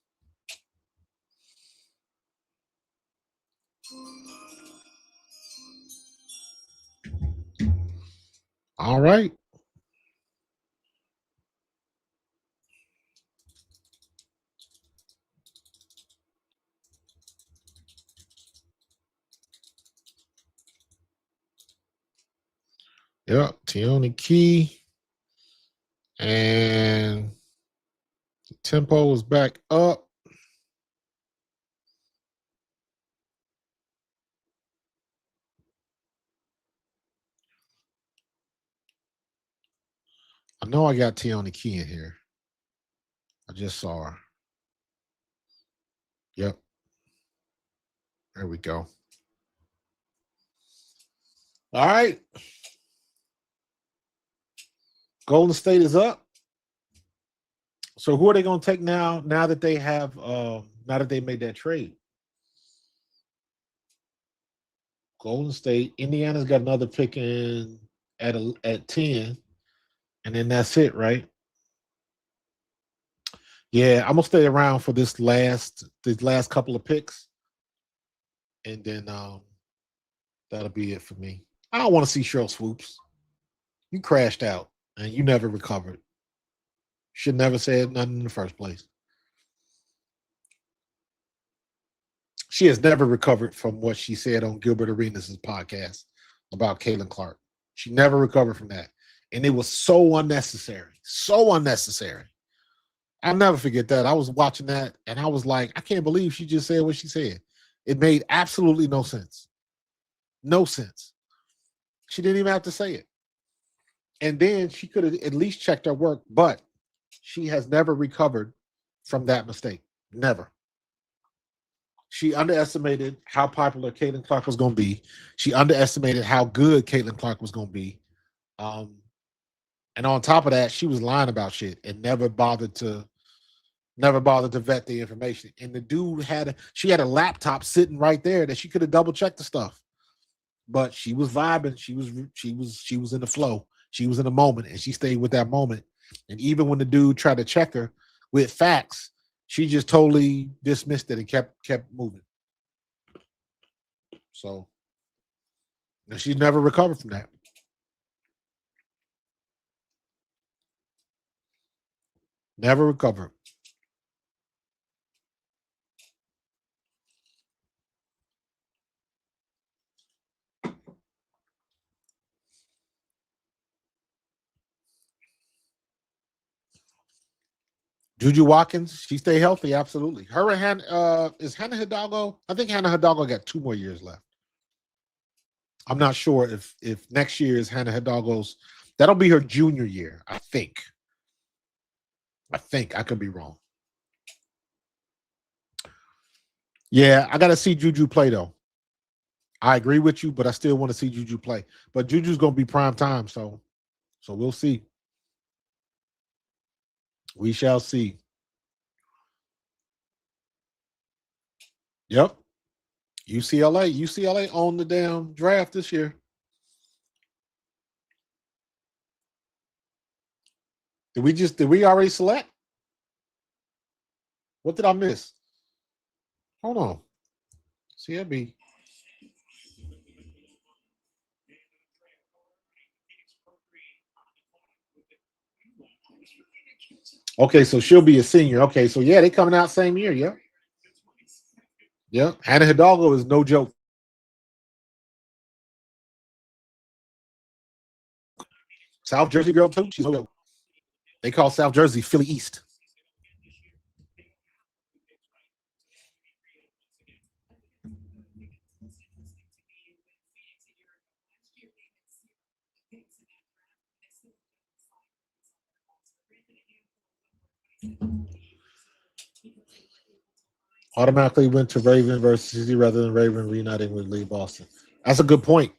All right. Yep, Tioni Key. And the tempo is back up. I know I got Tioni Key in here. I just saw her. Yep. There we go. All right. Golden State is up. So who are they going to take now that they have now that they made that trade? Golden State. Indiana's got another pick in at 10. And then that's it, right? Yeah, I'm gonna stay around for these last couple of picks. And then that'll be it for me. I don't want to see Cheryl Swoops. You crashed out and you never recovered. Should never said nothing in the first place. She has never recovered from what she said on Gilbert Arenas' podcast about Caitlin Clark. She never recovered from that. And it was so unnecessary. So unnecessary. I'll never forget that. I was watching that and I was like, I can't believe she just said what she said. It made absolutely no sense. No sense. She didn't even have to say it. And then she could have at least checked her work, but she has never recovered from that mistake. Never. She underestimated how popular Caitlin Clark was going to be. She underestimated how good Caitlin Clark was going to be. And on top of that, she was lying about shit and never bothered to vet the information. And the dude she had a laptop sitting right there that she could have double checked the stuff. But she was vibing. She was in the flow. She was in the moment, and she stayed with that moment. And even when the dude tried to check her with facts, she just totally dismissed it and kept moving. So, and she's never recovered from that. Never recovered. Juju Watkins, she stay healthy, absolutely. Her and is Hannah Hidalgo? I think Hannah Hidalgo got 2 more years left. I'm not sure if next year is Hannah Hidalgo's. That'll be her junior year, I think. I could be wrong. Yeah, I got to see Juju play though. I agree with you, but I still want to see Juju play. But Juju's going to be prime time, so we'll see. We shall see. Yep. UCLA owned the damn draft this year. Did we already select? What did I miss? Hold on. CLB. Okay, so she'll be a senior. Okay, so yeah, they coming out same year. Yeah. Yeah. Hannah Hidalgo is no joke. South Jersey girl too. She's no joke. They call South Jersey Philly East. Automatically went to Raven versus CZ rather than Raven reuniting with Lee Boston. That's a good point.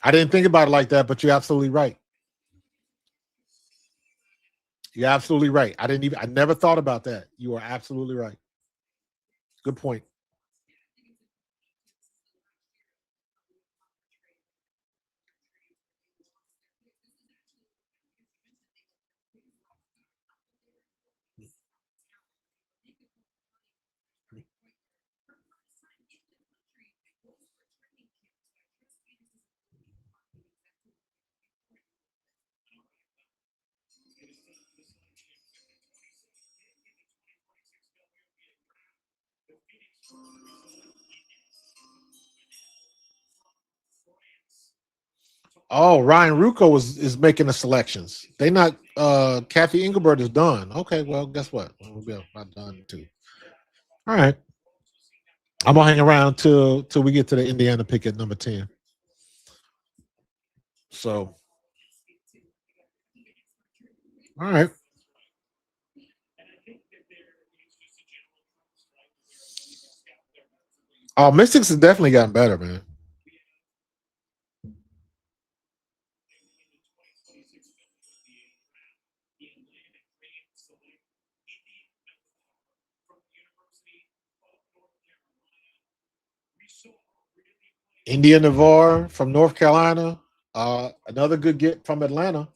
I didn't think about it like that, but you're absolutely right. You're absolutely right. I never thought about that. You are absolutely right. Good point. Oh, Ryan Rucco is making the selections. They not Kathy Engelbert is done. Okay, well, guess what? We'll be about done too. All right. I'm gonna hang around till we get to the Indiana pick at number 10. So all right. Oh, Mystics has definitely gotten better, man. India Navarre from North Carolina. Another good get from Atlanta.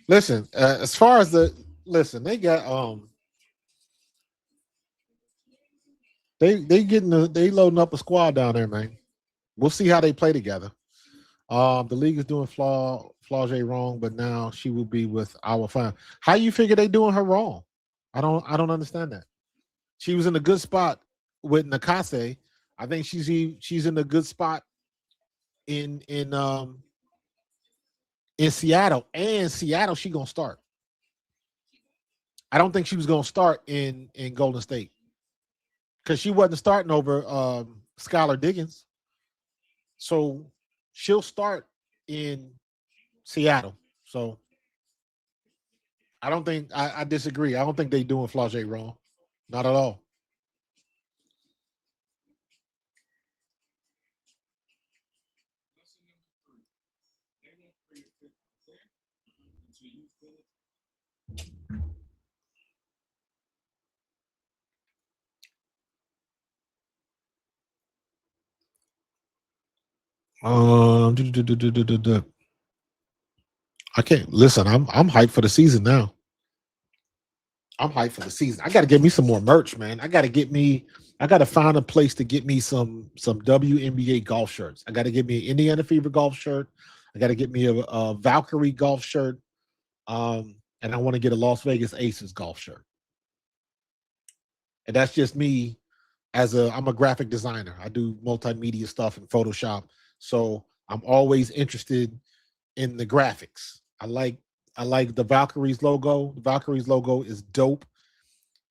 Listen, as far as they got they loading up a squad down there, man. We'll see how they play together. The league is doing Flau'jae wrong, but now she will be with our fan. How you figure they doing her wrong? I don't understand that. She was in a good spot with Nakase. I think she's in a good spot in Seattle. And Seattle, she gonna start. I don't think she was gonna start in Golden State because she wasn't starting over Skylar Diggins. So she'll start in Seattle. So I don't think I disagree. I don't think they doing Flau'jae wrong. Not at all. Du- du- du- du- du- du- du. I can't listen. I'm hyped for the season now. I'm hyped for the season. I got to get me some more merch, man. I got to find a place to get me some WNBA golf shirts. I got to get me an Indiana Fever golf shirt. I got to get me a Valkyrie golf shirt. And I want to get a Las Vegas Aces golf shirt. And that's just me I'm a graphic designer. I do multimedia stuff in Photoshop. So I'm always interested in the graphics. I like the Valkyries logo. The Valkyries logo is dope.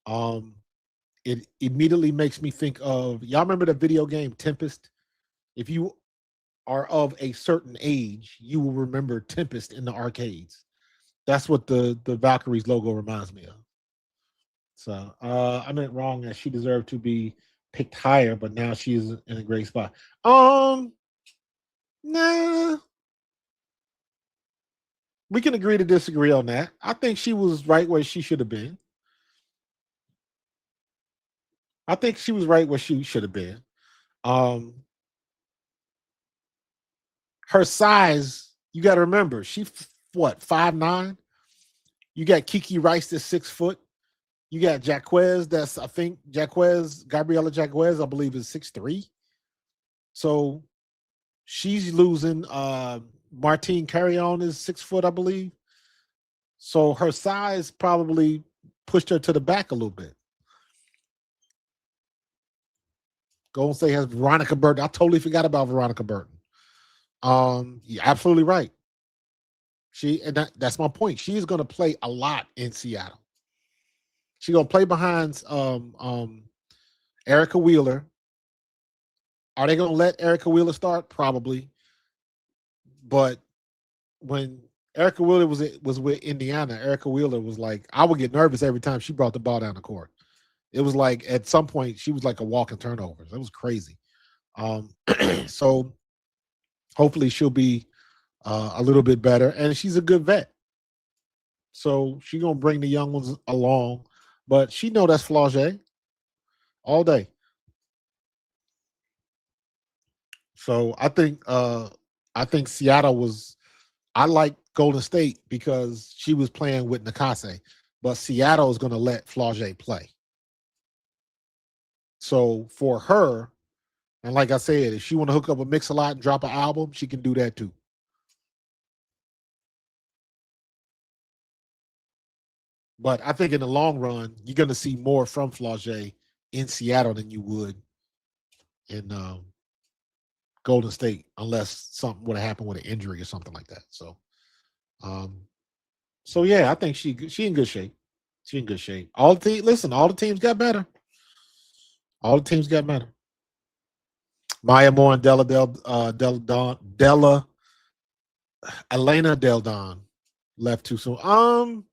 It immediately makes me think of, y'all remember the video game Tempest? If you are of a certain age, you will remember Tempest in the arcades. That's what the Valkyries logo reminds me of. So I meant wrong that she deserved to be picked higher, but now she's in a great spot. Nah, we can agree to disagree on that. I think she was right where she should have been. I think she was right where she should have been. Her size, you got to remember, she what 5'9". You got Kiki Rice that's 6 foot. You got Jaquez, that's I think Gabriela Jaquez, I believe is 6'3". So she's losing. Martine Carrion is 6 foot, I believe. So her size probably pushed her to the back a little bit. Golden State has Veronica Burton. I totally forgot about Veronica Burton. You're absolutely right. That's my point. She's going to play a lot in Seattle. She's going to play behind Erica Wheeler. Are they going to let Erica Wheeler start? Probably. But when Erica Wheeler was with Indiana, Erica Wheeler was like, I would get nervous every time she brought the ball down the court. It was like at some point she was like a walking turnovers. It was crazy. So hopefully she'll be a little bit better, and she's a good vet. So she's gonna bring the young ones along, but she know that's Flau'jae all day. So I think Seattle was. I like Golden State because she was playing with Nakase, but Seattle is going to let Flau'jae play. So for her, and like I said, if she want to hook up a Mix-a-Lot and drop an album, she can do that too. But I think in the long run, you're going to see more from Flau'jae in Seattle than you would in Golden State, unless something would have happened with an injury or something like that. So yeah, I think she in good shape. She in good shape. All the teams got better. All the teams got better. Maya Moore and Elena Del Don left too soon. I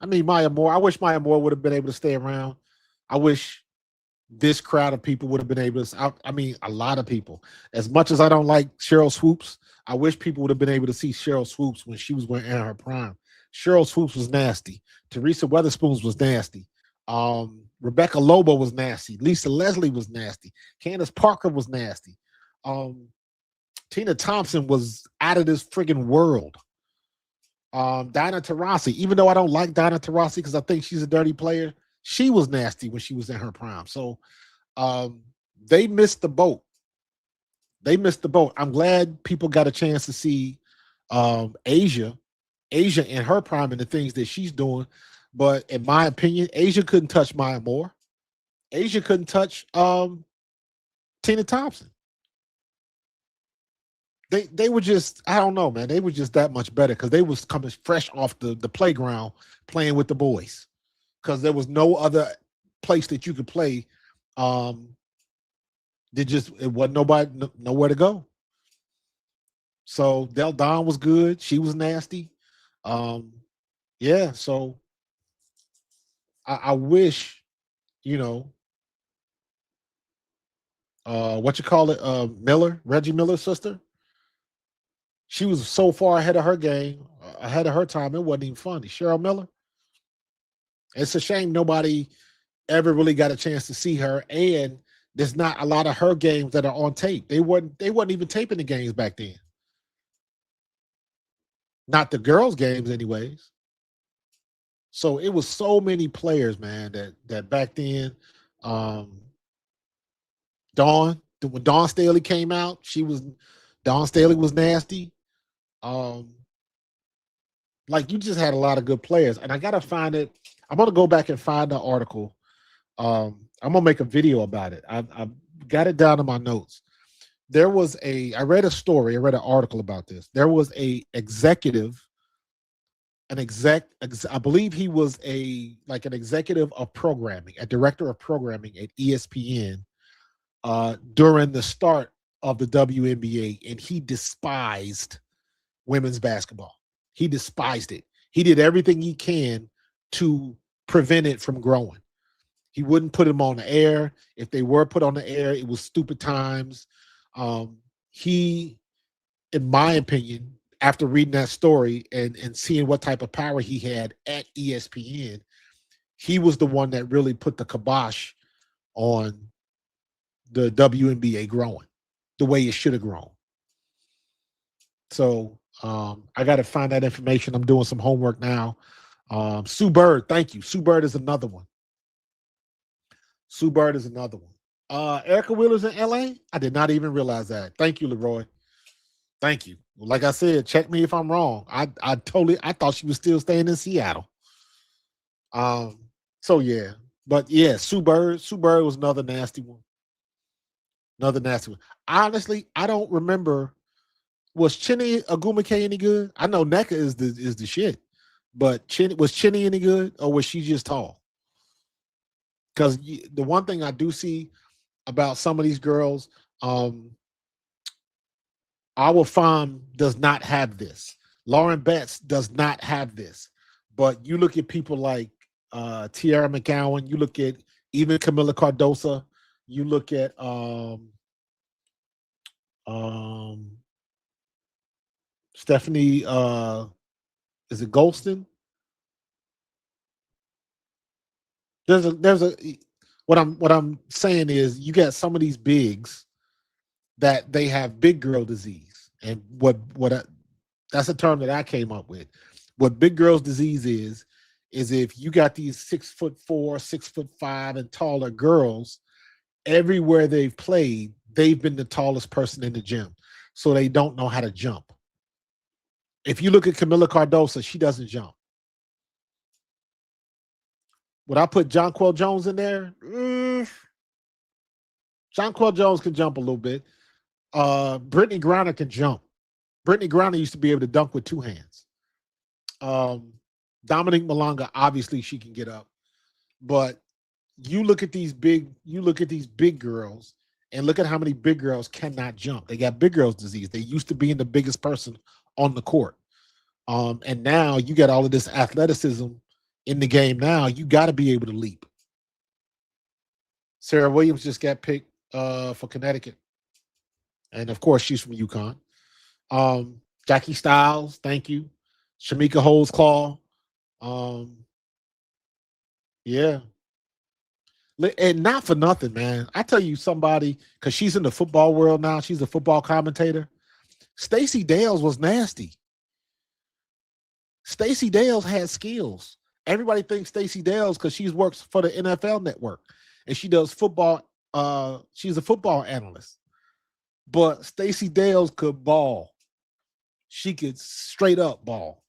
mean Maya Moore. I wish Maya Moore would have been able to stay around. I wish this crowd of people would have been able to. I mean, a lot of people. As much as I don't like Cheryl Swoops, I wish people would have been able to see Cheryl Swoops when she was in her prime. Cheryl Swoops was nasty. Teresa Weatherspoons was nasty. Rebecca Lobo was nasty. Lisa Leslie was nasty. Candace Parker was nasty. Tina Thompson was out of this friggin' world. Diana Taurasi, even though I don't like Diana Taurasi because I think she's a dirty player, she was nasty when she was in her prime. So they missed the boat. They missed the boat. I'm glad people got a chance to see Asia in her prime and the things that she's doing. But in my opinion, Asia couldn't touch Maya Moore. Asia couldn't touch Tina Thompson. They were just, I don't know, man. They were just that much better because they was coming fresh off the playground playing with the boys. Because there was no other place that you could play. It wasn't nowhere to go. So Del Don was good. She was nasty. Yeah, so I wish, you know, what you call it, Miller, Reggie Miller's sister. She was so far ahead of her game, ahead of her time. It wasn't even funny. Cheryl Miller. It's a shame nobody ever really got a chance to see her, and there's not a lot of her games that are on tape. They wasn't even taping the games back then. Not the girls' games, anyways. So it was so many players, man, that back then, um, when Dawn Staley came out, Dawn Staley was nasty. Um, like you just had a lot of good players, and I gotta find it. I'm gonna go back and find the article. I'm gonna make a video about it. I've got it down in my notes. I read an article about this. There was a executive, I believe he was an executive of programming, a director of programming at ESPN during the start of the WNBA, and he despised women's basketball. He despised it. He did everything he can to prevent it from growing. He wouldn't put them on the air. If they were put on the air, it was stupid times. He, in my opinion, after reading that story and seeing what type of power he had at ESPN, he was the one that really put the kibosh on the WNBA growing the way it should have grown. So I got to find that information. I'm doing some homework now. Sue Bird, thank you. Sue Bird is another one. Erica Wheeler's in LA? I did not even realize that. Thank you, Leroy. Thank you. Like I said, check me if I'm wrong. I thought she was still staying in Seattle. So yeah. But yeah, Sue Bird was another nasty one. Honestly, I don't remember. Was Chinny Agumake any good? I know NECA is the shit. But was Chinny any good, or was she just tall? Because the one thing I do see about some of these girls, our farm does not have this. Lauren Betts does not have this. But you look at people like Tiara McCowan, you look at even Camila Cardosa, you look at Stephanie, is it Golston? What I'm saying is you got some of these bigs that they have big girl disease, and that's a term that I came up with. What big girls disease is if you got these 6'4", 6'5", and taller girls, everywhere they've played, they've been the tallest person in the gym, so they don't know how to jump. If you look at Camila Cardosa, she doesn't jump. Would I put Jonquel Jones in there? Jonquel Jones can jump a little bit. Brittany Griner can jump. Brittany Griner used to be able to dunk with two hands. Dominique Malonga, obviously she can get up. But you look at these big girls, and look at how many big girls cannot jump. They got big girls disease. They used to be the biggest person on the court. And now you got all of this athleticism in the game. Now you got to be able to leap. Sarah Williams just got picked for Connecticut. And of course, she's from UConn. Jackie Stiles, thank you. Shamika Holesclaw. Yeah. And not for nothing, man. I tell you somebody, because she's in the football world now. She's a football commentator. Stacey Dales was nasty. Stacey Dales had skills. Everybody thinks Stacey Dales because she works for the NFL Network and she does football. She's a football analyst. But Stacey Dales could ball. She could straight up ball.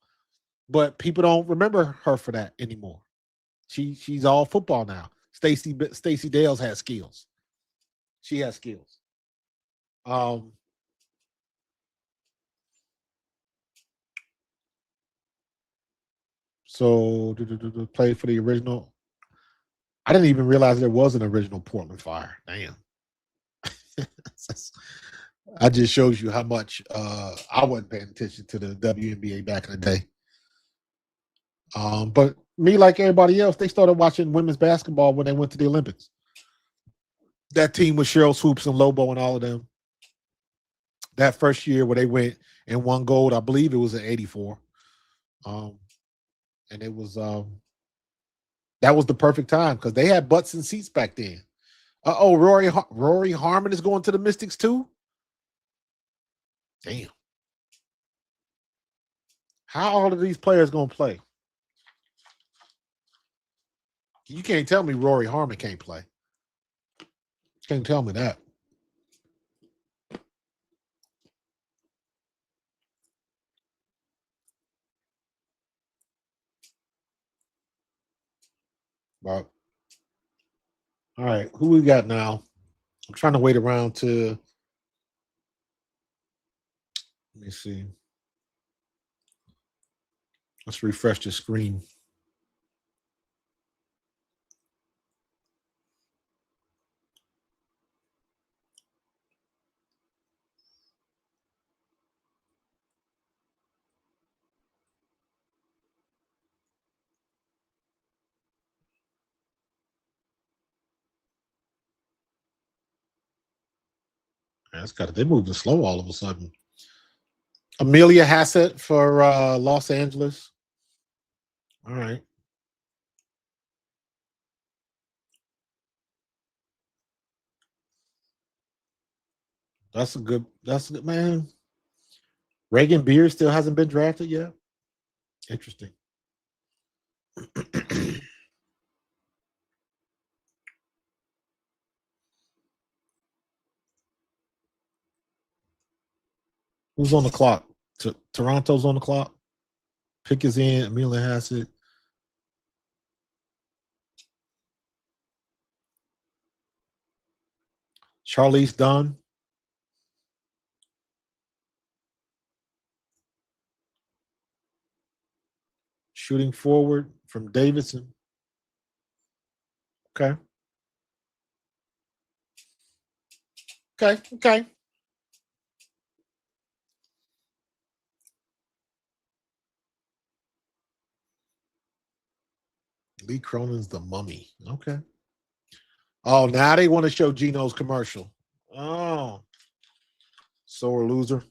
But people don't remember her for that anymore. She's all football now. Stacey Dales has skills. She has skills. So play for the original. I didn't even realize there was an original Portland Fire. Damn. I just shows you how much I wasn't paying attention to the WNBA back in the day. But Me, like everybody else, they started watching women's basketball when they went to the Olympics. That team with Cheryl Swoops and Lobo and all of them. That first year where they went and won gold, I believe it was in '84. And it was that was the perfect time because they had butts and seats back then. Rory Harmon is going to the Mystics too. Damn. How all of these players gonna play? You can't tell me Rory Harmon can't play. Can't tell me that. But all right, who we got now? I'm trying to wait around to. Let me see. Let's refresh the screen. That's got it. They moved it slow all of a sudden. Amelia Hassett for Los Angeles. All right. That's a good man. Reagan Beard still hasn't been drafted yet. Interesting. Who's on the clock? Toronto's on the clock. Pick is in. Amelia Hassett. Charlize Dunn. Shooting forward from Davidson. Okay. Okay. Lee Cronin's The Mummy. Okay. Oh, now they want to show Gino's commercial. Oh. Sore loser.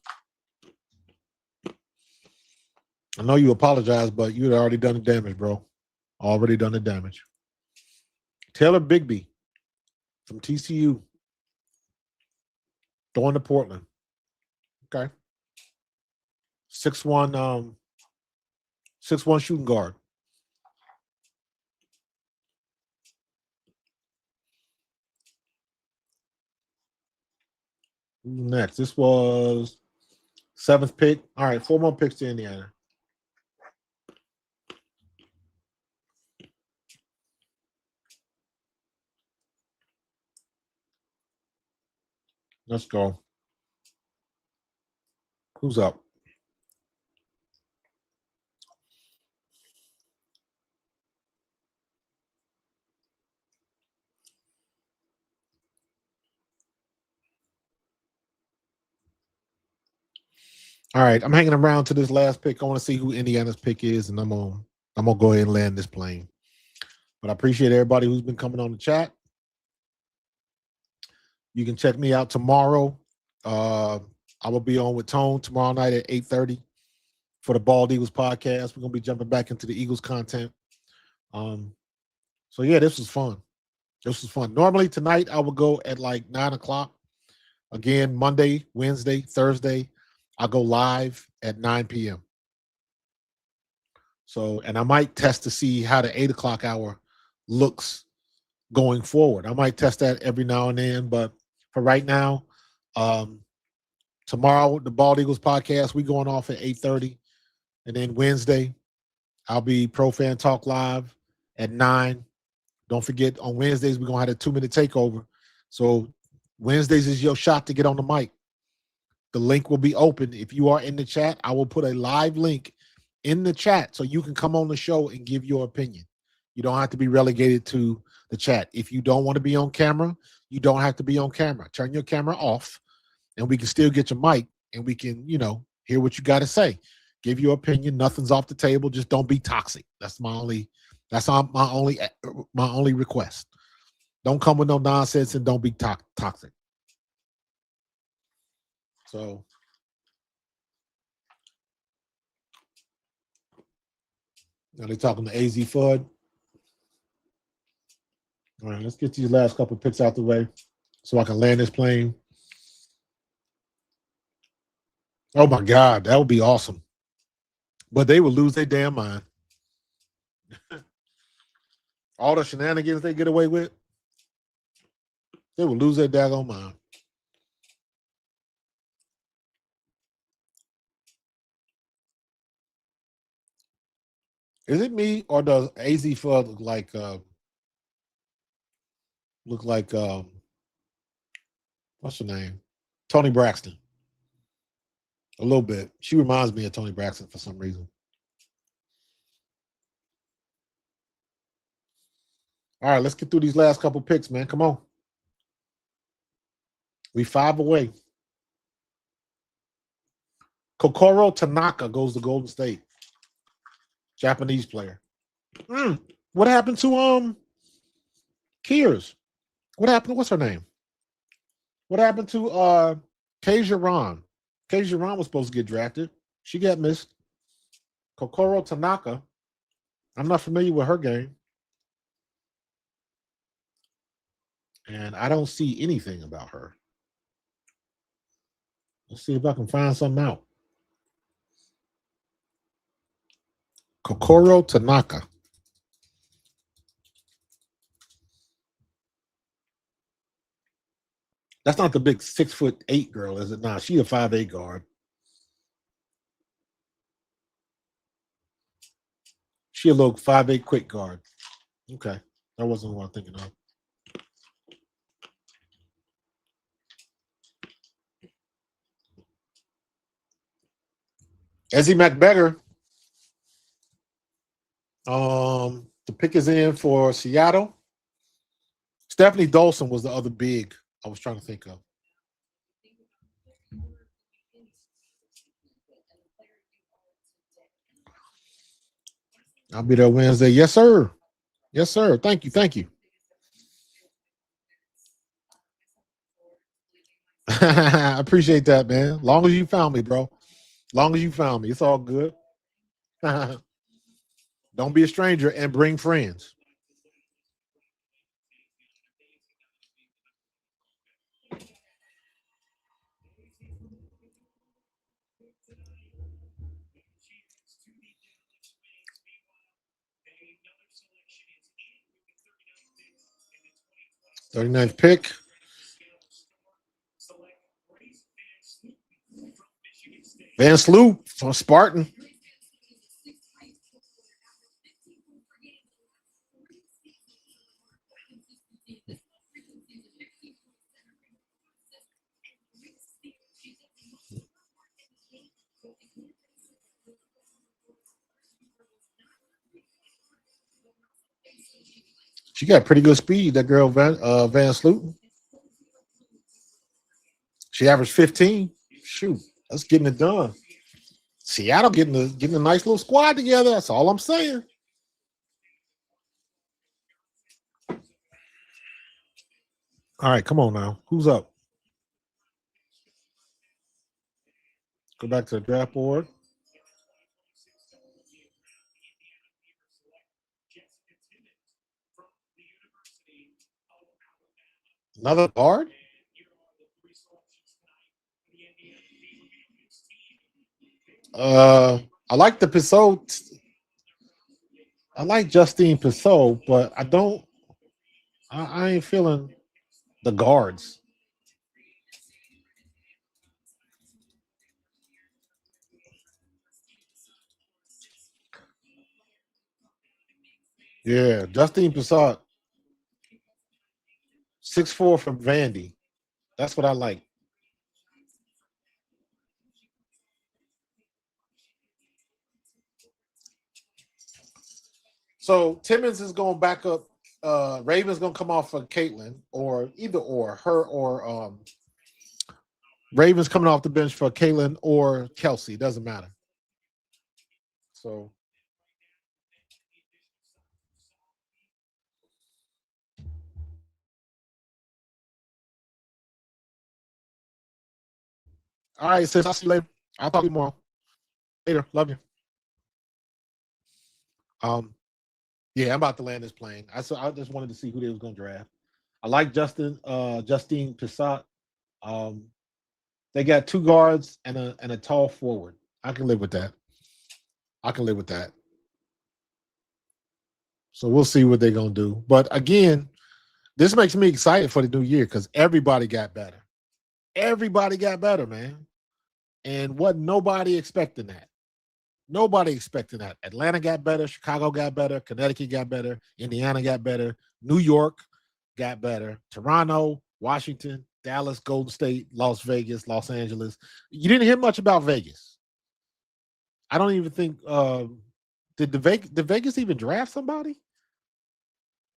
I know you apologize, but you had already done the damage, bro. Already done the damage. Taylor Bigby from TCU. Going to Portland. Okay. 6'1", 6'1" shooting guard. Next, this was 7th pick. All right, 4 more picks to Indiana. Let's go. Who's up? All right, I'm hanging around to this last pick. I want to see who Indiana's pick is, and I'm gonna go ahead and land this plane. But I appreciate everybody who's been coming on the chat. You can check me out tomorrow. I will be on with Tone tomorrow night at 8:30 for the Bald Eagles podcast. We're gonna be jumping back into the Eagles content. So yeah, this was fun. This was fun. Normally tonight I would go at like 9 o'clock. Again, Monday, Wednesday, Thursday, I'll go live at 9 p.m. So, and I might test to see how the 8 o'clock hour looks going forward. I might test that every now and then, but for right now, tomorrow, the Bald Eagles podcast, we going off at 8:30. And then Wednesday, I'll be Pro Fan Talk Live at 9. Don't forget, on Wednesdays, we're going to have a 2-minute takeover. So Wednesdays is your shot to get on the mic. The link will be open. If you are in the chat, I will put a live link in the chat so you can come on the show and give your opinion. You don't have to be relegated to the chat. If you don't want to be on camera, you don't have to be on camera. Turn your camera off, and we can still get your mic, and we can, hear what you got to say. Give your opinion. Nothing's off the table. Just don't be toxic. That's my only That's my only request. Don't come with no nonsense and don't be toxic. So now they're talking to Azzi Fudd. All right, let's get these last couple picks out the way so I can land this plane. Oh my God, that would be awesome. But they would lose their damn mind. All the shenanigans they get away with, they would lose their daggone mind. Is it me or does Azzi Fudd look like what's her name? Tony Braxton. A little bit. She reminds me of Tony Braxton for some reason. All right, let's get through these last couple picks, man. Come on. We 5 away. Kokoro Tanaka goes to Golden State. Japanese player. What happened to Kears? What happened? What's her name? What happened to Keijiran? Keijiran was supposed to get drafted. She got missed. Kokoro Tanaka. I'm not familiar with her game. And I don't see anything about her. Let's see if I can find something out. Kokoro Tanaka. That's not the big 6'8" girl, is it? Nah, she a 5'8" guard. She a little 5'8" quick guard. Okay. That wasn't what I'm thinking of. Azzi Bueckers. The pick is in for Seattle. Stephanie Dolson was the other big I was trying to think of. I'll be there Wednesday. Yes, sir. Yes, sir. Thank you. Thank you. I appreciate that, man. Long as you found me, bro. Long as you found me. It's all good. Don't be a stranger and bring friends. Thirty-ninth pick. Van Sloop from Spartan. She got pretty good speed, that girl Van Sloot. She averaged 15. Shoot, that's getting it done. Seattle getting a nice little squad together. That's all I'm saying. All right, come on now. Who's up? Go back to the draft board. Another guard? I like the Pissot. I like Justine Pissot, but I ain't feeling the guards. Yeah, Justine Pissot. 6'4" from Vandy. That's what I like. So Timmons is going back up. Raven's going to come off for Caitlin, or either or her or Raven's coming off the bench for Caitlin or Kelsey. It doesn't matter. So All right, sis. I'll see you later. I'll talk to you tomorrow. Later. Love you. Yeah, I'm about to land this plane. I just wanted to see who they was gonna draft. I like Justine Pissot. They got 2 guards and a tall forward. I can live with that. So we'll see what they're gonna do. But again, this makes me excited for the new year because everybody got better. Everybody got better, man. And what nobody expecting that. Nobody expecting that. Atlanta got better, Chicago got better, Connecticut got better, Indiana got better, New York got better, Toronto, Washington, Dallas, Golden State, Las Vegas, Los Angeles. You didn't hear much about Vegas. I don't even think did Vegas even draft somebody?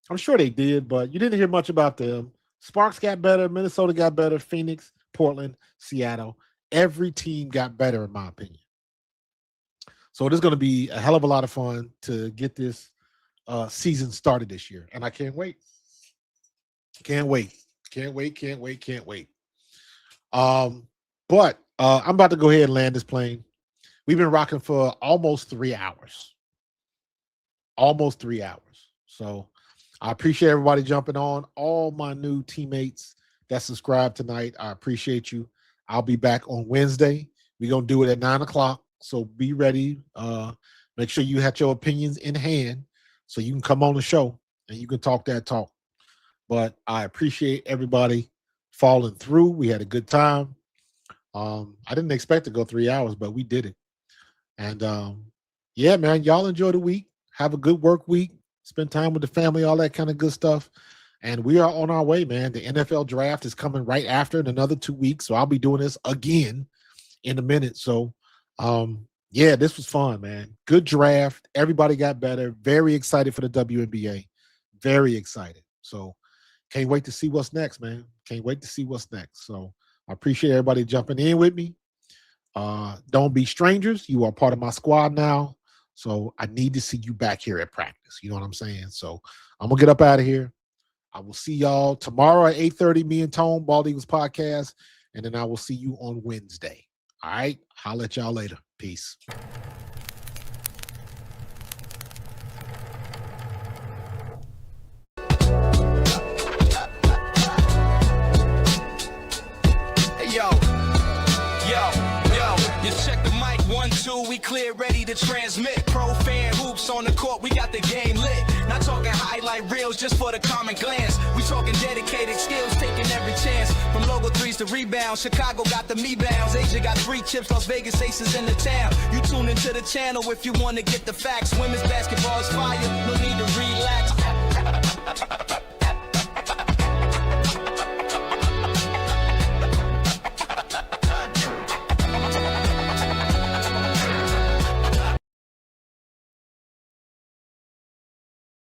I'm sure they did, but you didn't hear much about them. Sparks got better, Minnesota got better, Phoenix, Portland, Seattle. Every team got better, in my opinion. So it is going to be a hell of a lot of fun to get this season started this year. And I can't wait. Can't wait. But I'm about to go ahead and land this plane. We've been rocking for almost 3 hours. So I appreciate everybody jumping on. All my new teammates that subscribed tonight, I appreciate you. I'll be back on Wednesday. We're going to do it at 9 o'clock. So be ready. Make sure you have your opinions in hand so you can come on the show and you can talk that talk. But I appreciate everybody following through. We had a good time. I didn't expect to go 3 hours, but we did it. And yeah, man, y'all enjoy the week. Have a good work week. Spend time with the family, all that kind of good stuff. And we are on our way, man. The NFL draft is coming right after in another 2 weeks. So I'll be doing this again in a minute. So yeah, this was fun, man. Good draft. Everybody got better. Very excited for the WNBA. Very excited. So can't wait to see what's next, man. Can't wait to see what's next. So I appreciate everybody jumping in with me. Don't be strangers. You are part of my squad now. So I need to see you back here at practice. You know what I'm saying? So I'm gonna get up out of here. I will see y'all tomorrow at 8:30, me and Tone, Bald Eagles Podcast. And then I will see you on Wednesday. All right. I'll at y'all later. Peace. Check the mic, 1, 2, we clear, ready to transmit. Pro fan hoops on the court, we got the game lit. Not talking highlight reels just for the common glance. We talking dedicated skills, taking every chance. From logo threes to rebounds, Chicago got the me-bounds. Asia got 3 chips, Las Vegas aces in the town. You tune into the channel if you want to get the facts. Women's basketball is fire, no need to relax.